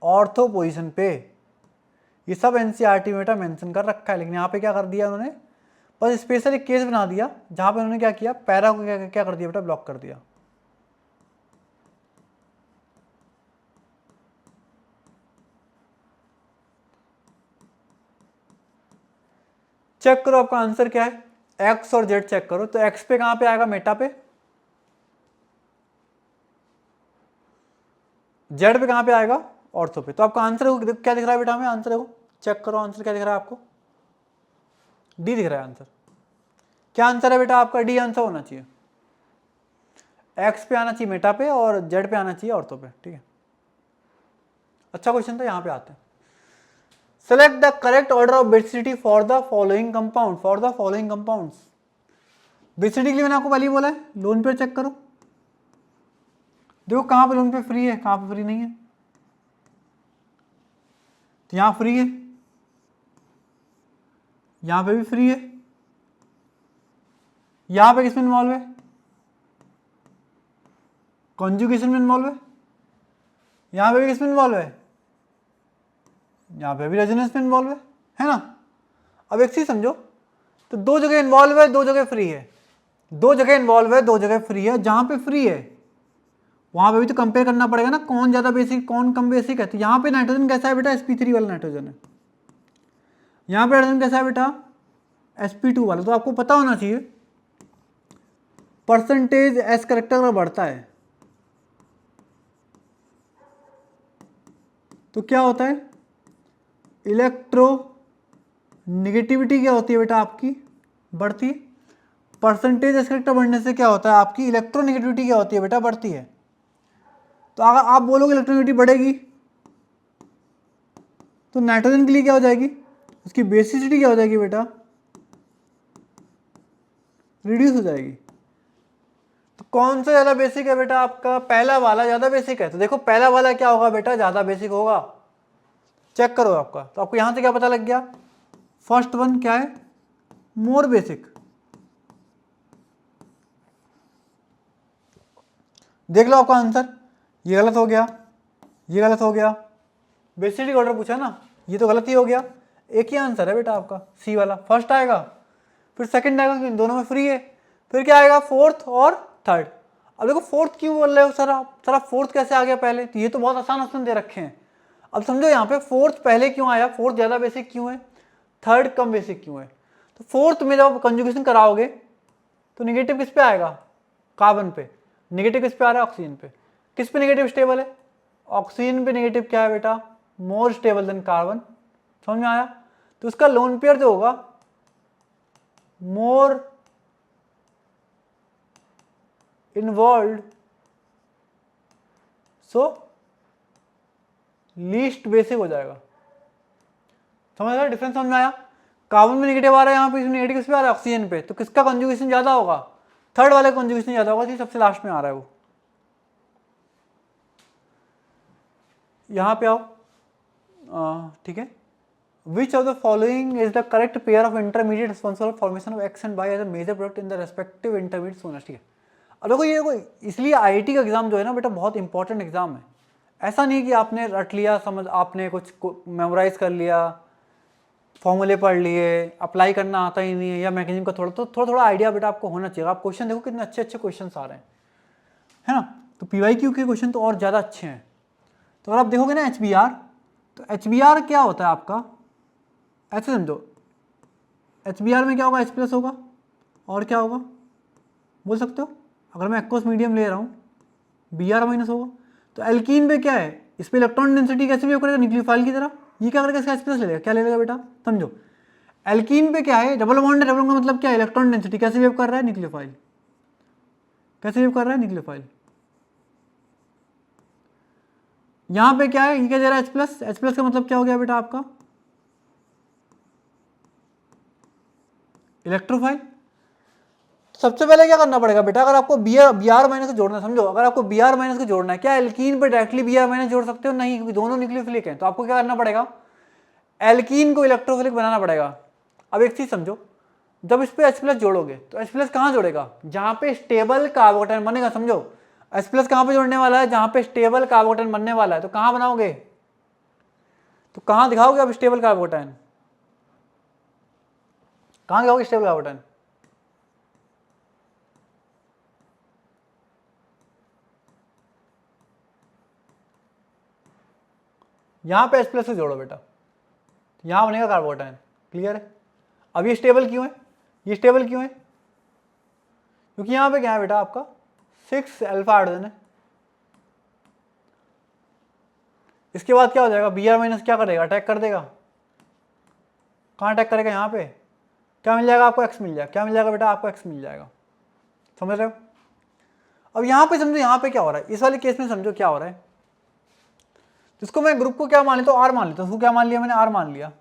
ऑर्थो पोजीशन पे। ये सब एनसीईआरटी में बेटा मेंशन कर रखा है, लेकिन यहाँ पे क्या कर दिया उन्होंने, बस स्पेशल एक केस बना दिया जहाँ पे उन्होंने क्या किया, पैरा को क्या कर दिया बेटा, ब्लॉक कर दिया। चेक करो आपका आंसर क्या है, एक्स और जेड चेक करो। तो एक्स पे कहाँ पे आएगा, मेटा पे। जेड पे कहाँ पे आएगा, ऑर्थो पे। तो आपका आंसर क्या दिख रहा है बेटा हमें, आंसर देखो, चेक करो आंसर क्या दिख रहा है आपको, डी दिख रहा है आंसर। क्या आंसर है बेटा आपका, डी आंसर होना चाहिए। एक्स पे आना चाहिए मेटा पे और जेड पे आना चाहिए ऑर्थो पे, ठीक है। अच्छा क्वेश्चन था, यहाँ पे आते हैं। Select the correct order of basicity for the following compound, for the following compounds. Basicity के लिए मैंने आपको पहले ही बोला है, लोन पेयर चेक करो, देखो कहाँ पे लोन पेयर फ्री है, कहाँ पे फ्री नहीं है। तो यहाँ फ्री है, यहाँ पे भी फ्री है, यहाँ पे किसमें इन्वॉल्व है, कॉन्जुगेशन में इन्वॉल्व है, यहाँ पे भी किसमें इन्वॉल्व है, यहाँ पे भी रेजोनेंस में इन्वॉल्व है ना। अब एक चीज समझो, तो दो जगह इन्वॉल्व है, दो जगह फ्री है, दो जगह इन्वॉल्व है, दो जगह फ्री है। जहां पे फ्री है वहां पे भी तो कंपेयर करना पड़ेगा ना, कौन ज्यादा बेसिक कौन कम बेसिक है। तो यहाँ पे नाइट्रोजन कैसा है बेटा, sp3 वाला नाइट्रोजन है। यहाँ पे हाइड्रोजन कैसा है बेटा, sp2 वाला। तो आपको पता होना चाहिए परसेंटेज एस करेक्टर का बढ़ता है तो क्या होता है, इलेक्ट्रो निगेटिविटी क्या होती है बेटा आपकी, बढ़ती है। परसेंटेज एस करेक्टर बढ़ने से क्या होता है, आपकी इलेक्ट्रोनेगेटिविटी क्या होती है बेटा, बढ़ती है। तो अगर आप बोलोगे इलेक्ट्रोनेगेटिविटी बढ़ेगी तो नाइट्रोजन के लिए क्या हो जाएगी, उसकी बेसिसिटी क्या हो जाएगी बेटा, रिड्यूस हो जाएगी। तो कौन सा ज़्यादा बेसिक है बेटा आपका, पहला वाला ज़्यादा बेसिक है। तो देखो पहला वाला क्या होगा बेटा, ज़्यादा बेसिक होगा। चेक करो आपका, तो आपको यहाँ से क्या पता लग गया, फर्स्ट वन क्या है, मोर बेसिक। देख लो आपका आंसर, ये गलत हो गया, ये गलत हो गया, बेसिसिटी ऑर्डर पूछा ना, ये तो गलत ही हो गया। एक ही आंसर है बेटा आपका, सी वाला फर्स्ट आएगा, फिर सेकंड आएगा, क्योंकि दोनों में फ्री है, फिर क्या आएगा, फोर्थ और थर्ड। अब देखो फोर्थ क्यों बोल रहे हो सर आप, सर आप फोर्थ कैसे आ गया पहले, तो ये तो बहुत आसान ऑप्शन दे रखे हैं। अब समझो यहाँ पे फोर्थ पहले क्यों आया, फोर्थ ज़्यादा बेसिक क्यों है, थर्ड कम बेसिक क्यों है। तो फोर्थ में जब कंजुगेशन कराओगे तो निगेटिव किस पे आएगा, कार्बन पे, निगेटिव किस पे आ रहा है, ऑक्सीजन पे। किस पे नेगेटिव स्टेबल है, ऑक्सीजन पे नेगेटिव क्या है बेटा, मोर स्टेबल देन कार्बन। समझ में आया। तो उसका लोन पेयर जो होगा more involve so least basic हो जाएगा। समझ आया डिफरेंस, समझ में आया। कार्बन में नेगेटिव आ रहा है, यहाँ पे इसमें नेगेटिव किस पे आ रहा है, ऑक्सीजन पे। तो किसका कंजुगेशन ज्यादा होगा, थर्ड वाले कंजुगेशन ज्यादा होगा, जो सबसे लास्ट में आ रहा है वो। यहाँ पे आओ, ठीक है। Which of the following is the correct pair of intermediate responsible formation of X and Y as a major product in the respective intermediate सोनस, ठीक है। अब देखो ये इसलिए आईआईटी का एग्जाम जो है ना बेटा बहुत इंपॉर्टेंट एग्जाम है। ऐसा नहीं कि आपने रट लिया, समझ आपने कुछ मेमोराइज कर लिया, फॉर्मूले पढ़ लिए, अप्लाई करना आता ही नहीं है, या मैकेनिज्म का थोड़ा आइडिया बेटा आपको होना चाहिए। आप क्वेश्चन देखो कितने अच्छे अच्छे क्वेश्चन आ रहे हैं, है ना। तो पीवाईक्यू के क्वेश्चन तो और ज़्यादा अच्छे हैं। तो अगर आप देखोगे ना एचबीआर, तो एचबीआर क्या होता है आपका, ऐसे समझो, एचबीआर में क्या होगा, H+ होगा, और क्या होगा बोल सकते हो। अगर मैं एक्वस मीडियम ले रहा हूँ, Br- होगा। तो एल्कीन पे क्या है, इस पर इलेक्ट्रॉन डेंसिटी कैसे भी करेगा, न्यूक्लियोफाइल की तरह। ये क्या करेगा, इसका H+ ले लेगा, क्या ले लेगा बेटा, समझो। एल्कीन पे क्या है, डबल बॉन्ड है, डबल का मतलब क्या है, इलेक्ट्रॉन डेंसिटी कैसे वेव कर रहा है, न्यूक्लियोफाइल, कैसे वेव कर रहा है, न्यूक्लियोफाइल। यहाँ पे क्या है, ये क्या दे रहा है, H+ का मतलब क्या हो गया बेटा आपका, इलेक्ट्रोफाइल। सबसे पहले क्या करना पड़ेगा बेटा, अगर आपको Br- से जोड़ना है, समझो अगर आपको Br- से जोड़ना है, क्या एल्कीन पे डायरेक्टली Br- जोड़ सकते हो, नहीं, क्योंकि दोनों न्यूक्लियोफिलिक हैं। तो आपको क्या करना पड़ेगा, एल्कीन को इलेक्ट्रोफिलिक बनाना पड़ेगा। अब एक चीज समझो, जब इस पे H+ जोड़ोगे तो H+ कहाँ जोड़ेगा, जहाँ पे स्टेबल कार्बोकेटाइन बनेगा। समझो H+ कहाँ पे जोड़ने वाला है, जहाँ पे स्टेबल कार्बोकेटाइन बनने वाला है। तो कहाँ बनाओगे, तो कहाँ दिखाओगे अब स्टेबल कार्बोकेटाइन, कहाँ दिखाओगे स्टेबल कार्बोकेटाइन, यहाँ पे H+ से जोड़ो बेटा, यहाँ बनेगा कार्बोकेटाइन। क्लियर है। अब ये स्टेबल क्यों है, ये स्टेबल क्यों है, क्योंकि यहाँ पे क्या है बेटा आपका 6 अल्फा हाइड्रोजन है। इसके बाद क्या हो जाएगा, Br- क्या करेगा, अटैक कर देगा। कहाँ अटैक करेगा, यहाँ पे। क्या मिल जाएगा आपको, X मिल जाएगा। क्या मिल जाएगा बेटा आपको, X मिल जाएगा। समझ रहे हो। अब यहाँ पे समझो, यहाँ पे क्या हो रहा है, इस वाले केस में समझो क्या हो रहा है। जिसको मैं ग्रुप को क्या मान लेता हूँ, आर मान लेता हूँ। उसको क्या मान लिया मैंने, आर मान लिया।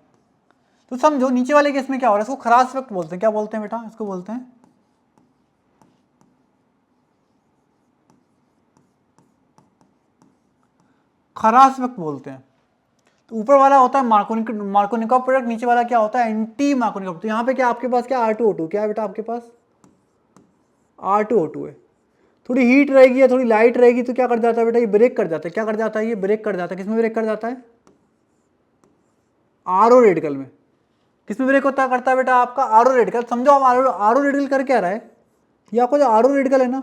तो समझो नीचे वाले केस में क्या हो रहा है, इसको खरास वक्त बोलते हैं। क्या बोलते हैं बेटा, इसको बोलते हैं खरास वक्त बोलते हैं। तो ऊपर वाला होता है मार्कोनिकॉफ प्रोडक्ट, नीचे वाला क्या होता है, एंटी मार्कोनिकॉफ। तो यहाँ पे क्या आपके पास क्या R2O2, क्या है बेटा आपके पास R2O2 है। थोड़ी हीट रहेगी या थोड़ी लाइट रहेगी तो क्या कर जाता है बेटा, ये ब्रेक कर जाता है। क्या कर जाता है, ये ब्रेक कर जाता है। किसमें ब्रेक कर जाता है, आरओ रेडिकल में। किसमें ब्रेक होता करता है बेटा आपका, आरओ रेडिकल। समझो आप आरओ रेडिकल कर क्या रहा है, ये आपको जो आरओ रेडिकल है ना,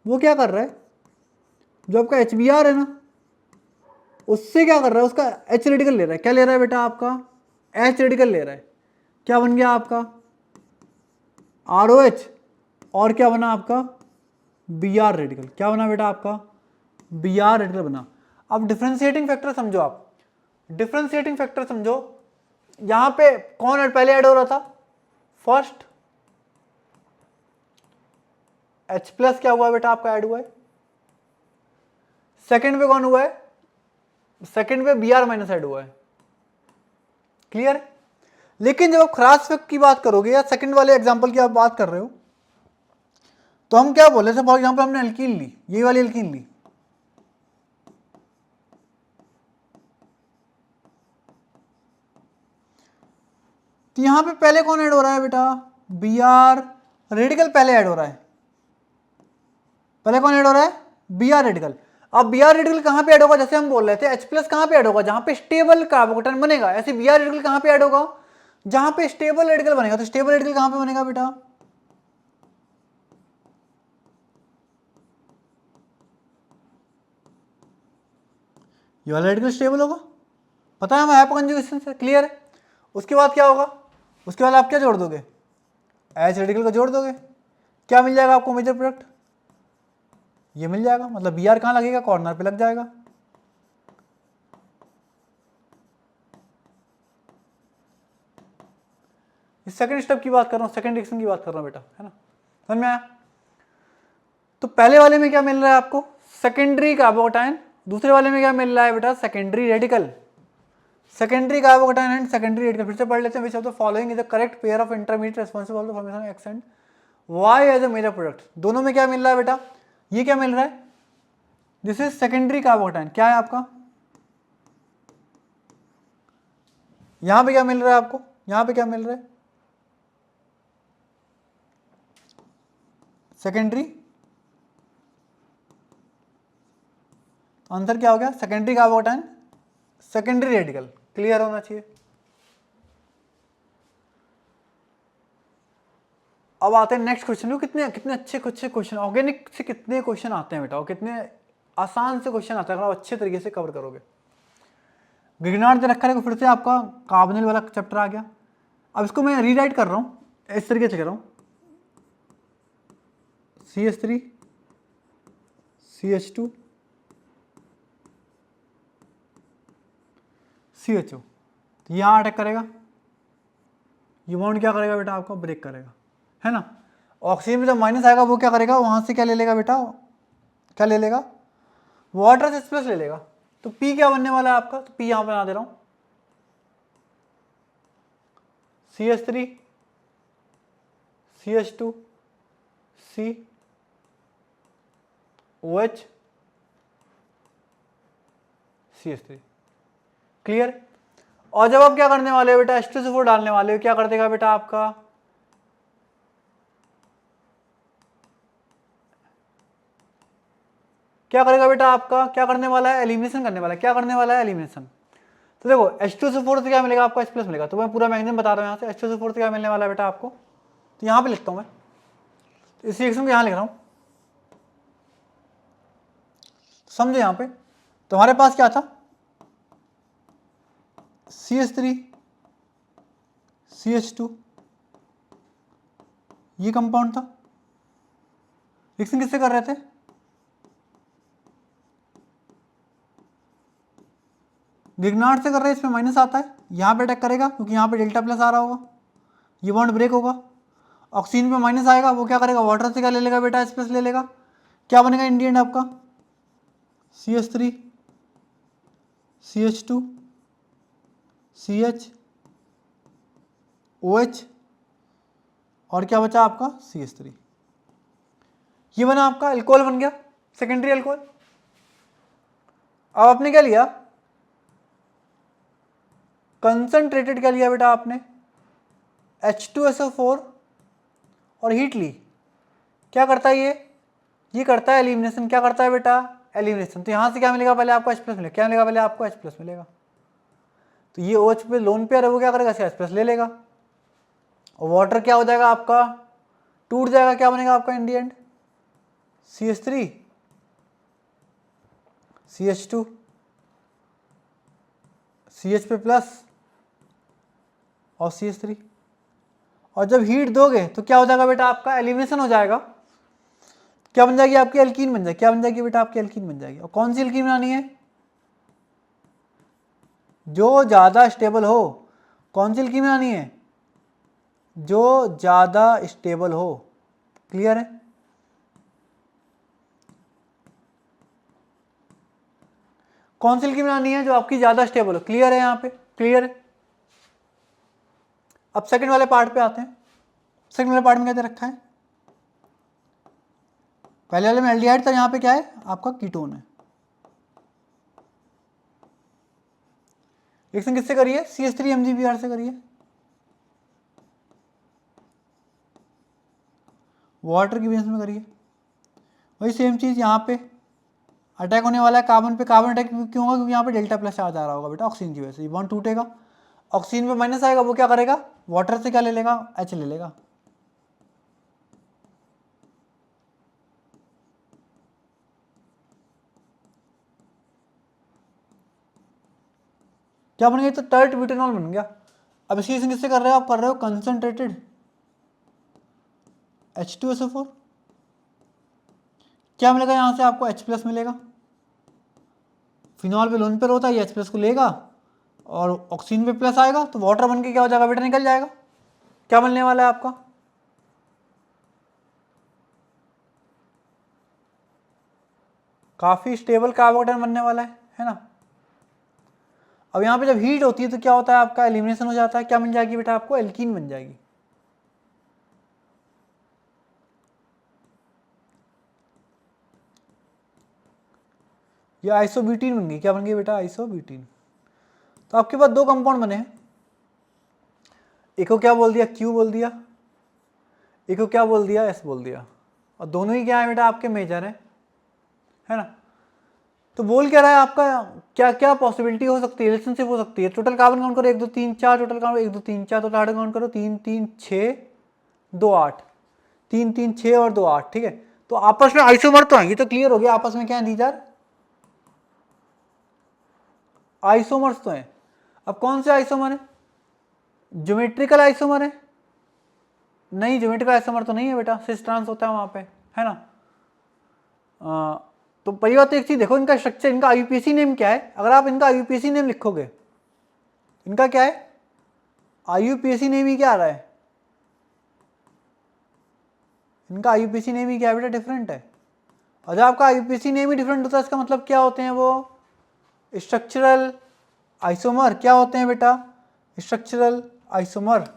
वो क्या कर रहा है, जो आपका HBr है ना, उससे क्या कर रहा है, उसका H रेडिकल ले रहा है। क्या ले रहा है बेटा आपका, H रेडिकल ले रहा है। क्या बन गया आपका ROH, और क्या बना आपका Br रेडिकल। क्या बना बेटा आपका Br रेडिकल बना। अब डिफरेंशिएटिंग फैक्टर समझो आप, डिफरेंशिएटिंग फैक्टर समझो। यहां पे कौन पहले ऐड हो रहा था, फर्स्ट H+ क्या हुआ बेटा आपका ऐड हुआ है। सेकंड पे कौन हुआ है, सेकंड पे Br- ऐड हुआ है। क्लियर। लेकिन जब आप खरास वक्त की बात करोगे या सेकंड वाले एग्जांपल की आप बात कर रहे हो, तो हम क्या बोले थे, फॉर एग्जांपल हमने एल्कीन ली, ये वाली एल्कीन ली। तो यहां पे पहले कौन ऐड हो रहा है बेटा, Br रेडिकल पहले ऐड हो रहा है। पहले कौन ऐड हो रहा है, Br रेडिकल। अब Br रेडिकल कहां पे ऐड होगा, जैसे हम बोल रहे थे H+ कहां पे ऐड होगा, जहां पे स्टेबल कार्बोकेटाइन बनेगा। ऐसे Br रेडिकल कहां पे ऐड होगा, जहां पे स्टेबल रेडिकल बनेगा। तो स्टेबल रेडिकल कहां पे बनेगा बेटा, ये वाला रेडिकल स्टेबल होगा। पता है हमें हाइपर कंजुगेशन से। क्लियर है। उसके बाद क्या होगा, उसके बाद आप क्या जोड़ दोगे, H रेडिकल को जोड़ दोगे। क्या मिल जाएगा आपको मेजर प्रोडक्ट, ये मिल जाएगा। मतलब Br कहां लगेगा, कॉर्नर पे लग जाएगा। इस सेकंड स्टेप की बात कर रहा हूं, सेकंड रिएक्शन की बात कर रहा हूं बेटा, है ना। समझ में आया। तो पहले वाले में क्या मिल रहा है आपको, सेकेंडरी कार्बोकेटाइन। दूसरे वाले में क्या मिल रहा है बेटा, secondary radical. Secondary carbocation and secondary radical. फिर से पढ़ लेते हैं। Which of the following is the correct pair of intermediate responsible for the formation of X and Y as a major product. दोनों में क्या मिल रहा है बेटा, ये क्या मिल रहा है, दिस इज सेकेंडरी कार्बोकेटाइन। क्या है आपका, यहां पे क्या मिल रहा है आपको, यहां पे क्या मिल रहा है, सेकेंडरी। आंसर क्या हो गया, secondary carbocation secondary radical. Clear होना चाहिए। अब आते हैं नेक्स्ट क्वेश्चन। कितने कितने अच्छे क्वेश्चन, ऑर्गेनिक से कितने क्वेश्चन आते हैं बेटा, और कितने आसान से क्वेश्चन आते हैं अगर आप अच्छे तरीके से कवर करोगे। गिगनार्ड दे रखा है, फिर से आपका कार्बोनिल वाला चैप्टर आ गया। अब इसको मैं रीराइट कर रहा हूं, इस तरीके से कर रहा हूं, CH3 CH2 CHO। तो यहां अटैक करेगा, ये बॉन्ड क्या करेगा बेटा आपको, ब्रेक करेगा, है ना। ऑक्सीजन में जब माइनस आएगा वो क्या करेगा, वहां से क्या ले लेगा बेटा, क्या ले लेगा, वाटर से H+ ले लेगा। तो P क्या बनने वाला है आपका, तो P यहां बना दे रहा हूं, CH3 CH2 C OH CH3। Clear. और जब आप क्या करने वाले हो बेटा, H2SO4 डालने वाले हो, क्या कर देगा बेटा आपका क्या करेगा बेटा आपका, क्या करने वाला है, एलिमिनेशन करने वाला है, क्या करने वाला है, एलिमिनेशन। तो देखो H2SO4 से क्या मिलेगा आपको, H+ मिलेगा। तो मैं पूरा मैग्नीशियम बता रहा हूँ यहाँ से, H2SO4 से क्या मिलने वाला है बेटा आपको, तो यहाँ पे लिखता हूँ मैं, तो इस रिएक्शन को यहाँ लिख रहा हूँ, समझे। यहाँ पे तुम्हारे पास क्या था, CH3 CH2, ये कंपाउंड था। रिएक्शन किससे कर रहे थे, ग्रिग्नार्ड से कर रहे हैं, इसमें माइनस आता है, यहाँ पे अटैक करेगा क्योंकि यहाँ पे डेल्टा प्लस आ रहा होगा, ये बॉन्ड ब्रेक होगा, ऑक्सीजन पे माइनस आएगा, वो क्या करेगा, वाटर से क्या ले लेगा बेटा, H+ ले लेगा, क्या बनेगा इन दी एंड आपका, CH3 CH2 CH OH, और क्या बचा आपका, CH3। ये बना आपका अल्कोहल बन गया, सेकेंडरी अल्कोहल। अब आपने क्या लिया, कंसंट्रेटेड क्या लिया बेटा आपने, H2SO4 और हीट ली। क्या करता है ये करता है एलिमिनेशन। क्या करता है बेटा, एलिमिनेशन। तो यहाँ से क्या मिलेगा पहले आपको, H+ मिलेगा। क्या मिलेगा पहले आपको, H+ मिलेगा। तो ये OH पे लोन पेयर है, वो क्या करेगा, H+ ले लेगा, और वाटर क्या हो जाएगा आपका, टूट जाएगा, क्या बनेगा आपका इन the and, CH3 CH2 CH पे प्लस और CH3। और जब हीट दोगे तो क्या हो जाएगा बेटा आपका, एलिमिनेशन हो जाएगा, क्या बन जाएगी आपकी, एल्कीन बन जाएगी। क्या बन जाएगी बेटा आपकी, एल्कीन बन जाएगी। और कौन सी एल्कीन बनानी है, जो ज़्यादा स्टेबल हो। कौन सी एल्कीन बनानी है, जो ज़्यादा स्टेबल हो। क्लियर है, कौन सी एल्कीन बनानी है, जो आपकी ज़्यादा स्टेबल हो। क्लियर है, यहाँ पे क्लियर है। अब सेकंड वाले पार्ट पे आते हैं। सेकंड वाले पार्ट में क्या दे रखा है, पहले वाले में एल्डिहाइड था, यहाँ पे क्या है आपका, कीटोन है। रिएक्शन किससे करिए, CH3 MgBr से करिए, वाटर की बेस में करिए। वही सेम चीज़ यहाँ पे अटैक होने वाला है कार्बन पे। कार्बन अटैक क्यों होगा, क्योंकि यहाँ पे डेल्टा प्लस आ जा रहा होगा बेटा ऑक्सीजन की वजह से। ये बॉन्ड टूटेगा, ऑक्सीजन पे माइनस आएगा, वो क्या करेगा, वाटर से क्या ले लेगा, H ले लेगा। क्या बन गया, तो टर्ट ब्यूटेनॉल बन गया। अब इसकी रिएक्शन किससे कर रहे हो, आप कर रहे हो कंसंट्रेटेड H2SO4। क्या मिलेगा यहाँ से आपको, H+ मिलेगा। फिनॉल पे लोन पेयर होता है, ये H+ को लेगा और ऑक्सीजन पे प्लस आएगा, तो वाटर बन के क्या हो जाएगा बेटा, निकल जाएगा। क्या बनने वाला है आपका, काफी स्टेबल कार्बोकेटायन बनने वाला है ना। अब यहाँ पे जब हीट होती है तो क्या होता है आपका, एलिमिनेशन हो जाता है। क्या बन जाएगी बेटा आपको, एल्कीन बन जाएगी। ये आइसोब्यूटीन बन गई। क्या बन गई बेटा, आइसोब्यूटीन। तो आपके पास दो कंपाउंड बने हैं, एक को क्या बोल दिया, Q बोल दिया, एक को क्या बोल दिया, S बोल दिया, और दोनों ही क्या है बेटा आपके मेजर है ना। तो बोल क्या रहा है आपका, क्या क्या पॉसिबिलिटी हो सकती है, रिलेशनशिप हो सकती है। टोटल कार्बन काउंट करो, 1 2 3 4, टोटल कार्बन 1 2 3 4, तो कार्बन काउंट करो 3 3 6 2 8, 3 3 6 और 2 8। ठीक है, तो आपस में आइसोमर तो है, ये तो क्लियर हो गया। आपस में क्या है दीजार, आइसोमर्स तो हैं। अब कौन से आइसोमर है, ज्योमेट्रिकल आइसोमर है, नहीं ज्योमेट्रिकल आइसोमर तो नहीं है बेटा, सिस ट्रांस होता है वहां पे, है ना। तो पहली बात तो एक चीज देखो, इनका स्ट्रक्चर, इनका IUPAC नेम क्या है। अगर आप इनका IUPAC नेम लिखोगे, इनका क्या है, IUPAC नेम ही क्या आ रहा है, इनका IUPAC नेम ही क्या है बेटा, डिफरेंट है। और जब आपका IUPAC नेम ही डिफरेंट होता है, इसका मतलब क्या होते हैं वो, स्ट्रक्चरल आइसोमर। क्या होते हैं बेटा, स्ट्रक्चरल आइसोमर।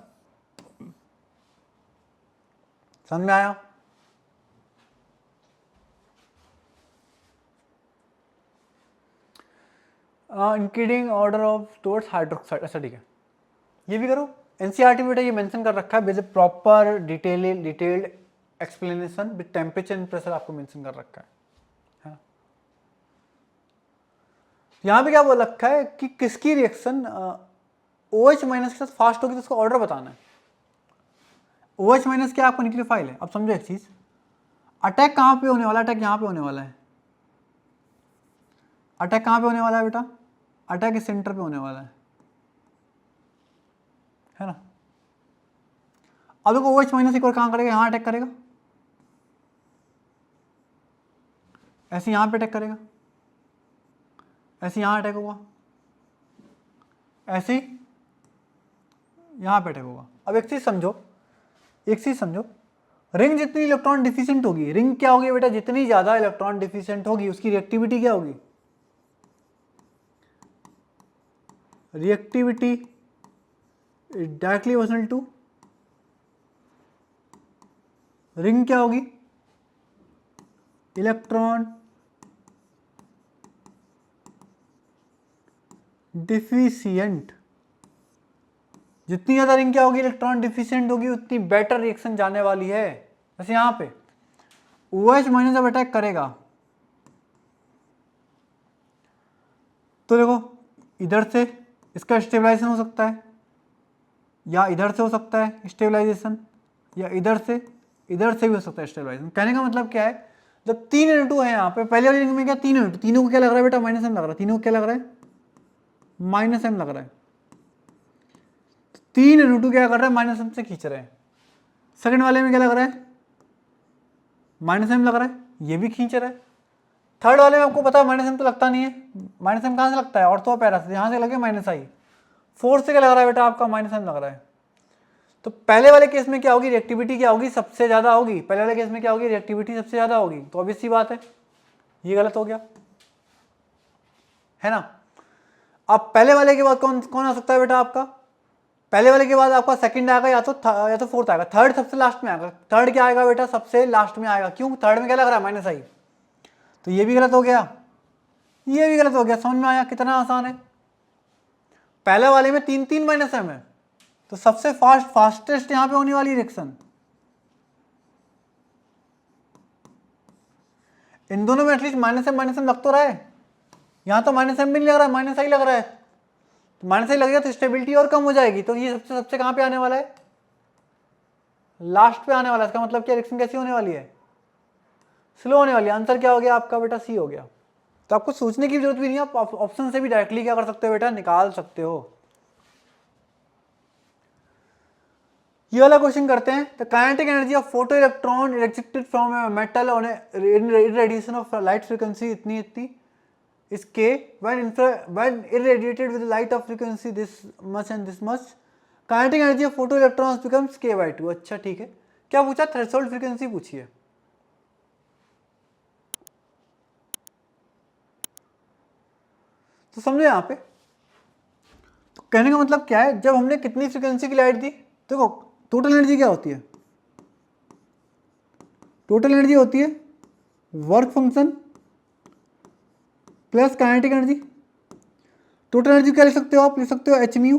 समझ में आया। इंक्रीडिंग ऑर्डर ऑफ टुवर्ड्स हाइड्रोक्साइड, अच्छा ठीक है, ये भी करो। NCERT में बेटा ये मेंशन कर रखा है, with proper detailed explanation with temperature and pressure, आपको मेंशन कर रखा है ना। यहाँ पे क्या बोल रखा है कि किसकी रिएक्शन OH माइनस के साथ फास्ट होगी, तो उसका ऑर्डर बताना है। OH माइनस क्या आपको न्यूक्लियोफाइल है। अब समझो एक चीज, अटैक कहाँ पे होने वाला है? अटैक यहाँ पे होने वाला है। अटैक कहाँ पे होने वाला है बेटा? अटैक इस सेंटर पे होने वाला है ना। अब देखो OH माइनस एक बार कहाँ करेगा? यहाँ अटैक करेगा, ऐसे यहाँ पे अटैक करेगा, ऐसे यहाँ अटैक होगा, ऐसे यहाँ पे अटैक होगा। अब एक चीज समझो, एक चीज समझो, रिंग जितनी इलेक्ट्रॉन डिफिशिएंट होगी, रिंग क्या होगी बेटा? जितनी ज्यादा इलेक्ट्रॉन डिफिशिएंट होगी उसकी रिएक्टिविटी क्या होगी? Reactivity directly proportional to ring क्या होगी? Electron deficient. जितनी ज्यादा रिंग क्या होगी? इलेक्ट्रॉन डिफिशिएंट होगी, उतनी बेटर रिएक्शन जाने वाली है। जैसे यहां पे OH माइनस जब अटैक करेगा तो देखो इधर से इसका स्टेबलाइजेशन हो सकता है, या इधर से हो सकता है स्टेबलाइजेशन, या इधर से भी हो सकता है स्टेबलाइजेशन। कहने का मतलब क्या है, जब 3 N2 है यहाँ पे, पहले वाली रिंग में क्या 3 N2, तीनों को क्या लग रहा है बेटा? माइनस एम लग रहा है। तीनों को क्या लग रहा है? माइनस एम लग रहा है। 3 N2 क्या कर रहा है? माइनस एम से खींच रहे हैं। सेकंड वाले में क्या लग रहा है? माइनस एम लग रहा है, ये भी खींच रहा है। थर्ड वाले में आपको पता है माइनस एम तो लगता नहीं है। माइनस एम कहाँ से लगता है? ऑर्थो पैरा से, यहाँ से लगे माइनस आई। फोर्थ से क्या लग रहा है बेटा? आपका माइनस एम लग रहा है। तो पहले वाले केस में क्या होगी? रिएक्टिविटी क्या होगी? सबसे ज्यादा होगी। पहले वाले केस में क्या होगी? रिएक्टिविटी सबसे ज्यादा होगी। तो ऑब्वियस सी बात है ये गलत हो गया, है ना। अब पहले वाले के बाद कौन कौन आ सकता है बेटा आपका? पहले वाले के बाद आपका सेकंड आएगा, या तो फोर्थ आएगा। थर्ड सबसे लास्ट में आएगा। थर्ड क्या आएगा बेटा? सबसे लास्ट में आएगा। क्यों? थर्ड में क्या लग रहा है? माइनस आई। तो ये भी गलत हो गया, ये भी गलत हो गया। समझ में आया कितना आसान है? पहले वाले में 3 माइनस एम है, तो सबसे फास्टेस्ट यहां पे होने वाली रिएक्शन। इन दोनों में एटलीस्ट माइनस एम लग तो रहा है। यहां तो माइनस एम भी नहीं लग रहा है, माइनस आई लग रहा है। तो माइनस आई लगेगा तो स्टेबिलिटी और कम हो जाएगी। तो ये सबसे सबसे कहां पे आने वाला है? लास्ट पे आने वाला है। इसका मतलब क्या? रिएक्शन कैसी होने वाली है? स्लो होने वाली है। आंसर क्या हो गया आपका बेटा? सी हो गया। तो आपको सोचने की जरूरत भी नहीं है, आप ऑप्शन से भी डायरेक्टली क्या कर सकते हो बेटा? निकाल सकते हो। ये वाला क्वेश्चन करते हैं। The kinetic energy of photo electron rejected from a metal on radiation of light frequency इतनी is k when irradiated with light of frequency this much and this much, kinetic energy of photoelectrons becomes k/2। अच्छा ठीक है, क्या पूछा? Threshold frequency पूछी है। तो समझो यहाँ पे, तो कहने का मतलब क्या है, जब हमने कितनी फ्रीक्वेंसी की लाइट दी, देखो टोटल एनर्जी क्या होती है? टोटल एनर्जी होती है work function plus kinetic energy. Total energy क्या लिख सकते हो आप? लिख सकते हो एच म्यू।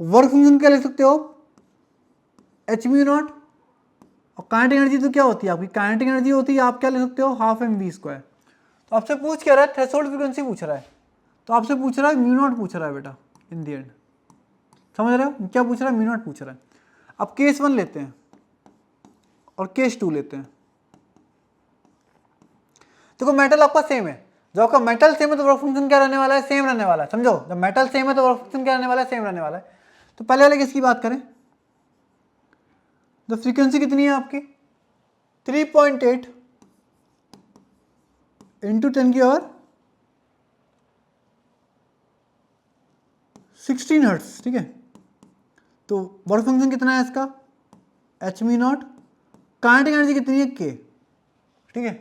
वर्क फंक्शन क्या लिख सकते हो? H mu naught. और काइनेटिक एनर्जी तो क्या होती है आपकी? काइनेटिक एनर्जी होती है, आप क्या लिख सकते हो? Half M V square. तो आपसे पूछ क्या रहा है? थ्रेशोल्ड फ्रीक्वेंसी पूछ रहा है। तो आपसे पूछ रहा है म्यू नॉट पूछ रहा है बेटा इन दी एंड। समझ रहे हो क्या पूछ रहा है? म्यू नॉट पूछ रहा है। अब केस 1 लेते हैं और केस 2 लेते हैं। देखो मेटल आपका सेम है। जब आपका मेटल सेम है तो वर्क फंक्शन क्या रहने वाला है? सेम रहने वाला है। समझो, जब मेटल सेम है तो वर्क फंक्शन क्या रहने वाला है? सेम रहने वाला है। तो पहले वाले किसकी बात करें? तो फ्रीक्वेंसी कितनी है आपकी? 3.8 इंटू 10⁻16 हर्ट्ज, ठीक है। तो वर्क फंक्शन कितना है इसका? H me not. Kinetic energy कितनी है? के, ठीक है।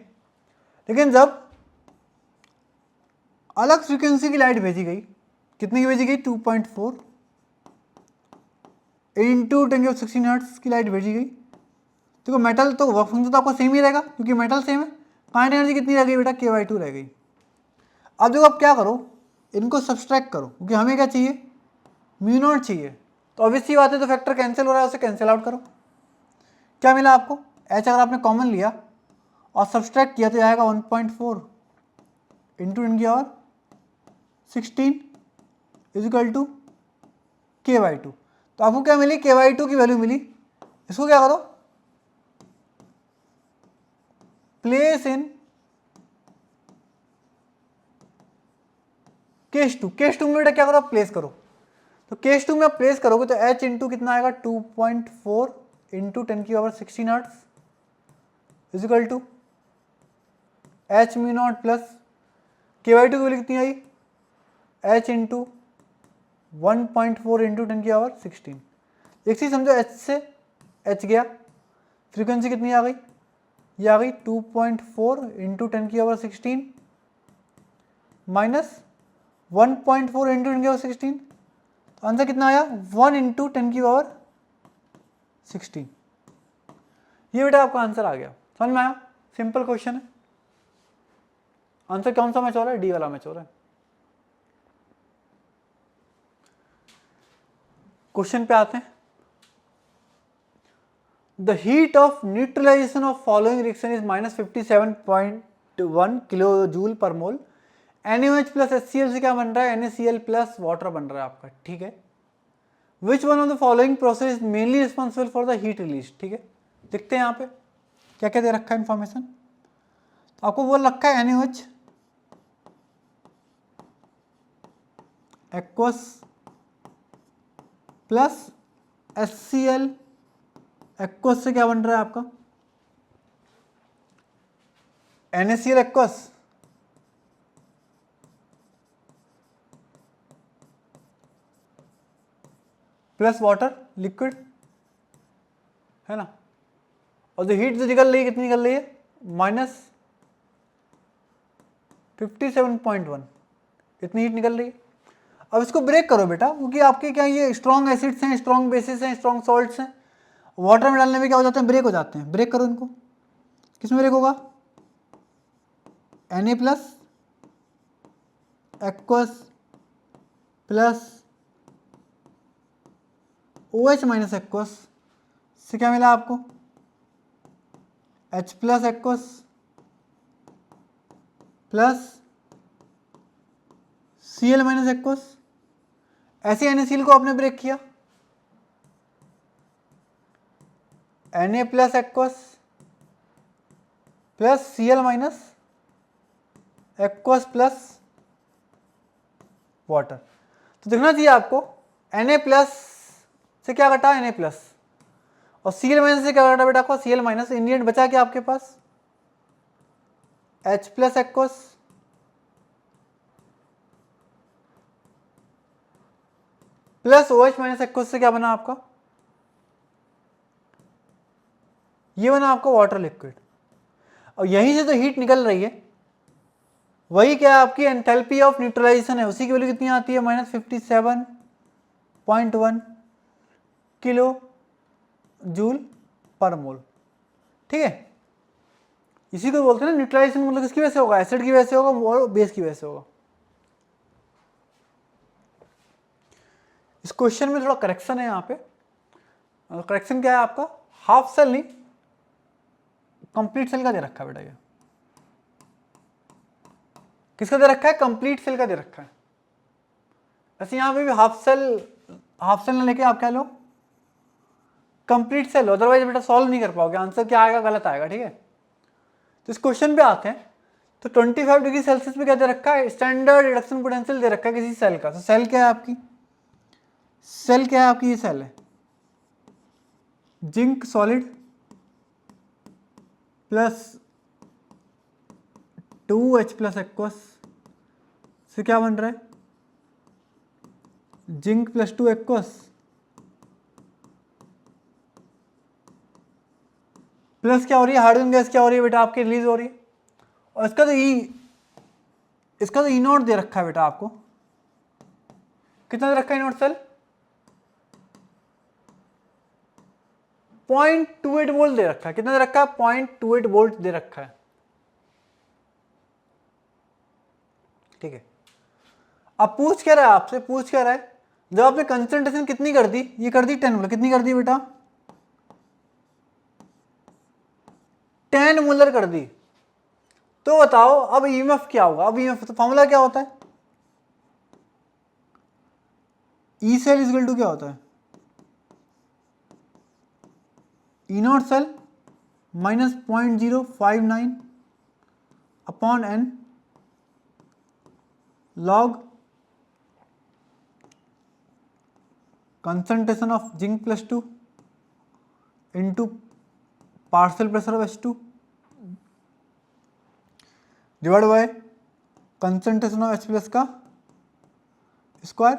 लेकिन जब अलग फ्रीक्वेंसी की लाइट भेजी गई, कितनी की भेजी गई? 2.4 इंटू 10⁻16 हर्ट्ज की लाइट भेजी गई। देखो मेटल तो वर्क फंक्शन तो आपका सेम ही रहेगा क्योंकि मेटल सेम है। काइनेटिक एनर्जी कितनी रह गई बेटा? k/2 रह गई। अब देखो आप क्या करो, इनको सब्सट्रैक्ट करो क्योंकि हमें क्या चाहिए? म्यू नॉट चाहिए। तो ऑब्वियस सी बात है, तो फैक्टर कैंसिल हो रहा है, उसे कैंसिल आउट करो। क्या मिला आपको? एच अगर आपने कॉमन लिया और सब्सट्रैक्ट किया तो आएगा 1.4 into 10⁻⁴ 16 is equal to k/2। तो आपको क्या मिली, k/2 की वैल्यू मिली। इसको क्या करो, प्लेस इन केस 2। केस 2 में बेटा क्या करो, आप प्लेस करो। तो केस 2 में आप प्लेस करोगे तो h इंटू कितना आएगा, 2.4 into 10⁻16 hertz is equal to h mu not plus k/2 की वैल्यू कितनी आई, h इंटू 1.4 इंटू 10⁻16। एक चीज समझो, h से h गया, फ्रीक्वेंसी कितनी आ गई, ये आ गई 2.4 इंटू 10⁻16 माइनस 1.4 इंटू 10⁻16। तो आंसर कितना आया, 1 इंटू 10⁻16। ये बेटा आपका आंसर आ गया, समझ में आया, सिंपल क्वेश्चन है। आंसर कौन सा मैच हो रहा है, डी वाला मैच हो रहा है। क्वेश्चन पे आते हैं। The heat of neutralisation of following reaction is -57.1 kilo joule per mole. NaOH plus HCl से क्या बन रहा है, NaCl प्लस वाटर बन रहा है आपका, ठीक है। Which one of the following process is mainly responsible for the heat release, ठीक है। देखते हैं यहाँ पे क्या क्या दे रखा है इंफॉर्मेशन। तो आपको बोल रखा है NaOH aqueous plus HCl aqueous से क्या बन रहा है आपका, NaCl aqueous plus water liquid, है ना। और जो हीट जो निकल रही है कितनी निकल रही है, -57.1 इतनी हीट निकल रही है। अब इसको ब्रेक करो बेटा, क्योंकि आपके क्या ये स्ट्रॉन्ग एसिड्स हैं, स्ट्रॉन्ग बेसिस हैं, स्ट्रॉन्ग सॉल्ट्स हैं, वाटर में डालने में क्या हो जाते हैं, ब्रेक हो जाते हैं। ब्रेक करो इनको, किस में ब्रेक होगा, Na plus aqueous plus OH minus aqueous से क्या मिला आपको, H plus aqueous plus Cl minus aqueous. ऐसे NaCl को आपने ब्रेक किया, Na plus aqueous plus Cl minus aqueous plus water. तो देखना चाहिए आपको, Na प्लस से क्या घटा, Na प्लस, और Cl माइनस से क्या घटा बेटा आपको, Cl माइनस। इंडियन बचा क्या आपके पास, H plus aqueous plus OH minus aqueous से क्या बना आपका, ये बना आपका वाटर लिक्विड। और यहीं से तो हीट निकल रही है, वही क्या आपकी एंथैल्पी ऑफ न्यूट्रलाइजेशन है, उसी की वैल्यू कितनी आती है, -57.1 किलो जूल पर मोल, ठीक है। इसी को बोलते हैं ना न्यूट्रलाइजेशन, मतलब किसकी वजह से होगा, एसिड की वजह से होगा और बेस की वजह से होगा। इस क्वेश्चन में थोड़ा करेक्शन है यहाँ पे। करेक्शन क्या है आपका, हाफ सेल नहीं कंप्लीट सेल का दे रखा है बेटा। ये किसका दे रखा है, कंप्लीट सेल का दे रखा है। ऐसे यहाँ पे भी हाफ सेल ना लेके आप क्या लो, कंप्लीट सेल, अदरवाइज बेटा सॉल्व नहीं कर पाओगे, आंसर क्या आएगा, गलत आएगा, ठीक है। तो इस क्वेश्चन पे आते हैं। तो 25 डिग्री सेल्सियस पे क्या दे रखा है, स्टैंडर्ड रिडक्शन पोटेंशियल दे रखा है किसी सेल का। तो सेल क्या है आपकी, सेल क्या है आपकी, ये सेल है zinc solid plus 2H plus aqueous से क्या बन रहा है, जिंक प्लस 2 एक्वस प्लस क्या हो रही है, हाइड्रोजन गैस क्या हो रही है बेटा आपकी, रिलीज हो रही है। और इसका तो ई नोट दे रखा है बेटा आपको, कितना दे रखा है ई नोट सेल, 0.28 वोल्ट दे रखा है। कितना दे रखा है, 0.28 वोल्ट दे रखा है, ठीक है। अब पूछ क्या रहा है आपसे, पूछ क्या रहा है, जब आपने कंसंट्रेशन कितनी कर दी, ये कर दी 10 मोलर, कितनी कर दी बेटा, 10 मोलर कर दी। तो बताओ अब ईएमएफ क्या होगा, अब ईएमएफ तो फॉर्मूला क्या होता है, ई सेल इजकल टू क्या होता है, E not cell minus 0.059 upon n log concentration of zinc plus 2 into partial pressure of H2 divide by concentration of H plus का स्क्वायर।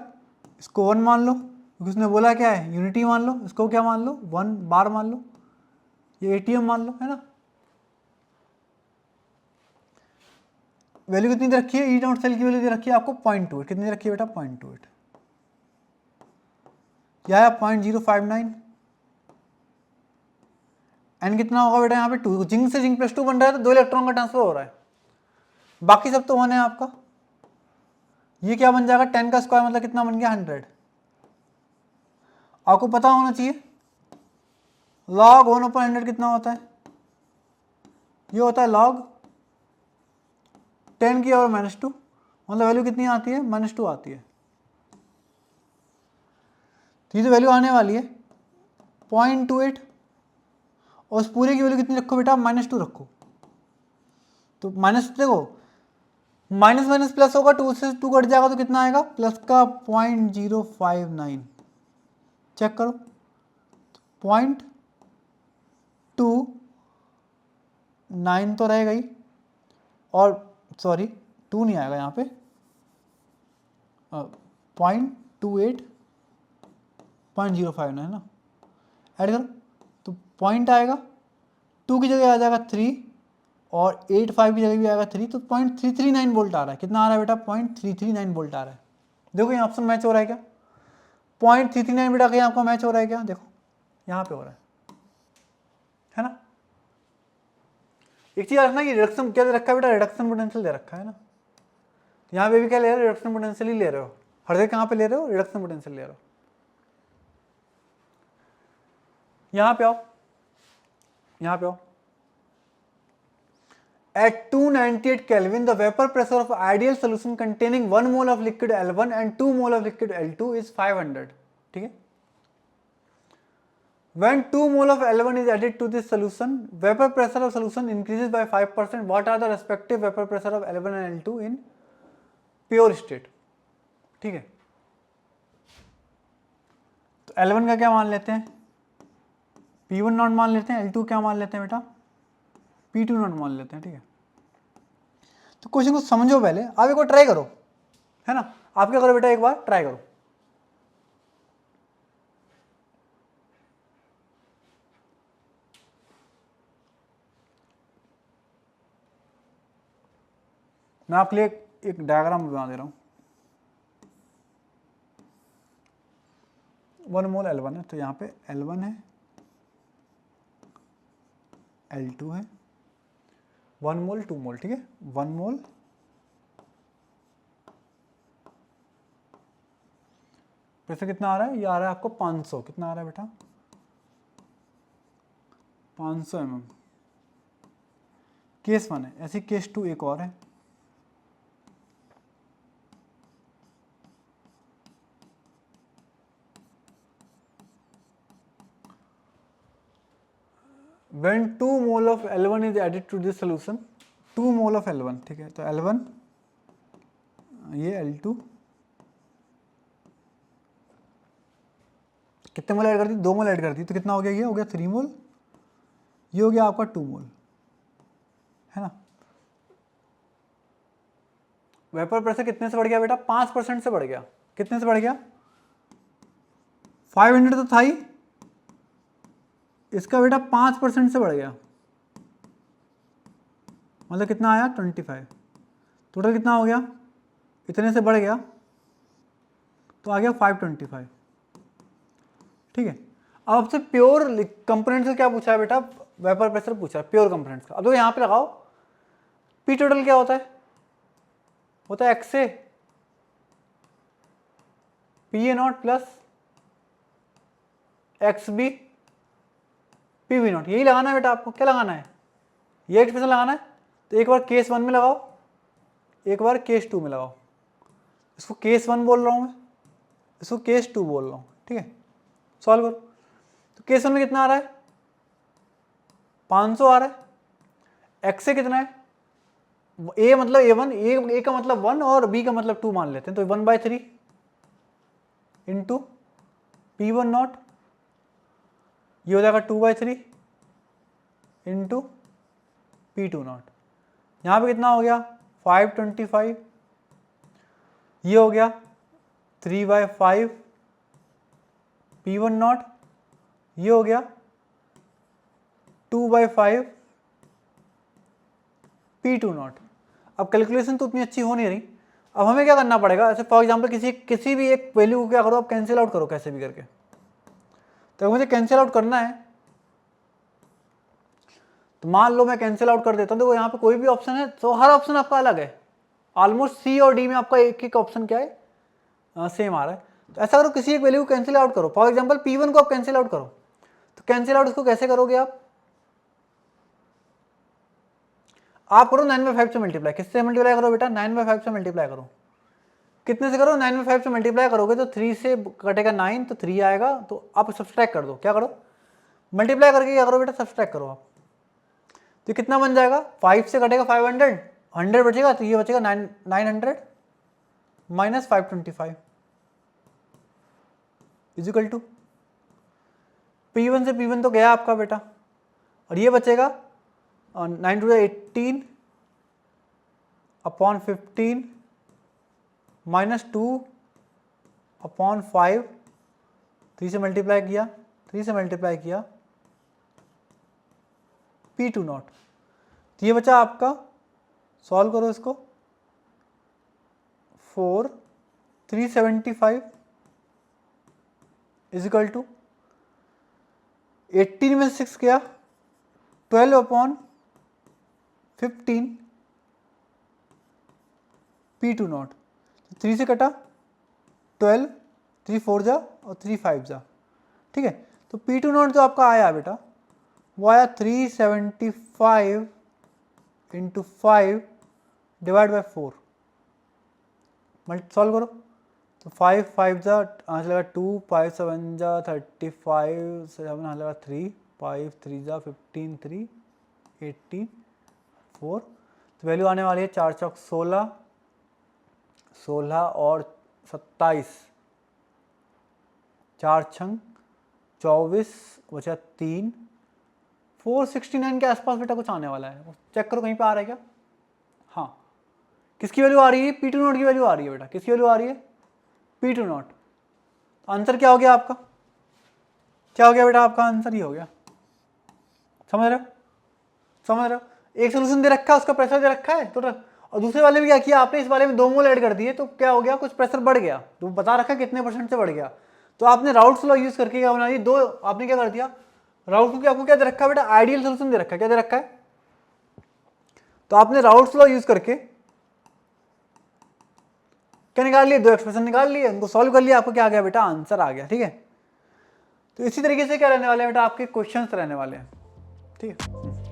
इसको 1 मान लो क्योंकि उसने बोला क्या है, यूनिटी मान लो, इसको क्या मान लो, 1 बार मान लो, ये ATM मान लो, है ना। वैल्यू कितनी दे रखी है, ई नॉट सेल की वैल्यू दे रखी है आपको 0.28, कितनी दे रखी है बेटा 0.28, क्या है 0.059, एन कितना होगा बेटा यहाँ पे 2, जिंक से जिंक प्लस 2 बन रहा है तो 2 इलेक्ट्रॉन का ट्रांसफर हो रहा है, बाकी सब तो 1 है आपका। ये क्या बन जाएगा 10 का स्क्वायर मतलब कितना बन गया 100। आपको पता होना चाहिए log 1/100 कितना होता है, ये होता है log 10 की और -2, मतलब वैल्यू कितनी आती है -2 आती है। तो ये तो वैल्यू आने वाली है 0.28 और उस पूरे की वैल्यू कितनी रखो बेटा -2 रखो। तो माइनस देखो माइनस माइनस प्लस होगा, 2 से 2 कट जाएगा तो कितना आएगा प्लस का 0.059, चेक करो 0.29 तो रहेगा ही, और सॉरी 2 नहीं आएगा यहाँ पे 0.28 0.059 है ना, ऐड करो तो पॉइंट आएगा, 2 की जगह आ जाएगा 3 और 85 की जगह भी आएगा 3, तो 0.339 वोल्ट आ रहा है। कितना आ रहा है बेटा 0.339 वोल्ट आ रहा है। देखो ये ऑप्शन मैच हो रहा है क्या, 0.339 बेटा कहीं आपका मैच हो रहा है क्या, देखो यहाँ पे हो रहा है ना। एक चीज रखना कि रिडक्शन क्या दे रखा है बेटा, रिडक्शन पोटेंशियल दे रखा है ना, यहाँ पे भी क्या ले रहे हो रिडक्शन पोटेंशियल ही ले रहे हो, हर जगह कहाँ पे ले रहे हो रिडक्शन पोटेंशियल ले रहे हो। यहाँ पे आओ, यहाँ पे आओ, at 298 Kelvin the vapor pressure of ideal solution containing 1 mole of liquid L1 and 2 mole of liquid L2 is 500, ठीक है। When 2 mole of L1 is added to this solution, vapor pressure of solution increases by 5%. What are the respective vapor pressure of L1 and L2 in pure state, ठीक है। तो L1 का क्या मान लेते हैं P1 नॉट मान लेते हैं, L2 क्या मान लेते हैं बेटा P2 नॉट मान लेते हैं, ठीक है। तो क्वेश्चन को समझो पहले, आप एक बार ट्राई करो, है ना। आप क्या करो बेटा एक बार ट्राई करो, मैं आपके लिए एक डायग्राम बना दे रहा हूँ। 1 मोल L1 है तो यहाँ पे L1 है, L2 है, 1 मोल 2 मोल, ठीक है। 1 मोल प्रेशर कितना आ रहा है, ये आ रहा है आपको 500, कितना आ रहा है बेटा 500 mm। केस 1 है, ऐसे केस 2 एक और है, when 2 mole of L1 is added to this solution, 2 mole of L1, ठीक है। तो L1 ये L2 कितने मोल ऐड कर दी, 2 मोल ऐड कर दी, तो कितना हो गया, ये हो गया 3 मोल, ये हो गया आपका 2 मोल, है ना। वेपर प्रेशर कितने से बढ़ गया बेटा 5% से बढ़ गया, कितने से बढ़ गया 500 तो था ही, इसका बेटा 5% से बढ़ गया, मतलब कितना आया 25, टोटल कितना हो गया, इतने से बढ़ गया तो आ गया 525, ठीक है। अब आपसे प्योर कंपोनेंट से क्या पूछा है बेटा, वेपर प्रेशर पूछा है प्योर कंपोनेंट्स का। अब तो यहाँ पे लगाओ पी टोटल क्या होता है X A P A not plus X B P V not, यही लगाना है बेटा आपको, क्या लगाना है ये एक्सप्रेशन लगाना है। तो एक बार केस 1 में लगाओ, एक बार केस 2 में लगाओ, इसको केस 1 बोल रहा हूँ मैं, इसको केस 2 बोल रहा हूँ, ठीक है। सॉल्व करो। तो केस 1 में कितना आ रहा है, 500 आ रहा है। x से कितना है, a मतलब a1, a का मतलब 1 और b का मतलब 2 मान लेते हैं, तो 1/3 इंटू P1 नॉट, ये हो जाएगा 2/3 इंटू P2 नॉट। यहाँ पे कितना हो गया 525, ये हो गया 3/5 P1 नॉट, ये हो गया 2/5 P2 नॉट। अब कैलकुलेशन तो उतनी अच्छी हो नहीं रही, अब हमें क्या करना पड़ेगा, ऐसे फॉर एग्जांपल किसी भी एक वैल्यू को क्या करो, आप कैंसिल आउट करो कैसे भी करके। तो मुझे कैंसिल आउट करना है, तो मान लो मैं कैंसिल आउट कर देता हूँ, देखो यहाँ पे कोई भी ऑप्शन है तो हर ऑप्शन आपका अलग है, ऑलमोस्ट सी और डी में आपका एक एक ऑप्शन क्या है, सेम आ रहा है। तो ऐसा करो, किसी एक वैल्यू को कैंसिल आउट करो, फॉर एग्जांपल P1 को आप कैंसिल आउट करो। तो कैंसिल आउट उसको कैसे करोगे आप करो 9/5 से मल्टीप्लाई। किससे मल्टीप्लाई करो बेटा, 9/5 से मल्टीप्लाई करो। कितने से करो, 9/5 से मल्टीप्लाई करोगे तो 3 से कटेगा 9, तो 3 आएगा, तो आप सब्सट्रैक्ट कर दो। क्या करो, मल्टीप्लाई करके क्या करो बेटा, सब्सट्रैक्ट करो आप। तो कितना बन जाएगा, 5 से कटेगा 500, 100 बचेगा, तो ये बचेगा 900 माइनस 525 इजिकल टू P1 से P1 तो गया आपका बेटा, और ये बचेगा 9 टू 18 अपॉन 15 माइनस 2 अपॉन 5, 3 से मल्टीप्लाई किया, 3 से मल्टीप्लाई किया P2 नॉट। तो ये बचा आपका, सॉल्व करो इसको, 4 375 इजिकल टू 18 में 6 गया, 12 अपॉन 15 P2 नॉट। 3 से कटा 12, 3 4 जा और 3 5 जा, ठीक है। तो P2 नॉट जो आपका आया बेटा वो आया 375 इंटू 5 डिवाइड बाई 4। सॉल्व करो, तो 5 5 जा यहाँ चलेगा 2, 5 7 जा 35, 7 यहाँ चलेगा 3, 5 3 जा 15, 3 18 4। तो वैल्यू आने वाली है 4 चौक 16, 16 और 27, 4 छंग 24 बचा 3, 469 के आसपास बेटा कुछ आने वाला है। चेक करो कहीं पे आ रहा है क्या, हाँ। किसकी वैल्यू आ रही है, P2 नॉट की वैल्यू आ रही है बेटा। किसकी वैल्यू आ रही है, P2 नॉट। आंसर क्या हो गया आपका, क्या हो गया बेटा आपका आंसर ये हो गया। समझ रहे हो, समझ रहे हो। एक सोल्यूशन दे रखा है, उसका प्रेशर दे रखा है तो, और दूसरे वाले में क्या किया आपने, इस वाले में 2 मोल ऐड कर दिए, तो क्या हो गया, कुछ प्रेशर बढ़ गया, तो बता रखा है कितने % से बढ़ गया। तो आपने राउल्ट्स लॉ यूज करके क्या बना दिया, दो आपने क्या कर दिया, राउल्ट्स आपको क्या दे रखा है बेटा, आइडियल सोल्यूशन दे रखा है। क्या दे रखा है, तो आपने राउल्ट्स लॉ यूज करके क्या निकाल लिए, 2 एक्सप्रेशन निकाल लिए, उनको सॉल्व कर लिया, आपको क्या आ गया बेटा, आंसर आ गया, ठीक है। तो इसी तरीके से क्या रहने वाले हैं बेटा, आपके क्वेश्चंस रहने वाले हैं, ठीक है।